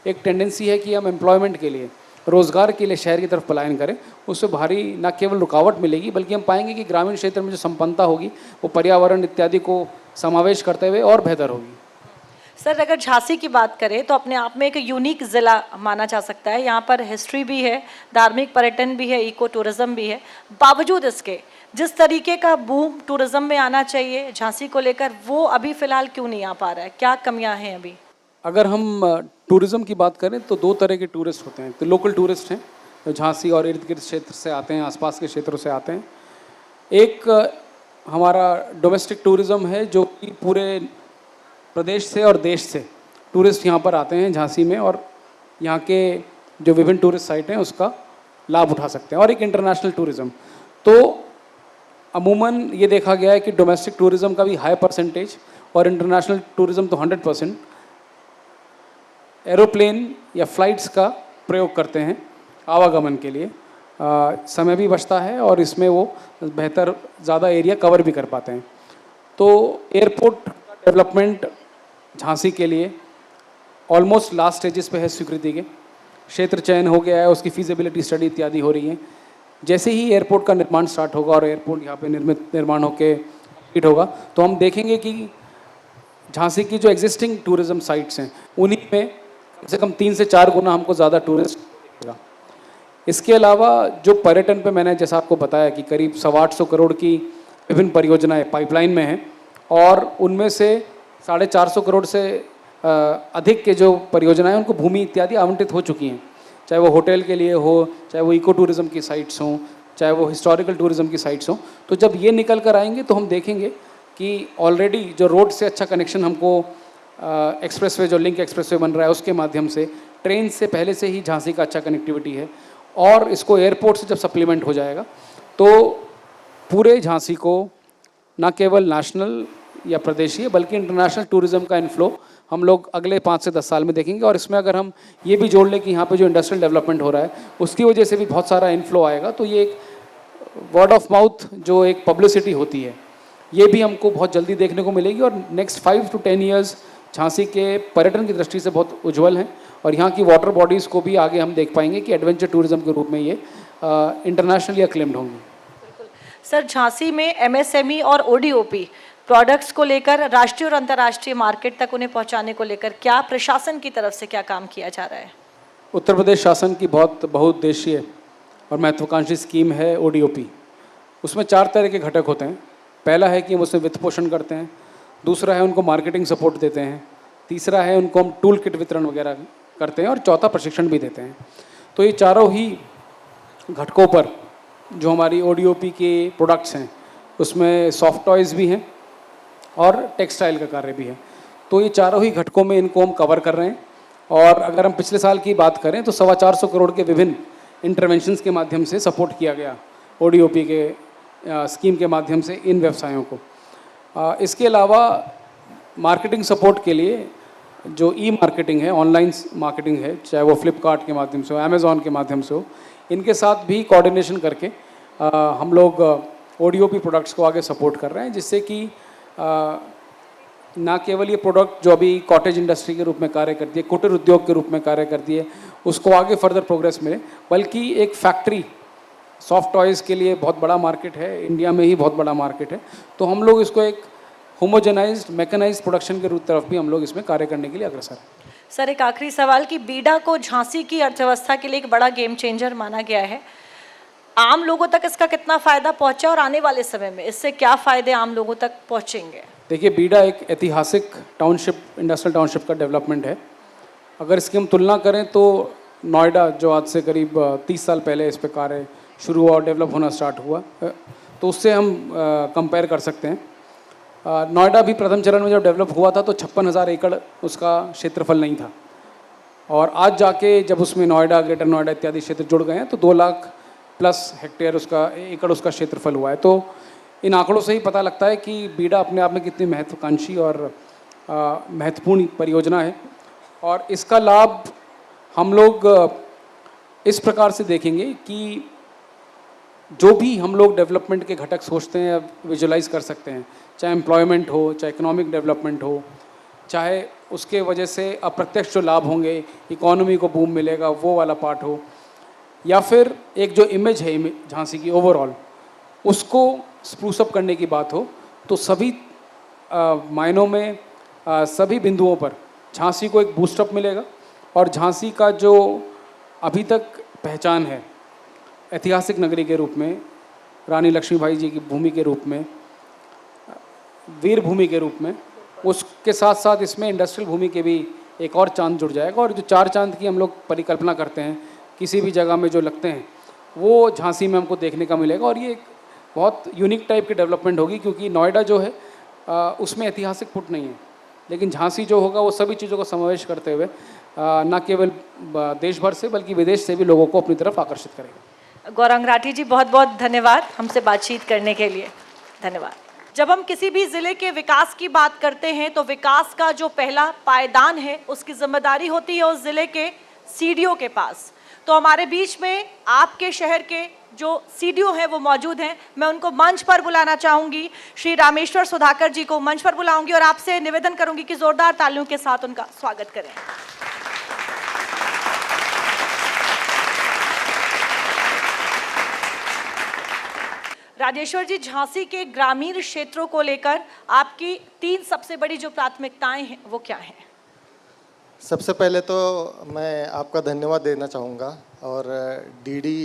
एक टेंडेंसी है कि हम एम्प्लॉयमेंट के लिए रोज़गार के लिए शहर की तरफ पलायन करें, उससे भारी न केवल रुकावट मिलेगी बल्कि हम पाएंगे कि ग्रामीण क्षेत्र में जो संपन्नता होगी वो पर्यावरण इत्यादि को समावेश करते हुए और बेहतर होगी। सर अगर झांसी की बात करें तो अपने आप में एक यूनिक ज़िला माना जा सकता है। यहाँ पर हिस्ट्री भी है, धार्मिक पर्यटन भी है, इको टूरिज़्म भी है। बावजूद इसके जिस तरीके का बूम टूरिज़्म में आना चाहिए झांसी को लेकर, वो अभी फ़िलहाल क्यों नहीं आ पा रहा है? क्या कमियाँ हैं अभी? अगर हम टूरिज़्म की बात करें तो दो तरह के टूरिस्ट होते हैं। तो लोकल टूरिस्ट हैं जो झांसी और इर्द गिर्द क्षेत्र से आते हैं, आसपास के क्षेत्रों से आते हैं। एक हमारा डोमेस्टिक टूरिज़्म है जो कि पूरे प्रदेश से और देश से टूरिस्ट यहाँ पर आते हैं झांसी में, और यहाँ के जो विभिन्न टूरिस्ट साइट हैं उसका लाभ उठा सकते हैं। और एक इंटरनेशनल टूरिज़्म, तो अमूमन ये देखा गया है कि डोमेस्टिक टूरिज़्म का भी हाई परसेंटेज और इंटरनेशनल टूरिज़्म तो 100% एरोप्लेन या फ्लाइट्स का प्रयोग करते हैं आवागमन के लिए। समय भी बचता है और इसमें वो बेहतर ज़्यादा एरिया कवर भी कर पाते हैं। तो एयरपोर्ट डेवलपमेंट झांसी के लिए ऑलमोस्ट लास्ट स्टेजेस पे है स्वीकृति के। क्षेत्र चयन हो गया है, उसकी फीजिबिलिटी स्टडी इत्यादि हो रही है। जैसे ही एयरपोर्ट का निर्माण स्टार्ट होगा और एयरपोर्ट यहाँ पे निर्माण होकर कंप्लीट होगा तो हम देखेंगे कि झांसी की जो एग्जिस्टिंग टूरिज़्म साइट्स हैं उन्हीं में कम से कम 3 से 4 गुना हमको ज़्यादा टूरिस्ट मिलेगा। इसके अलावा जो पर्यटन पे मैंने जैसा आपको बताया कि करीब 825 करोड़ की विभिन्न परियोजनाएं पाइपलाइन में हैं, और उनमें से 450 करोड़ से अधिक के जो परियोजनाएं उनको भूमि इत्यादि आवंटित हो चुकी हैं, चाहे वो होटल के लिए हो, चाहे वो इको टूरिज़्म की साइट्स हों, चाहे वो हिस्टोरिकल टूरिज़्म की साइट्स हों। तो जब ये निकल कर आएंगे तो हम देखेंगे कि ऑलरेडी जो रोड से अच्छा कनेक्शन हमको एक्सप्रेसवे, जो लिंक एक्सप्रेसवे बन रहा है उसके माध्यम से, ट्रेन से पहले से ही झांसी का अच्छा कनेक्टिविटी है, और इसको एयरपोर्ट से जब सप्लीमेंट हो जाएगा तो पूरे झांसी को न केवल नेशनल या प्रदेशीय बल्कि इंटरनेशनल टूरिज़्म का इन्फ्लो हम लोग अगले 5 से 10 साल में देखेंगे। और इसमें अगर हम ये भी जोड़ लें कि यहाँ पे जो इंडस्ट्रियल डेवलपमेंट हो रहा है उसकी वजह से भी बहुत सारा इन्फ्लो आएगा, तो ये एक वर्ड ऑफ माउथ जो एक पब्लिसिटी होती है ये भी हमको बहुत जल्दी देखने को मिलेगी। और नेक्स्ट 5 to 10 ईयर्स झांसी के पर्यटन की दृष्टि से बहुत उज्जवल हैं, और यहाँ की वाटर बॉडीज़ को भी आगे हम देख पाएंगे कि एडवेंचर टूरिज़्म के रूप में ये इंटरनेशनली अक्लेम्ड होंगी। सर झांसी में एमएसएमई और ओडीओपी प्रोडक्ट्स को लेकर राष्ट्रीय और अंतर्राष्ट्रीय मार्केट तक उन्हें पहुंचाने को लेकर क्या प्रशासन की तरफ से क्या काम किया जा रहा है? उत्तर प्रदेश शासन की बहुत बहुउद्देशीय और महत्वाकांक्षी स्कीम है ओडीओपी। उसमें 4 तरह के घटक होते हैं। पहला है कि हम उसमें वित्त पोषण करते हैं, दूसरा है उनको मार्केटिंग सपोर्ट देते हैं, तीसरा है उनको हम टूल किट वितरण वगैरह करते हैं, और चौथा प्रशिक्षण भी देते हैं। तो ये चारों ही घटकों पर जो हमारी ओडीओपी के प्रोडक्ट्स हैं उसमें सॉफ्ट टॉयज़ भी हैं और टेक्सटाइल का कार्य भी है। तो ये चारों ही घटकों में इनको हम कवर कर रहे हैं। और अगर हम पिछले साल की बात करें तो 425 करोड़ के विभिन्न इंटरवेंशंस के माध्यम से सपोर्ट किया गया ओडीओपी के स्कीम के माध्यम से इन व्यवसायों को। इसके अलावा मार्केटिंग सपोर्ट के लिए जो ई मार्केटिंग है, ऑनलाइन मार्केटिंग है, चाहे वो फ्लिपकार्ट के माध्यम से हो, अमेज़ॉन के माध्यम से हो, इनके साथ भी कोऑर्डिनेशन करके हम लोग ओडीओपी प्रोडक्ट्स को आगे सपोर्ट कर रहे हैं, जिससे कि ना केवल ये प्रोडक्ट जो अभी कॉटेज इंडस्ट्री के रूप में कार्य करती है, कुटीर उद्योग के रूप में कार्य करती है, उसको आगे फर्दर प्रोग्रेस मिले, बल्कि एक फैक्ट्री सॉफ्ट टॉयज़ के लिए बहुत बड़ा मार्केट है, इंडिया में ही बहुत बड़ा मार्केट है। तो हम लोग इसको एक होमोजेनाइज्ड मैकेनाइज्ड प्रोडक्शन के रूप तरफ भी हम लोग इसमें कार्य करने के लिए अग्रसर हैं। सर एक आखिरी सवाल कि बीडा को झांसी की अर्थव्यवस्था के लिए एक बड़ा गेम चेंजर माना गया है, आम लोगों तक इसका कितना फ़ायदा पहुंचा और आने वाले समय में इससे क्या फ़ायदे आम लोगों तक पहुंचेंगे? देखिए, बीडा एक ऐतिहासिक टाउनशिप, इंडस्ट्रियल टाउनशिप का डेवलपमेंट है। अगर इसकी हम तुलना करें तो नोएडा, जो आज से करीब 30 साल पहले इस पर कार्य शुरू हुआ और डेवलप होना स्टार्ट हुआ, तो उससे हम कंपेयर कर सकते हैं। नोएडा भी प्रथम चरण में जब डेवलप हुआ था तो 56,000 एकड़ उसका क्षेत्रफल नहीं था, और आज जाके जब उसमें नोएडा, ग्रेटर नोएडा इत्यादि क्षेत्र जुड़ गए हैं तो 2 लाख प्लस हेक्टेयर उसका एकड़ उसका क्षेत्रफल हुआ है। तो इन आंकड़ों से ही पता लगता है कि बीडा अपने आप में कितनी महत्वाकांक्षी और महत्वपूर्ण परियोजना है। और इसका लाभ हम लोग इस प्रकार से देखेंगे कि जो भी हम लोग डेवलपमेंट के घटक सोचते हैं या विजुलाइज कर सकते हैं, चाहे एम्प्लॉयमेंट हो, चाहे इकोनॉमिक डेवलपमेंट हो, चाहे उसके वजह से अप्रत्यक्ष जो लाभ होंगे, इकोनॉमी को बूम मिलेगा, वो वाला पार्ट हो, या फिर एक जो इमेज है झांसी की ओवरऑल, उसको स्प्रूस अप करने की बात हो, तो सभी मायनों में सभी बिंदुओं पर झांसी को एक बूस्टअप मिलेगा। और झांसी का जो अभी तक पहचान है ऐतिहासिक नगरी के रूप में, रानी लक्ष्मीबाई जी की भूमि के रूप में, वीर भूमि के रूप में, उसके साथ साथ इसमें इंडस्ट्रियल भूमि के भी एक और चांद जुड़ जाएगा। और जो 4 चांद की हम लोग परिकल्पना करते हैं किसी भी जगह में जो लगते हैं, वो झांसी में हमको देखने का मिलेगा। और ये एक बहुत यूनिक टाइप की डेवलपमेंट होगी, क्योंकि नोएडा जो है उसमें ऐतिहासिक पुट नहीं है, लेकिन झांसी जो होगा वो सभी चीज़ों को समावेश करते हुए न केवल देश भर से बल्कि विदेश से भी लोगों को अपनी तरफ आकर्षित करेगा। गौरांग राठी जी, बहुत बहुत धन्यवाद हमसे बातचीत करने के लिए। धन्यवाद। जब हम किसी भी ज़िले के विकास की बात करते हैं तो विकास का जो पहला पायदान है उसकी जिम्मेदारी होती है उस ज़िले के सीडीओ के पास। तो हमारे बीच में आपके शहर के जो सीडीओ हैं वो मौजूद हैं। मैं उनको मंच पर बुलाना चाहूँगी। श्री रामेश्वर सुधाकर जी को मंच पर बुलाऊंगी और आपसे निवेदन करूँगी कि ज़ोरदार तालियों के साथ उनका स्वागत करें। राजेश्वर जी, झांसी के ग्रामीण क्षेत्रों को लेकर आपकी 3 सबसे बड़ी जो प्राथमिकताएं हैं वो क्या हैं? सबसे पहले तो मैं आपका धन्यवाद देना चाहूँगा और डीडी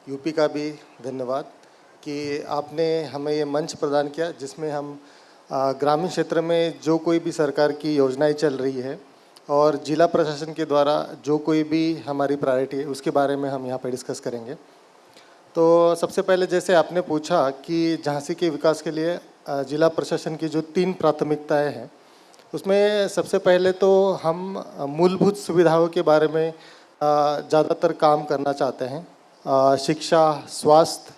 यूपी का भी धन्यवाद कि आपने हमें ये मंच प्रदान किया जिसमें हम ग्रामीण क्षेत्र में जो कोई भी सरकार की योजनाएं चल रही है और जिला प्रशासन के द्वारा जो कोई भी हमारी प्रायोरिटी है उसके बारे में हम यहाँ पे डिस्कस करेंगे। तो सबसे पहले जैसे आपने पूछा कि झांसी के विकास के लिए जिला प्रशासन की जो 3 प्राथमिकताएं हैं, उसमें सबसे पहले तो हम मूलभूत सुविधाओं के बारे में ज़्यादातर काम करना चाहते हैं। शिक्षा, स्वास्थ्य,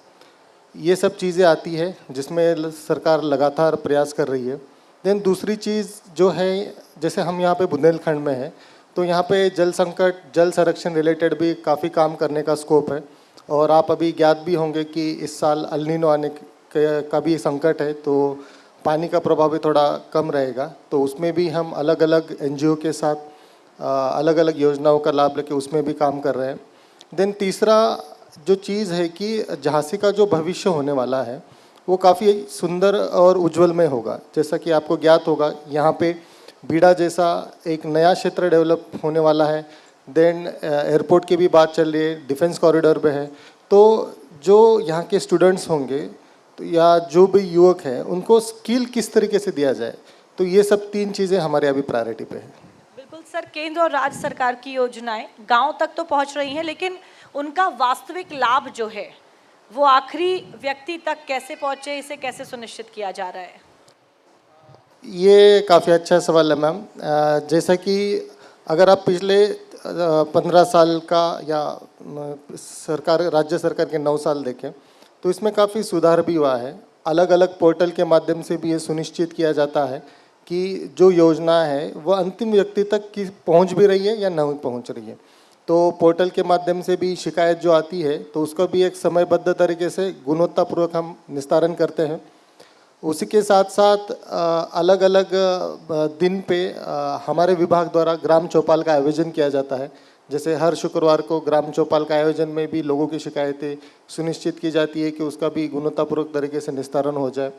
ये सब चीज़ें आती है जिसमें सरकार लगातार प्रयास कर रही है। देन दूसरी चीज़ जो है, जैसे हम यहाँ पे बुंदेलखंड में हैं तो यहाँ पे जल संकट, जल संरक्षण रिलेटेड भी काफ़ी काम करने का स्कोप है। और आप अभी ज्ञात भी होंगे कि इस साल अल नीनो आने का भी संकट है, तो पानी का प्रभाव भी थोड़ा कम रहेगा। तो उसमें भी हम अलग अलग एनजीओ के साथ अलग अलग योजनाओं का लाभ लेके उसमें भी काम कर रहे हैं। देन तीसरा जो चीज़ है कि झांसी का जो भविष्य होने वाला है वो काफ़ी सुंदर और उज्जवल में होगा। जैसा कि आपको ज्ञात होगा, यहाँ पे बीड़ा जैसा एक नया क्षेत्र डेवलप होने वाला है। देन एयरपोर्ट की भी बात चल रही है, डिफेंस कॉरिडोर पे है। तो जो यहाँ के स्टूडेंट्स होंगे तो या जो भी युवक हैं उनको स्किल किस तरीके से दिया जाए, तो ये सब 3 चीज़ें हमारे अभी प्रायोरिटी पे है। बिल्कुल सर, केंद्र और राज्य सरकार की योजनाएं गांव तक तो पहुंच रही हैं, लेकिन उनका वास्तविक लाभ जो है वो आखिरी व्यक्ति तक कैसे पहुंचे, इसे कैसे सुनिश्चित किया जा रहा है? ये काफ़ी अच्छा सवाल है मैम। जैसा कि अगर आप पिछले 15 साल का या राज्य सरकार के 9 साल देखें तो इसमें काफ़ी सुधार भी हुआ है। अलग अलग पोर्टल के माध्यम से भी ये सुनिश्चित किया जाता है कि जो योजना है वह अंतिम व्यक्ति तक की पहुंच भी रही है या नहीं पहुंच रही है। तो पोर्टल के माध्यम से भी शिकायत जो आती है तो उसका भी एक समयबद्ध तरीके से गुणवत्तापूर्वक हम निस्तारण करते हैं। उसी के साथ साथ अलग अलग दिन पे हमारे विभाग द्वारा ग्राम चौपाल का आयोजन किया जाता है। जैसे हर शुक्रवार को ग्राम चौपाल का आयोजन में भी लोगों की शिकायतें सुनिश्चित की जाती है कि उसका भी गुणवत्तापूर्वक तरीके से निस्तारण हो जाए।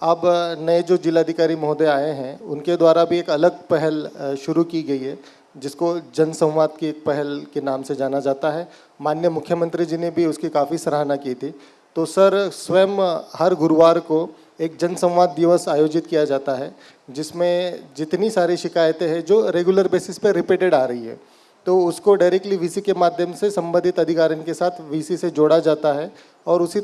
अब नए जो जिलाधिकारी महोदय आए हैं उनके द्वारा भी एक अलग पहल शुरू की गई है जिसको जनसंवाद की एक पहल के नाम से जाना जाता है। माननीय मुख्यमंत्री जी ने भी उसकी काफ़ी सराहना की थी। तो सर स्वयं हर गुरुवार को एक जनसंवाद दिवस आयोजित किया जाता है जिसमें जितनी सारी शिकायतें हैं जो रेगुलर बेसिस पे रिपीटेड आ रही है तो उसको डायरेक्टली वीसी के माध्यम से संबंधित अधिकारियों के साथ वीसी से जोड़ा जाता है और उसी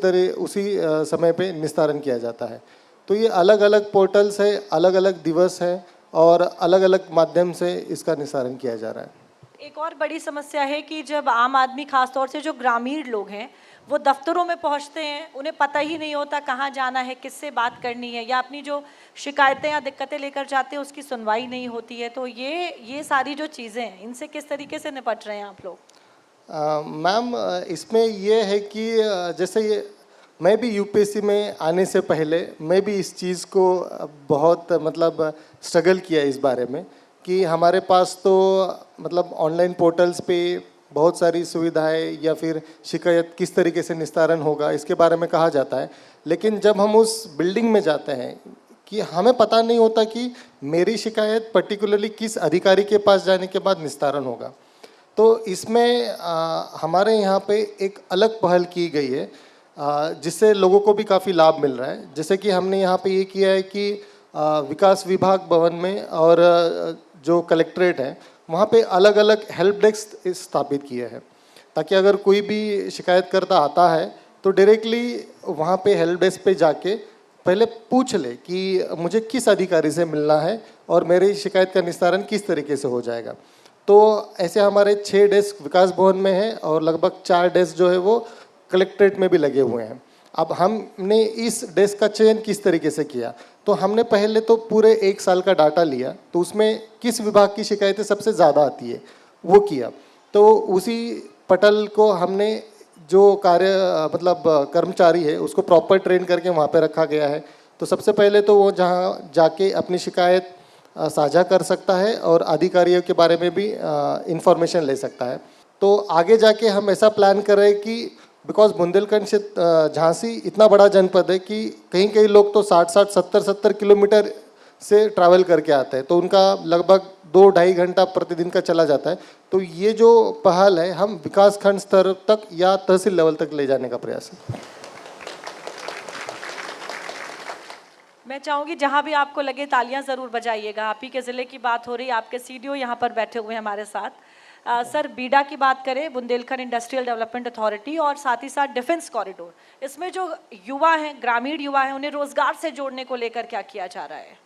समय पे निस्तारण किया जाता है। तो ये अलग अलग पोर्टल्स है, अलग अलग दिवस है और अलग अलग माध्यम से इसका निस्तारण किया जा रहा है। एक और बड़ी समस्या है कि जब आम आदमी, खासतौर से जो ग्रामीण लोग हैं, वो दफ्तरों में पहुंचते हैं, उन्हें पता ही नहीं होता कहाँ जाना है, किससे बात करनी है, या अपनी जो शिकायतें या दिक्कतें लेकर जाते हैं उसकी सुनवाई नहीं होती है। तो ये सारी जो चीज़ें हैं, इनसे किस तरीके से निपट रहे हैं आप लोग? मैम, इसमें ये है कि जैसे ये मैं भी यूपीएससी में आने से पहले मैं भी इस चीज़ को बहुत मतलब स्ट्रगल किया इस बारे में कि हमारे पास तो मतलब ऑनलाइन पोर्टल्स पे बहुत सारी सुविधाएं या फिर शिकायत किस तरीके से निस्तारण होगा इसके बारे में कहा जाता है, लेकिन जब हम उस बिल्डिंग में जाते हैं कि हमें पता नहीं होता कि मेरी शिकायत पर्टिकुलरली किस अधिकारी के पास जाने के बाद निस्तारण होगा। तो इसमें हमारे यहाँ पे एक अलग पहल की गई है जिससे लोगों को भी काफ़ी लाभ मिल रहा है। जैसे कि हमने यहाँ पे ये किया है कि विकास विभाग भवन में और जो कलेक्ट्रेट है वहाँ पे अलग अलग हेल्प डेस्क स्थापित किए हैं, ताकि अगर कोई भी शिकायतकर्ता आता है तो डायरेक्टली वहाँ पे हेल्प डेस्क पे जाके पहले पूछ ले कि मुझे किस अधिकारी से मिलना है और मेरी शिकायत का निस्तारण किस तरीके से हो जाएगा। तो ऐसे हमारे 6 डेस्क विकास भवन में हैं और लगभग 4 डेस्क जो है वो कलेक्ट्रेट में भी लगे हुए हैं। अब हमने इस डेस्क का चयन किस तरीके से किया, तो हमने पहले तो पूरे 1 साल का डाटा लिया, तो उसमें किस विभाग की शिकायतें सबसे ज़्यादा आती है वो किया। तो उसी पटल को हमने जो मतलब कर्मचारी है उसको प्रॉपर ट्रेन करके वहाँ पे रखा गया है। तो सबसे पहले तो वो जहाँ जाके अपनी शिकायत साझा कर सकता है और अधिकारियों के बारे में भी इंफॉर्मेशन ले सकता है। तो आगे जाके हम ऐसा प्लान कर रहे हैं कि बिकॉज बुंदेलखंड से झांसी इतना बड़ा जनपद है कि कहीं कहीं लोग तो 60-60, 70-70 किलोमीटर से ट्रैवल करके आते हैं, तो उनका लगभग 2-2.5 घंटा प्रतिदिन का चला जाता है। तो ये जो पहल है हम विकास खंड स्तर तक या तहसील लेवल तक ले जाने का प्रयास है। मैं चाहूँगी जहाँ भी आपको लगे तालियां ज़रूर बजाइएगा। आप ही के ज़िले की बात हो रही, आपके सीडीओ यहाँ पर बैठे हुए हैं हमारे साथ। सर, बीडा की बात करें, बुंदेलखंड इंडस्ट्रियल डेवलपमेंट अथॉरिटी, और साथ ही साथ डिफेंस कॉरिडोर, इसमें जो युवा हैं, ग्रामीण युवा हैं, उन्हें रोजगार से जोड़ने को लेकर क्या किया जा रहा है?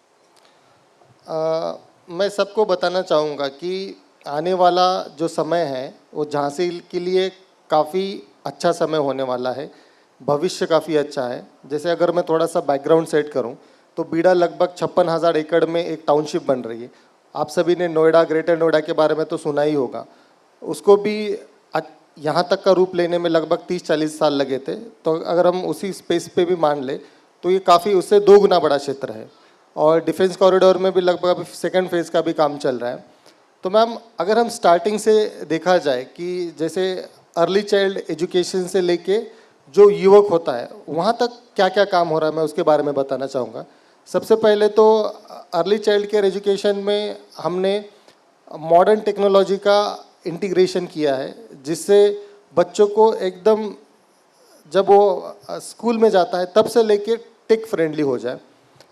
मैं सबको बताना चाहूँगा कि आने वाला जो समय है वो झांसी के लिए काफ़ी अच्छा समय होने वाला है, भविष्य काफ़ी अच्छा है। जैसे अगर मैं थोड़ा सा बैकग्राउंड सेट करूं तो बीडा लगभग 56,000 एकड़ में एक टाउनशिप बन रही है। आप सभी ने नोएडा, ग्रेटर नोएडा के बारे में तो सुना ही होगा। उसको भी यहाँ तक का रूप लेने में लगभग 30-40 साल लगे थे। तो अगर हम उसी स्पेस पे भी मान ले तो ये काफ़ी उससे 2 गुना बड़ा क्षेत्र है। और डिफेंस कॉरिडोर में भी लगभग अभी 2nd फेज़ का भी काम चल रहा है। तो मैम, अगर हम स्टार्टिंग से देखा जाए कि जैसे अर्ली चाइल्ड एजुकेशन से लेके जो युवक होता है वहाँ तक क्या क्या काम हो रहा है, मैं उसके बारे में बताना चाहूँगा। सबसे पहले तो अर्ली चाइल्ड केयर एजुकेशन में हमने मॉडर्न टेक्नोलॉजी का इंटीग्रेशन किया है, जिससे बच्चों को एकदम जब वो स्कूल में जाता है तब से लेके टेक फ्रेंडली हो जाए।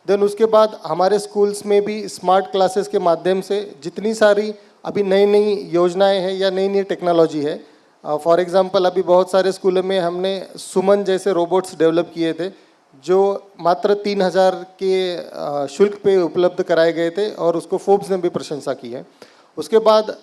देन उसके बाद हमारे स्कूल्स में भी स्मार्ट क्लासेस के माध्यम से जितनी सारी अभी नई नई योजनाएं हैं या नई नई टेक्नोलॉजी है, फॉर एग्जांपल अभी बहुत सारे स्कूलों में हमने सुमन जैसे रोबोट्स डेवलप किए थे जो मात्र 3,000 के शुल्क पे उपलब्ध कराए गए थे और उसको फोर्ब्स ने भी प्रशंसा की है। उसके बाद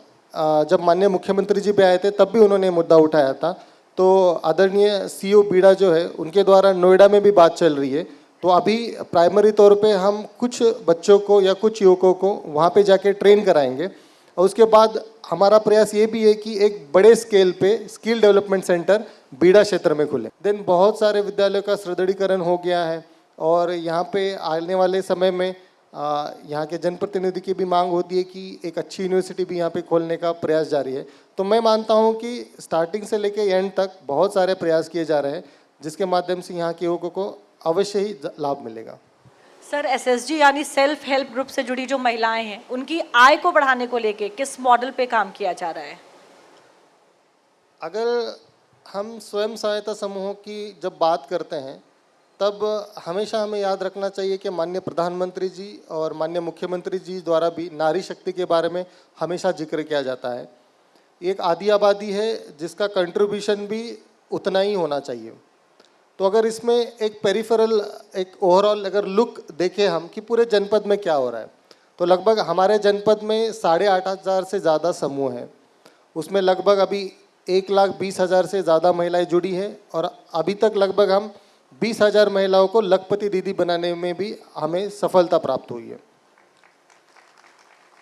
जब माननीय मुख्यमंत्री जी भी आए थे तब भी उन्होंने मुद्दा उठाया था। तो आदरणीय सीओ बीडा जो है उनके द्वारा नोएडा में भी बात चल रही है। तो अभी प्राइमरी तौर पे हम कुछ बच्चों को या कुछ युवकों को वहाँ पे जाके ट्रेन कराएंगे और उसके बाद हमारा प्रयास ये भी है कि एक बड़े स्केल पे स्किल डेवलपमेंट सेंटर बीडा क्षेत्र में खुले। देन बहुत सारे विद्यालयों का सुदृढ़ीकरण हो गया है और यहाँ पे आने वाले समय में यहाँ के जनप्रतिनिधि की भी मांग होती है कि एक अच्छी यूनिवर्सिटी भी यहाँ पे खोलने का प्रयास जारी है। तो मैं मानता हूँ कि स्टार्टिंग से लेके एंड तक बहुत सारे प्रयास किए जा रहे हैं जिसके माध्यम से यहाँ के युवकों को अवश्य ही लाभ मिलेगा। सर, एसएसजी यानी सेल्फ हेल्प ग्रुप से जुड़ी जो महिलाएं हैं उनकी आय को बढ़ाने को लेके किस मॉडल पे काम किया जा रहा है? अगर हम स्वयं सहायता समूहों की जब बात करते हैं तब हमेशा हमें याद रखना चाहिए कि माननीय प्रधानमंत्री जी और माननीय मुख्यमंत्री जी द्वारा भी नारी शक्ति के बारे में हमेशा जिक्र किया जाता है। एक आधी आबादी है जिसका कंट्रीब्यूशन भी उतना ही होना चाहिए। तो अगर इसमें एक पेरिफेरल, एक ओवरऑल अगर लुक देखें हम कि पूरे जनपद में क्या हो रहा है, तो लगभग हमारे जनपद में 8,500 से ज़्यादा समूह हैं। उसमें लगभग अभी 1,20,000 से ज़्यादा महिलाएं जुड़ी हैं और अभी तक लगभग हम 20,000 महिलाओं को लखपति दीदी बनाने में भी हमें सफलता प्राप्त हुई है।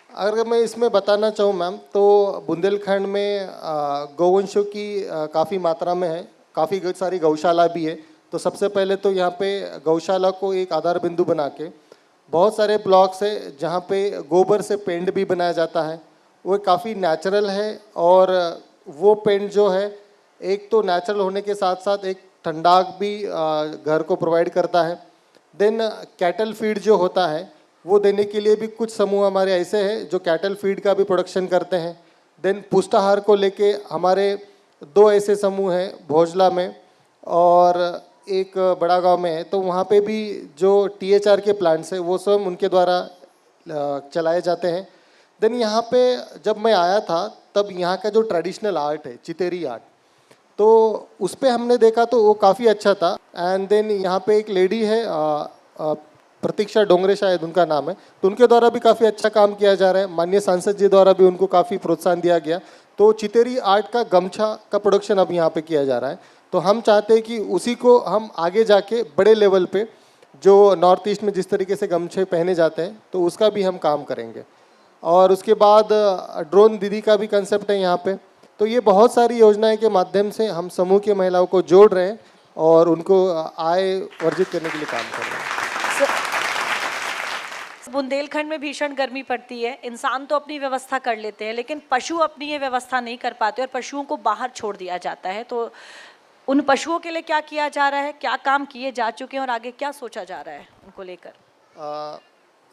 अगर मैं इसमें बताना चाहूँ मैम, तो बुंदेलखंड में गौवंशों की काफ़ी मात्रा में है, काफ़ी सारी गौशाला भी है। तो सबसे पहले तो यहाँ पे गौशाला को एक आधार बिंदु बना के बहुत सारे ब्लॉक्स है जहाँ पे गोबर से पेंट भी बनाया जाता है। वो काफ़ी नेचुरल है और वो पेंट जो है एक तो नेचुरल होने के साथ साथ एक ठंडाक भी घर को प्रोवाइड करता है। देन कैटल फीड जो होता है वो देने के लिए भी कुछ समूह हमारे ऐसे हैं जो कैटल फीड का भी प्रोडक्शन करते हैं। देन पुष्टाहार को लेके हमारे 2 ऐसे समूह हैं, भोजला में और एक बड़ा गांव में है, तो वहाँ पे भी जो THR के प्लांट्स हैं वो स्वयं उनके द्वारा चलाए जाते हैं। देन यहाँ पे जब मैं आया था तब यहाँ का जो ट्रेडिशनल आर्ट है चितेरी आर्ट, तो उस पर हमने देखा तो वो काफ़ी अच्छा था। एंड देन यहाँ पे एक लेडी है प्रतीक्षा डोंगरे शायद उनका नाम है, तो उनके द्वारा भी काफ़ी अच्छा काम किया जा रहा है। माननीय सांसद जी द्वारा भी उनको काफ़ी प्रोत्साहन दिया गया, तो चितेरी आर्ट का गमछा का प्रोडक्शन अब यहाँ पे किया जा रहा है। तो हम चाहते हैं कि उसी को हम आगे जाके बड़े लेवल पे जो नॉर्थ ईस्ट में जिस तरीके से गमछे पहने जाते हैं तो उसका भी हम काम करेंगे। और उसके बाद ड्रोन दीदी का भी कंसेप्ट है यहाँ पे। तो ये बहुत सारी योजनाएं के माध्यम से हम समूह की महिलाओं को जोड़ रहे हैं और उनको आय वर्जित करने के लिए काम कर रहे हैं। बुंदेलखंड में भीषण गर्मी पड़ती है, इंसान तो अपनी व्यवस्था कर लेते हैं लेकिन पशु अपनी ये व्यवस्था नहीं कर पाते और पशुओं को बाहर छोड़ दिया जाता है। तो उन पशुओं के लिए क्या किया जा रहा है, क्या काम किए जा चुके हैं और आगे क्या सोचा जा रहा है उनको लेकर?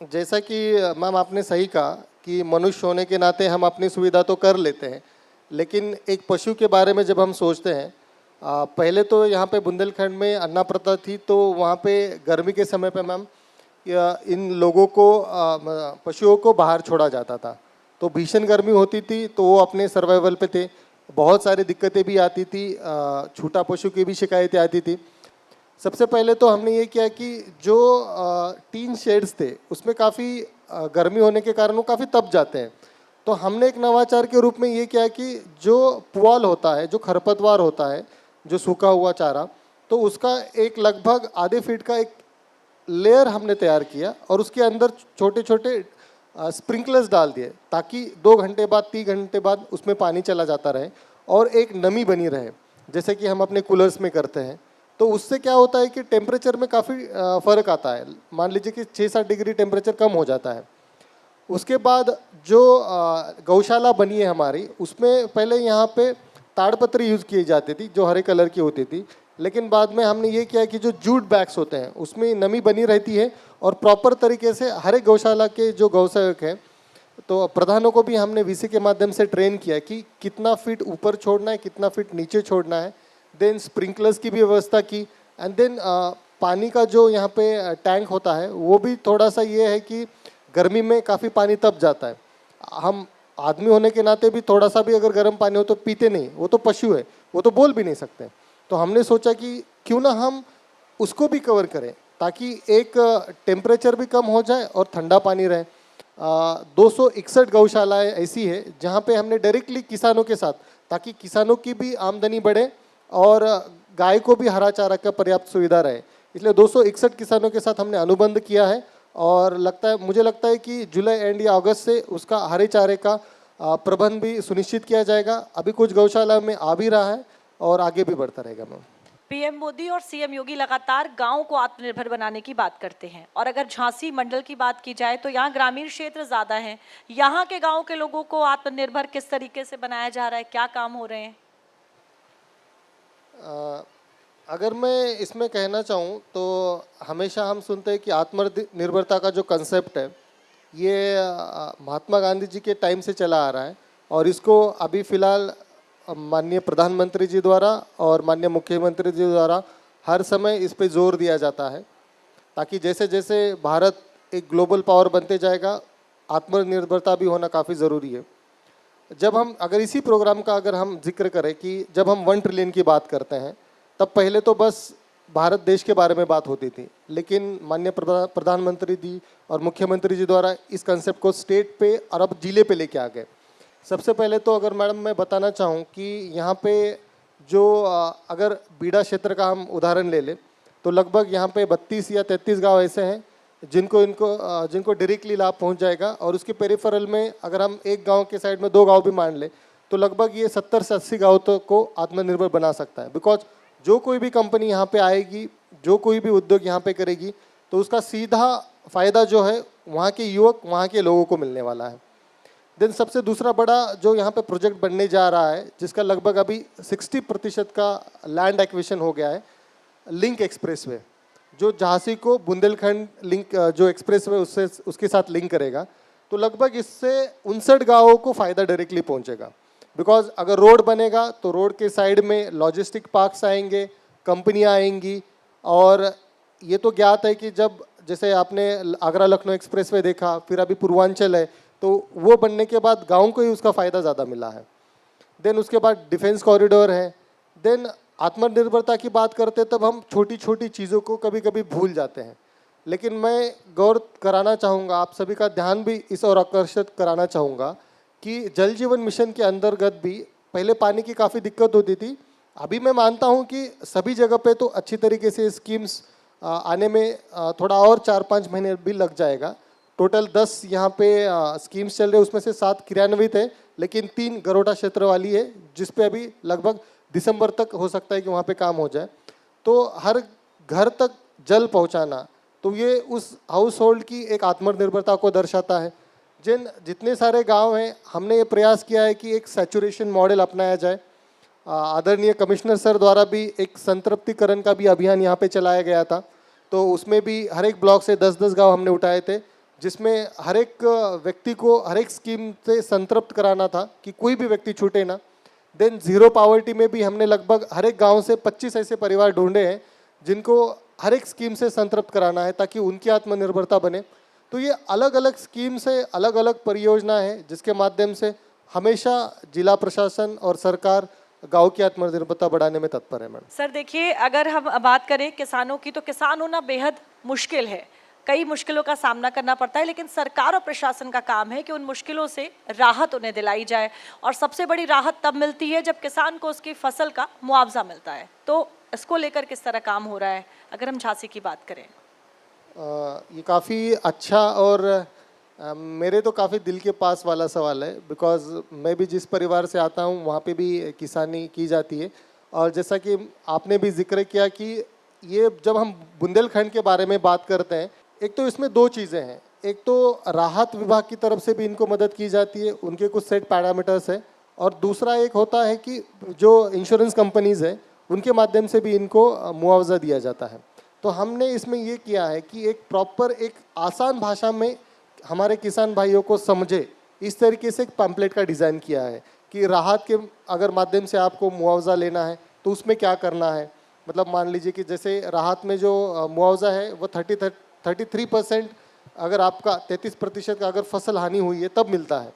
जैसा कि मैम आपने सही कहा कि मनुष्य होने के नाते हम अपनी सुविधा तो कर लेते हैं, लेकिन एक पशु के बारे में जब हम सोचते हैं, पहले तो यहाँ पे बुंदेलखंड में अन्ना प्रथा थी, तो वहाँ पे गर्मी के समय पे मैम इन लोगों को पशुओं को बाहर छोड़ा जाता था, तो भीषण गर्मी होती थी तो वो अपने सर्वाइवल पे थे। बहुत सारी दिक्कतें भी आती थी, छूटा पशु की भी शिकायतें आती थी। सबसे पहले तो हमने ये किया कि जो टीन शेड्स थे उसमें काफ़ी गर्मी होने के कारण वो काफ़ी तप जाते हैं, तो हमने एक नवाचार के रूप में ये किया कि जो पुआल होता है, जो खरपतवार होता है, जो सूखा हुआ चारा, तो उसका एक लगभग आधे फीट का एक लेयर हमने तैयार किया और उसके अंदर छोटे छोटे स्प्रिंकलर्स डाल दिए ताकि 2 घंटे बाद 3 घंटे बाद उसमें पानी चला जाता रहे और एक नमी बनी रहे, जैसे कि हम अपने कूलर्स में करते हैं। तो उससे क्या होता है कि टेम्परेचर में काफ़ी फ़र्क आता है। मान लीजिए कि 6-7 डिग्री टेम्परेचर कम हो जाता है। उसके बाद जो गौशाला बनी है हमारी, उसमें पहले यहाँ पे ताड़पत्री यूज़ की जाती थी जो हरे कलर की होती थी, लेकिन बाद में हमने ये किया कि जो जूट बैग्स होते हैं उसमें नमी बनी रहती है और प्रॉपर तरीके से हर एक गौशाला के जो गौसेवक हैं, तो प्रधानों को भी हमने VC के माध्यम से ट्रेन किया कि कितना फीट ऊपर छोड़ना है, कितना फीट नीचे छोड़ना है। देन स्प्रिंकलर्स की भी व्यवस्था की एंड देन पानी का जो यहाँ पे टैंक होता है वो भी थोड़ा सा ये है कि गर्मी में काफ़ी पानी तप जाता है। हम आदमी होने के नाते भी थोड़ा सा भी अगर गर्म पानी हो तो पीते नहीं, वो तो पशु है, वो तो बोल भी नहीं सकते। तो हमने सोचा कि क्यों ना हम उसको भी कवर करें ताकि एक टेम्परेचर भी कम हो जाए और ठंडा पानी रहे। 261 गौशालाएँ ऐसी है जहाँ पे हमने डायरेक्टली किसानों के साथ, ताकि किसानों की भी आमदनी बढ़े और गाय को भी हरा चारा का पर्याप्त सुविधा रहे, इसलिए 261 किसानों के साथ हमने अनुबंध किया है और मुझे लगता है कि जुलाई एंड या अगस्त से उसका हरे चारे का प्रबंध भी सुनिश्चित किया जाएगा। अभी कुछ गौशाला में आ भी रहा है और आगे भी बढ़ता रहेगा मैम। PM मोदी और CM योगी लगातार गांव को आत्मनिर्भर बनाने की बात करते हैं और अगर झांसी मंडल की बात की जाए तो यहाँ ग्रामीण क्षेत्र ज़्यादा हैं। यहाँ के गांव के लोगों को आत्मनिर्भर किस तरीके से बनाया जा रहा है, क्या काम हो रहे हैं? अगर मैं इसमें कहना चाहूँ तो हमेशा हम सुनते हैं कि आत्मनिर्भरता का जो कंसेप्ट है ये महात्मा गांधी जी के टाइम से चला आ रहा है और इसको अभी फ़िलहाल माननीय प्रधानमंत्री जी द्वारा और माननीय मुख्यमंत्री जी द्वारा हर समय इस पे जोर दिया जाता है ताकि जैसे जैसे भारत एक ग्लोबल पावर बनते जाएगा, आत्मनिर्भरता भी होना काफ़ी ज़रूरी है। जब हम अगर इसी प्रोग्राम का अगर हम जिक्र करें कि जब हम 1 ट्रिलियन की बात करते हैं तब पहले तो बस भारत देश के बारे में बात होती थी, लेकिन माननीय प्रधानमंत्री जी और मुख्यमंत्री जी द्वारा इस कंसेप्ट को स्टेट पे और अब जिले पे लेके आ गए। सबसे पहले तो अगर मैडम मैं बताना चाहूँ कि यहाँ पे जो अगर बीड़ा क्षेत्र का हम उदाहरण ले लें तो लगभग यहाँ पे 32 या 33 गांव ऐसे हैं जिनको डायरेक्टली लाभ पहुँच जाएगा और उसके पेरिफेरल में अगर हम एक गांव के साइड में 2 गांव भी मान लें तो लगभग ये 70 से 80 गाँव को आत्मनिर्भर बना सकता है। बिकॉज जो कोई भी कंपनी यहाँ पे आएगी, जो कोई भी उद्योग यहाँ पे करेगी तो उसका सीधा फ़ायदा जो है वहाँ के युवक, वहाँ के लोगों को मिलने वाला है। देन सबसे दूसरा बड़ा जो यहाँ पे प्रोजेक्ट बनने जा रहा है, जिसका लगभग अभी 60% का लैंड एक्विजिशन हो गया है, लिंक एक्सप्रेसवे, जो झांसी को बुंदेलखंड लिंक जो एक्सप्रेसवे उससे उसके साथ लिंक करेगा। तो लगभग इससे 59 गाँवों को फ़ायदा डायरेक्टली पहुँचेगा। बिकॉज अगर रोड बनेगा तो रोड के साइड में लॉजिस्टिक पार्क्स आएंगे, कंपनियाँ आएंगी, और ये तो ज्ञात है कि जब जैसे आपने आगरा लखनऊ एक्सप्रेसवे देखा, फिर अभी पूर्वांचल है, तो वो बनने के बाद गाँव को ही उसका फ़ायदा ज़्यादा मिला है। देन उसके बाद डिफेंस कॉरिडोर है। देन आत्मनिर्भरता की बात करते तब हम छोटी छोटी चीज़ों को कभी कभी भूल जाते हैं, लेकिन मैं गौर कराना चाहूँगा, आप सभी का ध्यान भी इस ओर आकर्षित कराना चाहूँगा कि जल जीवन मिशन के अंतर्गत भी पहले पानी की काफ़ी दिक्कत होती थी। अभी मैं मानता हूँ कि सभी जगह पे तो अच्छी तरीके से स्कीम्स आने में थोड़ा और 4-5 महीने भी लग जाएगा। टोटल 10 यहाँ पे स्कीम्स चल रहे, उसमें से 7 क्रियान्वित है, लेकिन 3 गरोटा क्षेत्र वाली है, जिस पे अभी लगभग दिसंबर तक हो सकता है कि वहाँ पे काम हो जाए। तो हर घर तक जल पहुँचाना, तो ये उस हाउस होल्ड की एक आत्मनिर्भरता को दर्शाता है। जितने सारे गांव हैं, हमने ये प्रयास किया है कि एक सैचुरेशन मॉडल अपनाया जाए। आदरणीय कमिश्नर सर द्वारा भी एक संतृप्तिकरण का भी अभियान यहाँ पे चलाया गया था, तो उसमें भी हर एक ब्लॉक से 10-10 गांव हमने उठाए थे, जिसमें हर एक व्यक्ति को हर एक स्कीम से संतृप्त कराना था कि कोई भी व्यक्ति छूटे ना। देन ज़ीरो पावर्टी में भी हमने लगभग हर एक गाँव से 25 ऐसे परिवार ढूंढे हैं जिनको हर एक स्कीम से संतृप्त कराना है, ताकि उनकी आत्मनिर्भरता बने। तो ये अलग अलग स्कीम से अलग अलग परियोजना है, जिसके माध्यम से हमेशा जिला प्रशासन और सरकार गांव की आत्मनिर्भरता बढ़ाने में तत्पर है। मैडम सर देखिए, अगर हम बात करें किसानों की, तो किसान होना बेहद मुश्किल है, कई मुश्किलों का सामना करना पड़ता है, लेकिन सरकार और प्रशासन का काम है कि उन मुश्किलों से राहत उन्हें दिलाई जाए, और सबसे बड़ी राहत तब मिलती है जब किसान को उसकी फसल का मुआवजा मिलता है। तो इसको लेकर किस तरह काम हो रहा है, अगर हम झांसी की बात करें? ये काफ़ी अच्छा और मेरे तो काफ़ी दिल के पास वाला सवाल है, बिकॉज़ मैं भी जिस परिवार से आता हूँ वहाँ पे भी किसानी की जाती है। और जैसा कि आपने भी जिक्र किया कि ये जब हम बुंदेलखंड के बारे में बात करते हैं, एक तो इसमें 2 चीज़ें हैं। एक तो राहत विभाग की तरफ से भी इनको मदद की जाती है, उनके कुछ सेट पैरामीटर्स है, और दूसरा एक होता है कि जो इंश्योरेंस कंपनीज़ है उनके माध्यम से भी इनको मुआवजा दिया जाता है। तो हमने इसमें ये किया है कि एक प्रॉपर एक आसान भाषा में हमारे किसान भाइयों को समझे, इस तरीके से एक पैम्पलेट का डिज़ाइन किया है कि राहत के अगर माध्यम से आपको मुआवजा लेना है तो उसमें क्या करना है। मतलब मान लीजिए कि जैसे राहत में जो मुआवजा है वो 33% अगर आपका 33% का अगर फसल हानि हुई है तब मिलता है,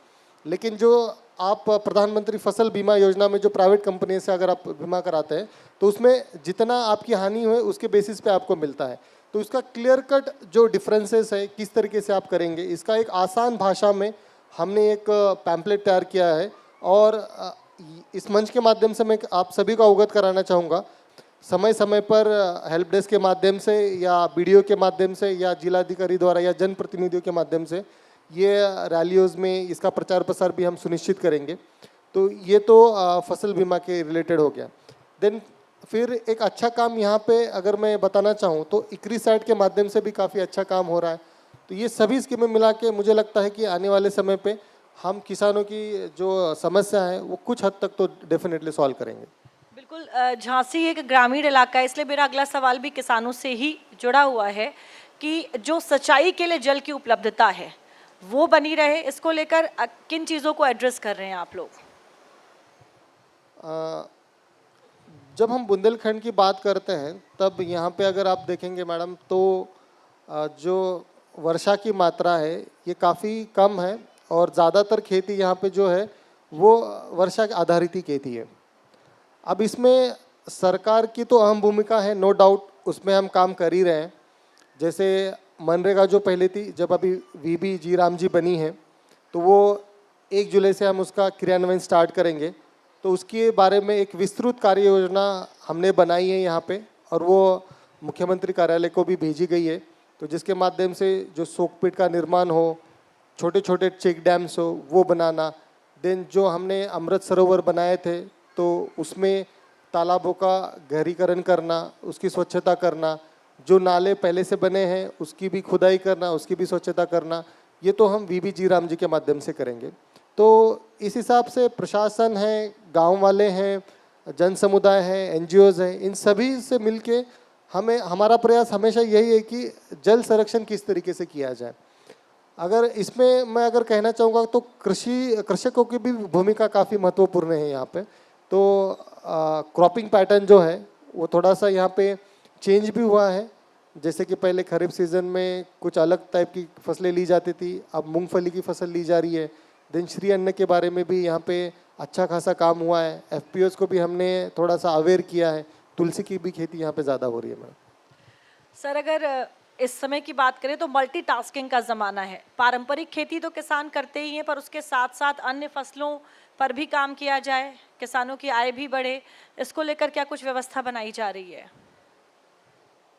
लेकिन जो आप प्रधानमंत्री फसल बीमा योजना में जो प्राइवेट कंपनी से अगर आप बीमा कराते हैं तो उसमें जितना आपकी हानि हुई उसके बेसिस पे आपको मिलता है। तो इसका क्लियर कट जो डिफरेंसेस है, किस तरीके से आप करेंगे, इसका एक आसान भाषा में हमने एक पैम्पलेट तैयार किया है। और इस मंच के माध्यम से मैं आप सभी को अवगत कराना चाहूँगा, समय समय पर हेल्प डेस्क के माध्यम से या बीडीओ के माध्यम से या जिलाधिकारी द्वारा या जनप्रतिनिधियों के माध्यम से ये रैलियोज़ में इसका प्रचार प्रसार भी हम सुनिश्चित करेंगे। तो ये तो फसल बीमा के रिलेटेड हो गया। देन फिर एक अच्छा काम यहाँ पे अगर मैं बताना चाहूँ तो इक्री साइट के माध्यम से भी काफ़ी अच्छा काम हो रहा है। तो ये सभी स्कीमें मिला के मुझे लगता है कि आने वाले समय पे हम किसानों की जो समस्या है वो कुछ हद तक तो डेफिनेटली सॉल्व करेंगे। बिल्कुल, झांसी एक ग्रामीण इलाका है, इसलिए मेरा अगला सवाल भी किसानों से ही जुड़ा हुआ है कि जो सिंचाई के लिए जल की उपलब्धता है वो बनी रहे, इसको लेकर किन चीज़ों को एड्रेस कर रहे हैं आप लोग? जब हम बुंदेलखंड की बात करते हैं तब यहाँ पे अगर आप देखेंगे मैडम तो जो वर्षा की मात्रा है ये काफ़ी कम है, और ज़्यादातर खेती यहाँ पे जो है वो वर्षा आधारित ही खेती है। अब इसमें सरकार की तो अहम भूमिका है, नो डाउट, उसमें हम काम कर ही रहे हैं। जैसे मनरेगा जो पहले थी, जब अभी वीबी जी राम जी बनी है तो वो 1 जुलाई से हम उसका क्रियान्वयन स्टार्ट करेंगे। तो उसके बारे में एक विस्तृत कार्य योजना हमने बनाई है यहाँ पे, और वो मुख्यमंत्री कार्यालय को भी भेजी गई है। तो जिसके माध्यम से जो सोकपिट का निर्माण हो, छोटे छोटे चेक डैम्स हो वो बनाना। देन जो हमने अमृत सरोवर बनाए थे तो उसमें तालाबों का गहरीकरण करना, उसकी स्वच्छता करना, जो नाले पहले से बने हैं उसकी भी खुदाई करना, उसकी भी स्वच्छता करना, ये तो हम वीबी जी राम जी के माध्यम से करेंगे। तो इस हिसाब से प्रशासन है, गांव वाले हैं, जन समुदाय है, एनजीओज़ हैं, इन सभी से मिलके हमारा प्रयास हमेशा यही है कि जल संरक्षण किस तरीके से किया जाए। अगर इसमें मैं अगर कहना चाहूँगा तो कृषकों की भी भूमिका काफ़ी महत्वपूर्ण है यहाँ पे। तो क्रॉपिंग पैटर्न जो है वो थोड़ा सा यहाँ पे चेंज भी हुआ है। जैसे कि पहले खरीफ सीज़न में कुछ अलग टाइप की फसलें ली जाती थी, अब मूंगफली की फसल ली जा रही है। देन श्री अन्न के बारे में भी यहाँ पे अच्छा खासा काम हुआ है। एफपीओज़ को भी हमने थोड़ा सा अवेयर किया है। तुलसी की भी खेती यहाँ पे ज़्यादा हो रही है मैडम। सर, अगर इस समय की बात करें तो मल्टीटास्किंग का ज़माना है। पारंपरिक खेती तो किसान करते ही हैं, पर उसके साथ साथ अन्य फसलों पर भी काम किया जाए, किसानों की आय भी बढ़े, इसको लेकर क्या कुछ व्यवस्था बनाई जा रही है?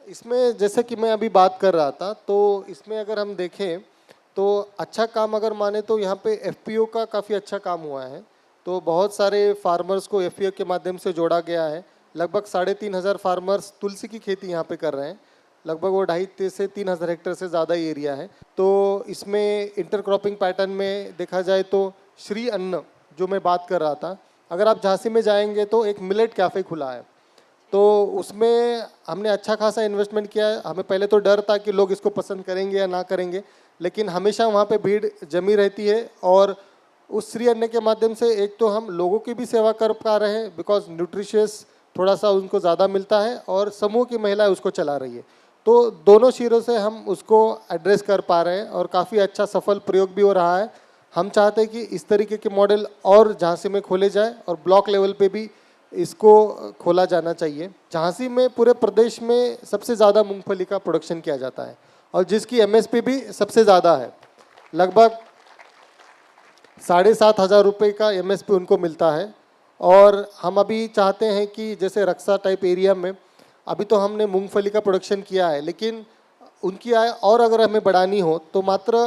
इसमें जैसे कि मैं अभी बात कर रहा था, तो इसमें अगर हम देखें तो अच्छा काम अगर माने तो यहाँ पे एफपीओ का काफ़ी अच्छा काम हुआ है। तो बहुत सारे फार्मर्स को एफपीओ के माध्यम से जोड़ा गया है। लगभग 3,500 फार्मर्स तुलसी की खेती यहाँ पे कर रहे हैं। लगभग वो 2,500 से 3,000 हेक्टेयर से ज़्यादा ही एरिया है। तो इसमें इंटरक्रॉपिंग पैटर्न में देखा जाए तो श्री अन्न जो मैं बात कर रहा था, अगर आप झांसी में जाएंगे तो एक मिलेट कैफ़े खुला है। तो उसमें हमने अच्छा खासा इन्वेस्टमेंट किया है। हमें पहले तो डर था कि लोग इसको पसंद करेंगे या ना करेंगे, लेकिन हमेशा वहाँ पे भीड़ जमी रहती है। और उस श्री अन्न के माध्यम से एक तो हम लोगों की भी सेवा कर पा रहे हैं, बिकॉज न्यूट्रिशियस थोड़ा सा उनको ज़्यादा मिलता है, और समूह की महिलाएं उसको चला रही है। तो दोनों सिरों से हम उसको एड्रेस कर पा रहे हैं और काफ़ी अच्छा सफल प्रयोग भी हो रहा है। हम चाहते हैं कि इस तरीके के मॉडल और झांसी में खोले जाए और ब्लॉक लेवल पे भी इसको खोला जाना चाहिए। झांसी में पूरे प्रदेश में सबसे ज़्यादा मूंगफली का प्रोडक्शन किया जाता है और जिसकी एमएसपी भी सबसे ज़्यादा है। लगभग 7,500 रुपये का एमएसपी उनको मिलता है। और हम अभी चाहते हैं कि जैसे रक्सा टाइप एरिया में अभी तो हमने मूंगफली का प्रोडक्शन किया है, लेकिन उनकी आय और अगर हमें बढ़ानी हो तो मात्र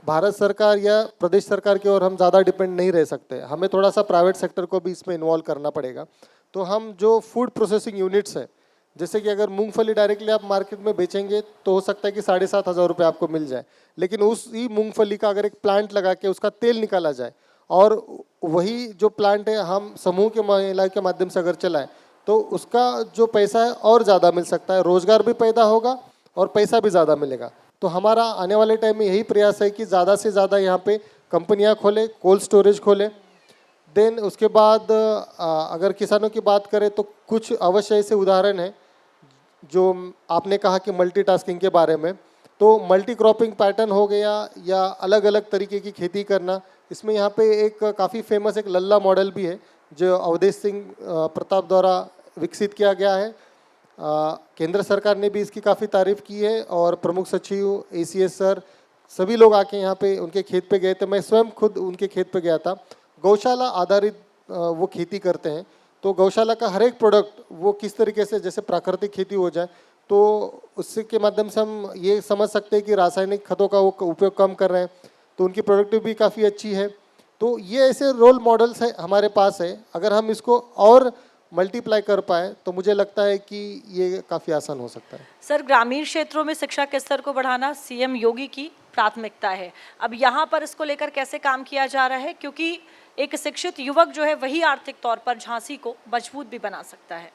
भारत सरकार या प्रदेश सरकार की ओर हम ज़्यादा डिपेंड नहीं रह सकते। हमें थोड़ा सा प्राइवेट सेक्टर को भी इसमें इन्वॉल्व करना पड़ेगा। तो हम जो फूड प्रोसेसिंग यूनिट्स हैं, जैसे कि अगर मूंगफली डायरेक्टली आप मार्केट में बेचेंगे तो हो सकता है कि 7,500 रुपये आपको मिल जाए, लेकिन उसी मूंगफली का अगर एक प्लांट लगा के उसका तेल निकाला जाए और वही जो प्लांट है हम समूह के महिला के माध्यम से अगर चलाएं तो उसका जो पैसा है और ज़्यादा मिल सकता है, रोज़गार भी पैदा होगा और पैसा भी ज़्यादा मिलेगा। तो हमारा आने वाले टाइम में यही प्रयास है कि ज़्यादा से ज़्यादा यहाँ पे कंपनियाँ खोले, कोल्ड स्टोरेज खोले। देन उसके बाद अगर किसानों की बात करें तो कुछ अवश्य ऐसे उदाहरण हैं जो आपने कहा कि मल्टीटास्किंग के बारे में। तो मल्टी क्रॉपिंग पैटर्न हो गया या अलग अलग तरीके की खेती करना, इसमें यहाँ पे एक काफ़ी फेमस एक लल्ला मॉडल भी है जो अवधेश सिंह प्रताप द्वारा विकसित किया गया है। केंद्र सरकार ने भी इसकी काफ़ी तारीफ़ की है और प्रमुख सचिव एसीएस सर सभी लोग आके यहाँ पे उनके खेत पे गए थे। मैं स्वयं खुद उनके खेत पे गया था। गौशाला आधारित वो खेती करते हैं। तो गौशाला का हर एक प्रोडक्ट वो किस तरीके से जैसे प्राकृतिक खेती हो जाए तो उससे के माध्यम से हम ये समझ सकते हैं कि रासायनिक खादों का वो उपयोग कम कर रहे हैं, तो उनकी प्रोडक्टिव भी काफ़ी अच्छी है। तो ये ऐसे रोल मॉडल्स है हमारे पास है। अगर हम इसको और मल्टीप्लाई कर पाए तो मुझे लगता है कि ये काफ़ी आसान हो सकता है। सर, ग्रामीण क्षेत्रों में शिक्षा के स्तर को बढ़ाना सीएम योगी की प्राथमिकता है। अब यहाँ पर इसको लेकर कैसे काम किया जा रहा है, क्योंकि एक शिक्षित युवक जो है वही आर्थिक तौर पर झांसी को मजबूत भी बना सकता है।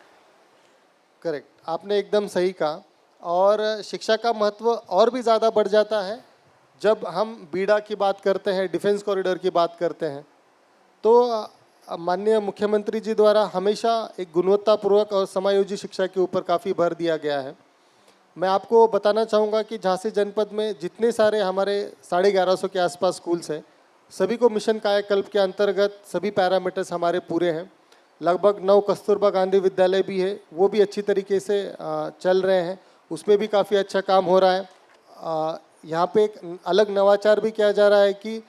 करेक्ट, आपने एकदम सही कहा। और शिक्षा का महत्व और भी ज़्यादा बढ़ जाता है जब हम बीड़ा की बात करते हैं, डिफेंस कॉरिडोर की बात करते हैं। तो माननीय मुख्यमंत्री जी द्वारा हमेशा एक गुणवत्तापूर्वक और समायोजित शिक्षा के ऊपर काफ़ी भर दिया गया है। मैं आपको बताना चाहूँगा कि झांसी जनपद में जितने सारे हमारे 1150 के आसपास स्कूल्स हैं, सभी को मिशन कायाकल्प के अंतर्गत सभी पैरामीटर्स हमारे पूरे हैं। लगभग 9 कस्तूरबा गांधी विद्यालय भी है, वो भी अच्छी तरीके से चल रहे हैं, उसमें भी काफ़ी अच्छा काम हो रहा है। यहाँ पे एक अलग नवाचार भी किया जा रहा है कि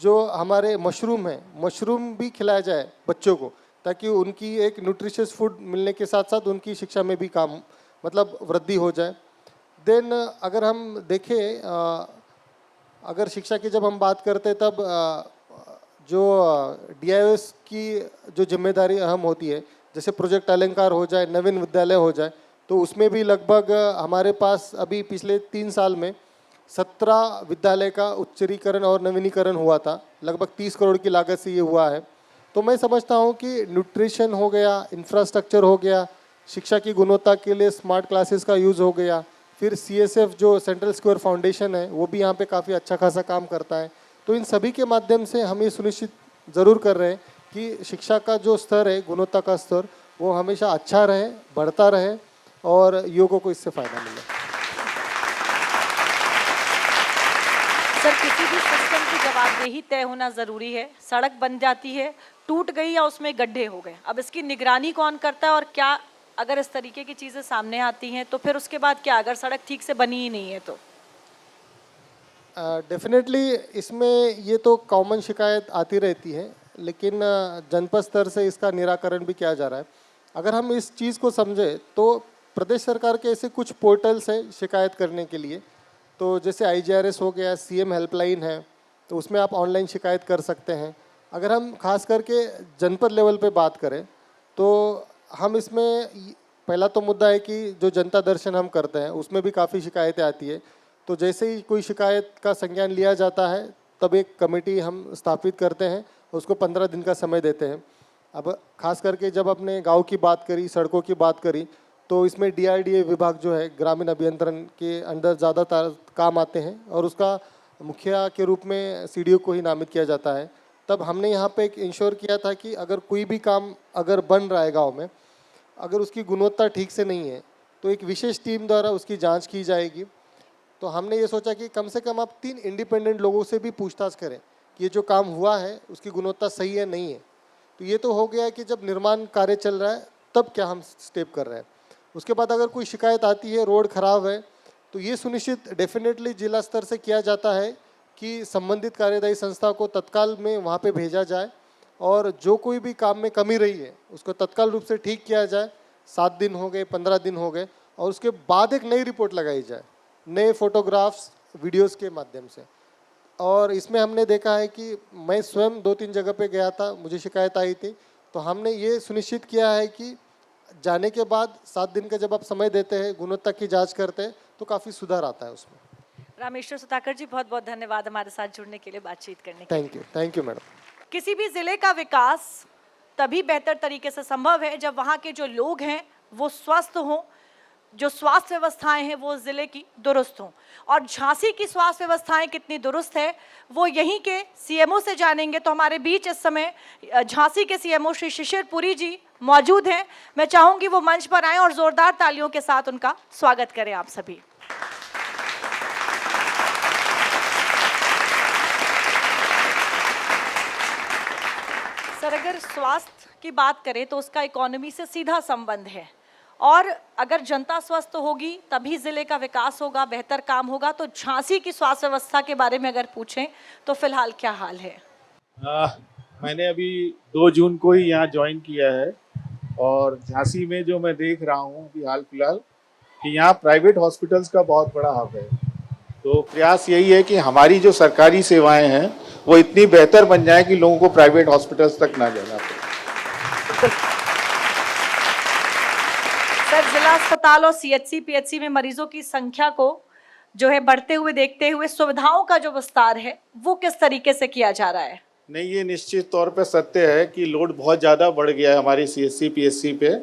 जो हमारे मशरूम है, मशरूम भी खिलाया जाए बच्चों को, ताकि उनकी एक न्यूट्रिशियस फूड मिलने के साथ साथ उनकी शिक्षा में भी काम मतलब वृद्धि हो जाए। देन अगर हम देखें अगर शिक्षा की जब हम बात करते हैं तब जो डीआईओएस की जो जिम्मेदारी अहम होती है, जैसे प्रोजेक्ट अलंकार हो जाए, नवीन विद्यालय हो जाए, तो उसमें भी लगभग हमारे पास अभी पिछले 3 साल में 17 विद्यालय का उच्चरीकरण और नवीनीकरण हुआ था, लगभग 30 करोड़ की लागत से ये हुआ है। तो मैं समझता हूँ कि न्यूट्रिशन हो गया, इंफ्रास्ट्रक्चर हो गया, शिक्षा की गुणवत्ता के लिए स्मार्ट क्लासेस का यूज़ हो गया, फिर CSF जो सेंट्रल स्क्वायर फाउंडेशन है वो भी यहाँ पे काफ़ी अच्छा खासा काम करता है। तो इन सभी के माध्यम से हम ये सुनिश्चित ज़रूर कर रहे हैं कि शिक्षा का जो स्तर है, गुणवत्ता का स्तर, वो हमेशा अच्छा रहे, बढ़ता रहे और युवकों को इससे फ़ायदा मिले। सर, किसी भी सिस्टम की जवाबदेही तय होना ज़रूरी है। सड़क बन जाती है, टूट गई या उसमें गड्ढे हो गए, अब इसकी निगरानी कौन करता है और क्या अगर इस तरीके की चीज़ें सामने आती हैं तो फिर उसके बाद क्या, अगर सड़क ठीक से बनी ही नहीं है तो? डेफिनेटली इसमें ये तो कॉमन शिकायत आती रहती है, लेकिन जनपद स्तर से इसका निराकरण भी किया जा रहा है। अगर हम इस चीज़ को समझें तो प्रदेश सरकार के ऐसे कुछ पोर्टल्स हैं शिकायत करने के लिए। तो जैसे IGRS हो गया, CM हेल्पलाइन है, तो उसमें आप ऑनलाइन शिकायत कर सकते हैं। अगर हम खास करके जनपद लेवल पे बात करें तो हम इसमें पहला तो मुद्दा है कि जो जनता दर्शन हम करते हैं उसमें भी काफ़ी शिकायतें आती है। तो जैसे ही कोई शिकायत का संज्ञान लिया जाता है तब एक कमेटी हम स्थापित करते हैं, उसको 15 दिन का समय देते हैं। अब खास करके जब अपने गांव की बात करी, सड़कों की बात करी, तो इसमें DRDA विभाग जो है ग्रामीण अभियंत्रण के अंदर ज़्यादातर काम आते हैं और उसका मुखिया के रूप में CDO को ही नामित किया जाता है। तब हमने यहाँ पे एक इंश्योर किया था कि अगर कोई भी काम अगर बन रहा है गाँव में, अगर उसकी गुणवत्ता ठीक से नहीं है तो एक विशेष टीम द्वारा उसकी जांच की जाएगी। तो हमने ये सोचा कि कम से कम आप 3 इंडिपेंडेंट लोगों से भी पूछताछ करें कि ये जो काम हुआ है उसकी गुणवत्ता सही है नहीं है। तो ये तो हो गया कि जब निर्माण कार्य चल रहा है तब क्या हम स्टेप कर रहे हैं। उसके बाद अगर कोई शिकायत आती है, रोड खराब है, तो ये सुनिश्चित डेफिनेटली जिला स्तर से किया जाता है कि संबंधित कार्यदायी संस्था को तत्काल में वहाँ पे भेजा जाए और जो कोई भी काम में कमी रही है उसको तत्काल रूप से ठीक किया जाए। 7 दिन हो गए, 15 दिन हो गए और उसके बाद एक नई रिपोर्ट लगाई जाए, नए फोटोग्राफ्स, वीडियोस के माध्यम से। और इसमें हमने देखा है कि मैं स्वयं 2-3 जगह पे गया था, मुझे शिकायत आई थी, तो हमने ये सुनिश्चित किया है कि जाने के बाद 7 दिन का जब आप समय देते हैं, गुणवत्ता की जांच करते हैं, तो काफ़ी सुधार आता है उसमें। रामेश्वर सुधाकर जी, बहुत बहुत धन्यवाद हमारे साथ जुड़ने के लिए, बातचीत करने के लिए। Thank you madam. किसी भी ज़िले का विकास तभी बेहतर तरीके से संभव है जब वहाँ के जो लोग हैं वो स्वस्थ हों, जो स्वास्थ्य व्यवस्थाएं हैं वो ज़िले की दुरुस्त हों। और झांसी की स्वास्थ्य व्यवस्थाएं कितनी दुरुस्त है वो यहीं के CMO से जानेंगे। तो हमारे बीच इस समय झांसी के CMO श्री शिशिर पुरी जी मौजूद हैं। मैं चाहूँगी वो मंच पर आएँ और ज़ोरदार तालियों के साथ उनका स्वागत करें आप सभी। सर, अगर स्वास्थ्य की बात करें तो उसका इकोनॉमी से सीधा संबंध है और अगर जनता स्वस्थ होगी तभी ज़िले का विकास होगा, बेहतर काम होगा। तो झांसी की स्वास्थ्य व्यवस्था के बारे में अगर पूछें तो फिलहाल क्या हाल है? मैंने अभी 2 जून को ही यहाँ ज्वाइन किया है और झांसी में जो मैं देख रहा हूँ अभी हाल फिलहाल कि यहाँ प्राइवेट हॉस्पिटल्स का बहुत बड़ा हब है। तो प्रयास यही है कि हमारी जो सरकारी सेवाएं हैं वो इतनी बेहतर बन जाए कि लोगों को प्राइवेट हॉस्पिटल्स तक ना जाना पड़े। सर, जिला अस्पताल और CHC PHC में मरीजों की संख्या को जो है बढ़ते हुए देखते हुए सुविधाओं का जो विस्तार है वो किस तरीके से किया जा रहा है? नहीं, ये निश्चित तौर पे सत्य है कि लोड बहुत ज़्यादा बढ़ गया है हमारी CHC PHC पे।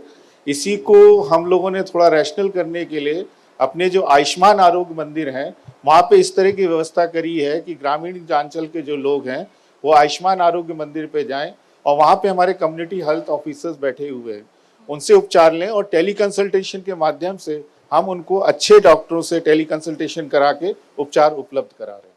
इसी को हम लोगों ने थोड़ा रैशनल करने के लिए अपने जो आयुष्मान आरोग्य मंदिर हैं वहाँ पे इस तरह की व्यवस्था करी है कि ग्रामीण अंचल के जो लोग हैं वो आयुष्मान आरोग्य मंदिर पे जाएं और वहाँ पे हमारे कम्युनिटी हेल्थ ऑफिसर्स बैठे हुए हैं, उनसे उपचार लें और टेली कंसल्टेशन के माध्यम से हम उनको अच्छे डॉक्टरों से टेली कंसल्टेशन करा के उपचार उपलब्ध करा रहे हैं।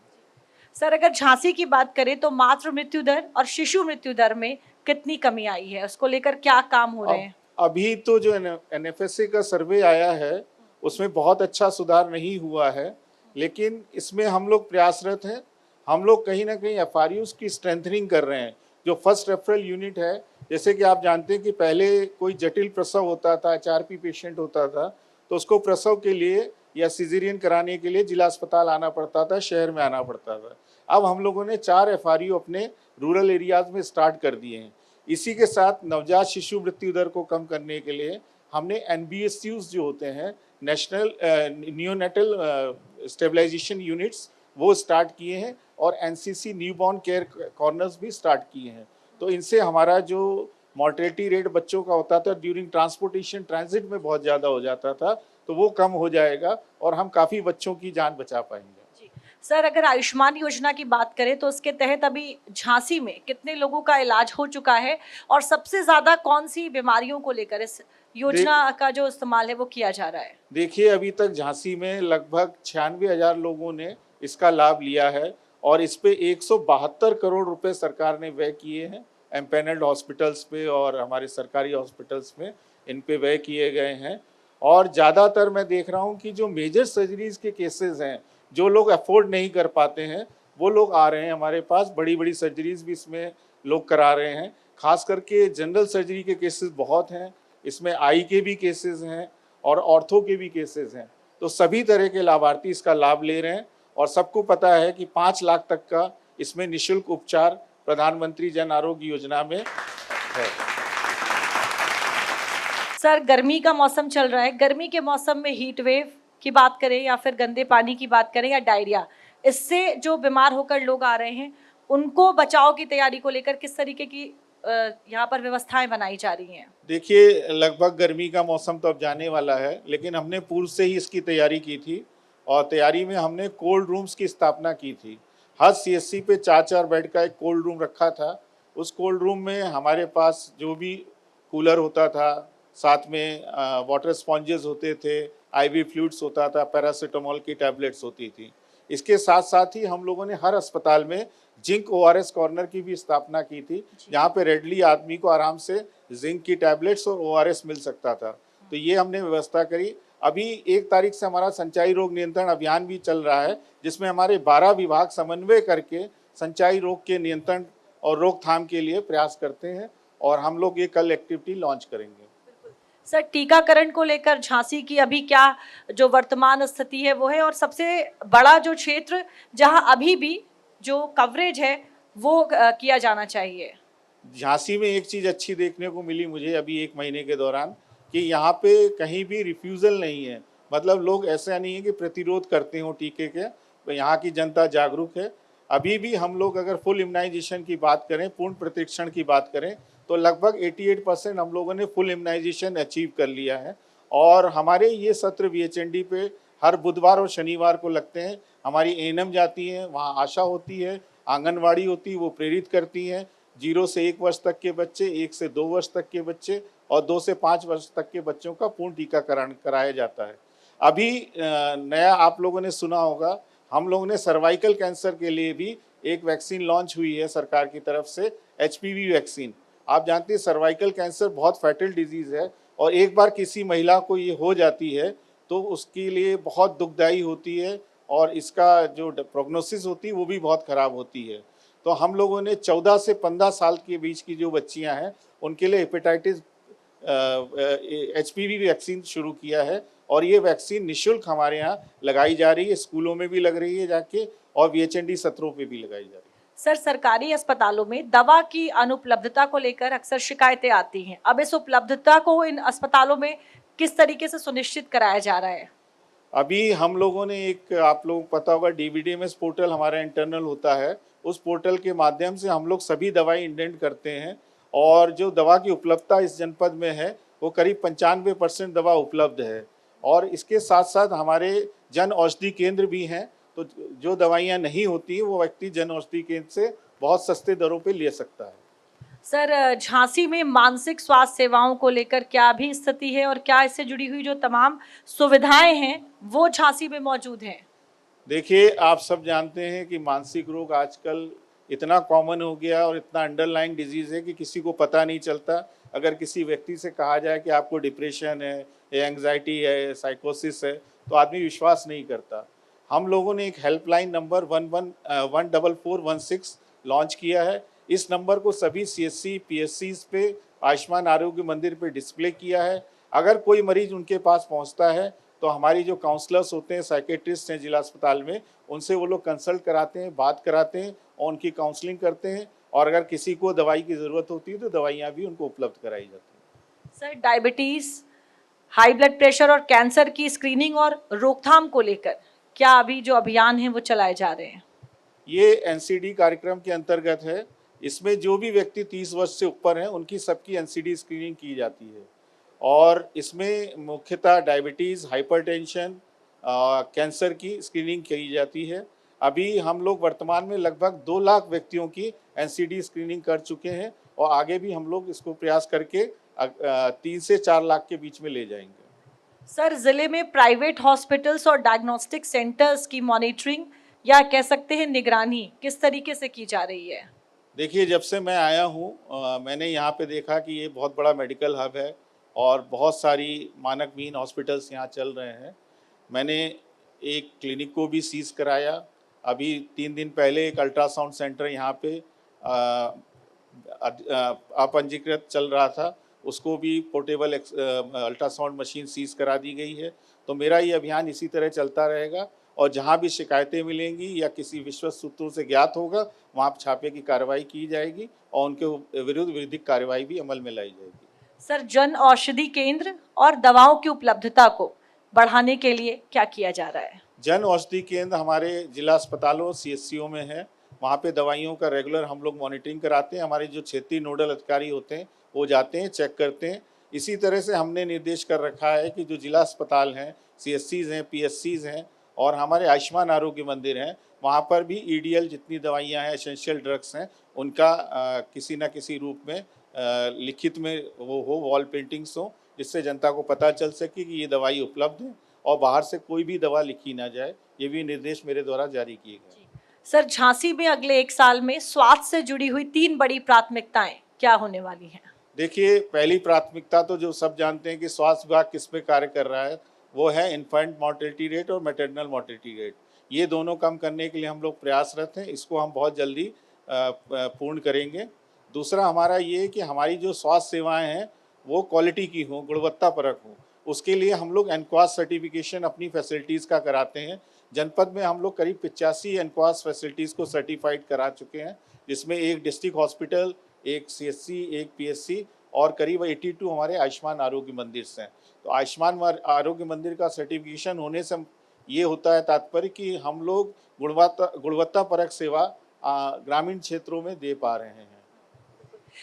सर, अगर झांसी की बात करें तो मातृ मृत्यु दर और शिशु मृत्यु दर में कितनी कमी आई है, उसको लेकर क्या काम हो रहे हैं? अभी तो जो NFSA का सर्वे आया है उसमें बहुत अच्छा सुधार नहीं हुआ है, लेकिन इसमें हम लोग प्रयासरत हैं। हम लोग कहीं ना कहीं FRUs की स्ट्रेंथनिंग कर रहे हैं। जो फर्स्ट रेफरल यूनिट है, जैसे कि आप जानते हैं कि पहले कोई जटिल प्रसव होता था, HRP पेशेंट होता था, तो उसको प्रसव के लिए या सिजेरियन कराने के लिए जिला अस्पताल आना पड़ता था, शहर में आना पड़ता था। अब हम लोगों ने 4 FRU अपने रूरल एरियाज में स्टार्ट कर दिए हैं। इसी के साथ नवजात शिशु मृत्यु दर को कम करने के लिए हमने NBSUs जो होते हैं, नेशनल नियोनेटल स्टेबलाइजेशन यूनिट्स वो स्टार्ट किए हैं और एनसीसी न्यूबॉर्न केयर कॉर्नर्स भी स्टार्ट किए हैं। तो इनसे हमारा जो मॉर्टेलिटी रेट बच्चों का होता था ड्यूरिंग ट्रांसपोर्टेशन ट्रांजिट में बहुत ज़्यादा हो जाता था, तो वो कम हो जाएगा और हम काफ़ी बच्चों की जान बचा पाएंगे। जी सर, अगर आयुष्मान योजना की बात करें तो उसके तहत अभी झांसी में कितने लोगों का इलाज हो चुका है और सबसे ज्यादा कौन सी बीमारियों को लेकर इस योजना का जो इस्तेमाल है वो किया जा रहा है? देखिए, अभी तक झांसी में लगभग 96,000 लोगों ने इसका लाभ लिया है और इस पे 172 करोड़ रुपए सरकार ने व्यय किए हैं। एम्पैनल्ड हॉस्पिटल्स पे और हमारे सरकारी हॉस्पिटल्स में इन पे व्यय किए गए हैं। और ज़्यादातर मैं देख रहा हूँ कि जो मेजर सर्जरीज के केसेस हैं, जो लोग अफोर्ड नहीं कर पाते हैं, वो लोग आ रहे हैं हमारे पास। बड़ी बड़ी सर्जरीज भी इसमें लोग करा रहे हैं। खास करके जनरल सर्जरी के केसेस बहुत हैं, इसमें आई के भी केसेस हैं और ऑर्थो के भी केसेस हैं। तो सभी तरह के लाभार्थी इसका लाभ ले रहे हैं और सबको पता है कि 5 लाख तक का इसमें निःशुल्क उपचार प्रधानमंत्री जन आरोग्य योजना में है। सर, गर्मी का मौसम चल रहा है, गर्मी के मौसम में हीट वेव की बात करें या फिर गंदे पानी की बात करें या डायरिया, इससे जो बीमार होकर लोग आ रहे हैं उनको बचाव की तैयारी को लेकर किस तरीके की यहाँ पर व्यवस्थाएं बनाई जा रही हैं? देखिए, लगभग गर्मी का मौसम तो अब जाने वाला है, लेकिन हमने पूर्व से ही इसकी तैयारी की थी और तैयारी में हमने कोल्ड रूम्स की स्थापना की थी। हर सीएससी पे 4-4 बेड का एक कोल्ड रूम रखा था। उस कोल्ड रूम में हमारे पास जो भी कूलर होता था, साथ में वाटर स्पॉन्जेस होते थे, आईवी फ्लूइड्स होता था, पैरासीटामोल की टैबलेट्स होती थी। इसके साथ साथ ही हम लोगों ने हर अस्पताल में जिंक ओआरएस कॉर्नर की भी स्थापना की थी, जहाँ पे रेडली आदमी को आराम से जिंक की टैबलेट्स और ओआरएस मिल सकता था। तो ये हमने व्यवस्था करी। अभी 1 तारीख से हमारा संचारी रोग नियंत्रण अभियान भी चल रहा है, जिसमें हमारे 12 विभाग समन्वय करके संचारी रोग के नियंत्रण और रोकथाम के लिए प्रयास करते हैं और हम लोग ये कल एक्टिविटी लॉन्च करेंगे। सर, टीकाकरण को लेकर झांसी की अभी क्या जो वर्तमान स्थिति है वो है, और सबसे बड़ा जो क्षेत्र जहां अभी भी जो कवरेज है वो किया जाना चाहिए? झांसी में एक चीज़ अच्छी देखने को मिली मुझे अभी 1 महीने के दौरान कि यहाँ पे कहीं भी रिफ्यूज़ल नहीं है। मतलब लोग ऐसा नहीं है कि प्रतिरोध करते हो टीके के, तो यहाँ की जनता जागरूक है। अभी भी हम लोग अगर फुल इम्यूनाइजेशन की बात करें, पूर्ण प्रतिरक्षण की बात करें, तो लगभग 88% हम लोगों ने फुल इम्यूनाइजेशन अचीव कर लिया है। और हमारे ये सत्र वीएचएनडी पे हर बुधवार और शनिवार को लगते हैं। हमारी एएनएम जाती है, वहाँ आशा होती है, आंगनवाड़ी होती है, वो प्रेरित करती हैं। 0 से 1 वर्ष तक के बच्चे, 1 से 2 वर्ष तक के बच्चे और 2 से 5 वर्ष तक के बच्चों का पूर्ण टीकाकरण कराया जाता है। अभी नया आप लोगों ने सुना होगा, हम लोगों ने सर्वाइकल कैंसर के लिए भी एक वैक्सीन लॉन्च हुई है सरकार की तरफ से, एचपीवी वैक्सीन। आप जानते हैं सर्वाइकल कैंसर बहुत फैटल डिजीज़ है और एक बार किसी महिला को ये हो जाती है तो उसके लिए बहुत दुखदाई होती है और इसका जो प्रोग्नोसिस होती है वो भी बहुत ख़राब होती है। तो हम लोगों ने 14 से 15 साल के बीच की जो बच्चियां हैं उनके लिए हेपेटाइटिस एचपीवी वैक्सीन शुरू किया है और ये वैक्सीन निःशुल्क हमारे यहाँ लगाई जा रही है, स्कूलों में भी लग रही है जाके और वीएचएनडी सत्रों पे भी लगाई जा रही है। सर, सरकारी अस्पतालों में दवा की अनुपलब्धता को लेकर अक्सर शिकायतें आती हैं। अब इस उपलब्धता को इन अस्पतालों में किस तरीके से सुनिश्चित कराया जा रहा है? अभी हम लोगों ने एक, आप लोगों को पता होगा, डीबीडीएमएस पोर्टल हमारा इंटरनल होता है। उस पोर्टल के माध्यम से हम लोग सभी दवाई इंडेंट करते हैं और जो दवा की उपलब्धता इस जनपद में है वो करीब 95% दवा उपलब्ध है। और इसके साथ साथ हमारे जन औषधि केंद्र भी हैं, तो जो दवाइयाँ नहीं होती हैं वो व्यक्ति जन औषधि केंद्र से बहुत सस्ते दरों पे ले सकता है। सर, झांसी में मानसिक स्वास्थ्य सेवाओं को लेकर क्या भी स्थिति है और क्या इससे जुड़ी हुई जो तमाम सुविधाएं हैं वो झांसी में मौजूद हैं? देखिए, आप सब जानते हैं कि मानसिक रोग आजकल इतना कॉमन हो गया और इतना अंडरलाइंग डिजीज़ है कि किसी को पता नहीं चलता। अगर किसी व्यक्ति से कहा जाए कि आपको डिप्रेशन है, एंग्जाइटी है, साइकोसिस है, तो आदमी विश्वास नहीं करता। हम लोगों ने एक हेल्पलाइन नंबर 14416 लॉन्च किया है। इस नंबर को सभी सीएससी पीएससीज पे, आयुष्मान आरोग्य मंदिर पे डिस्प्ले किया है। अगर कोई मरीज उनके पास पहुंचता है तो हमारी जो काउंसलर्स होते हैं, साइकेट्रिस्ट हैं जिला अस्पताल में, उनसे वो लोग कंसल्ट कराते हैं, बात कराते हैं और उनकी काउंसलिंग करते हैं और अगर किसी को दवाई की ज़रूरत होती है तो दवाइयाँ भी उनको उपलब्ध कराई जाती हैं। Sir, diabetes, high blood pressure और कैंसर की स्क्रीनिंग और रोकथाम को लेकर क्या अभी जो अभियान है वो चलाए जा रहे हैं? ये एनसीडी कार्यक्रम के अंतर्गत है। इसमें जो भी व्यक्ति 30 वर्ष से ऊपर हैं उनकी सबकी एनसीडी स्क्रीनिंग की जाती है और इसमें मुख्यतः डायबिटीज़, हाइपरटेंशन, कैंसर की स्क्रीनिंग की जाती है। अभी हम लोग वर्तमान में लगभग 2 लाख व्यक्तियों की एनसीडी स्क्रीनिंग कर चुके हैं और आगे भी हम लोग इसको प्रयास करके 3 से 4 लाख के बीच में ले जाएंगे। सर, जिले में प्राइवेट हॉस्पिटल्स और डायग्नोस्टिक सेंटर्स की मॉनिटरिंग या कह सकते हैं निगरानी किस तरीके से की जा रही है? देखिए, जब से मैं आया हूँ मैंने यहाँ पे देखा कि ये बहुत बड़ा मेडिकल हब है और बहुत सारी मानकहीन हॉस्पिटल्स यहाँ चल रहे हैं। मैंने एक क्लिनिक को भी सीज़ कराया। अभी 3 दिन पहले एक अल्ट्रासाउंड सेंटर यहाँ पे अपंजीकृत चल रहा था, उसको भी पोर्टेबल अल्ट्रासाउंड मशीन सीज़ करा दी गई है। तो मेरा ये अभियान इसी तरह चलता रहेगा और जहाँ भी शिकायतें मिलेंगी या किसी विश्वस्त सूत्रों से ज्ञात होगा वहाँ छापे की कार्रवाई की जाएगी और उनके विरुद्ध विधिक कार्रवाई भी अमल में लाई जाएगी। सर, जन औषधि केंद्र और दवाओं की उपलब्धता को बढ़ाने के लिए क्या किया जा रहा है? जन औषधि केंद्र हमारे जिला अस्पतालों सीएचसीओ में है। वहाँ पे दवाइयों का रेगुलर हम लोग मॉनिटरिंग कराते हैं। हमारे जो क्षेत्रीय नोडल अधिकारी होते हैं वो जाते हैं, चेक करते हैं। इसी तरह से हमने निर्देश कर रखा है कि जो जिला अस्पताल हैं, सीएचसीज हैं, पीएचसीज हैं और हमारे आयुष्मान आरोग्य मंदिर हैं, वहाँ पर भी ईडीएल जितनी दवाइयाँ हैं, एसेंशियल ड्रग्स हैं, उनका किसी न किसी रूप में लिखित में वो हो, वॉल पेंटिंग्स हो, जिससे जनता को पता चल सके कि ये दवाई उपलब्ध है और बाहर से कोई भी दवा लिखी ना जाए। ये भी निर्देश मेरे द्वारा जारी किए गए। सर, झांसी में अगले 1 साल में स्वास्थ्य से जुड़ी हुई 3 बड़ी प्राथमिकताएं क्या होने वाली हैं? देखिए, पहली प्राथमिकता तो जो सब जानते हैं कि स्वास्थ्य विभाग किस पे कार्य कर रहा है, वो है इन्फेंट मोर्टेलिटी रेट और मैटरनल मोर्टेलिटी रेट। ये दोनों कम करने के लिए हम लोग प्रयासरत हैं। इसको हम बहुत जल्दी पूर्ण करेंगे। दूसरा हमारा ये है कि हमारी जो स्वास्थ्य सेवाएं हैं वो क्वालिटी की हों, गुणवत्तापरक हों। उसके लिए हम लोग एनक्वास सर्टिफिकेशन अपनी फैसिलिटीज़ का कराते हैं। जनपद में हम लोग करीब 85 एनक्वास फैसिलिटीज़ को सर्टिफाइड करा चुके हैं, जिसमें एक डिस्ट्रिक्ट हॉस्पिटल, एक सीएचसी, एक पीएचसी और करीब 82 हमारे आयुष्मान आरोग्य मंदिर हैं। तो आयुष्मान आरोग्य मंदिर का सर्टिफिकेशन होने से ये होता है तात्पर्य कि हम लोग गुणवत्तापरक सेवा ग्रामीण क्षेत्रों में दे पा रहे हैं।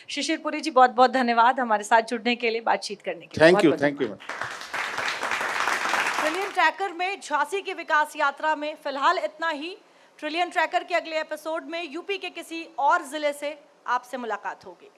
शिशिरपुरी जी, बहुत बहुत धन्यवाद हमारे साथ जुड़ने के लिए, बातचीत करने के लिए। Thank you. ट्रिलियन ट्रैकर में झांसी की विकास यात्रा में फिलहाल इतना ही। ट्रिलियन ट्रैकर के अगले एपिसोड में यूपी के किसी और जिले से आपसे मुलाकात होगी।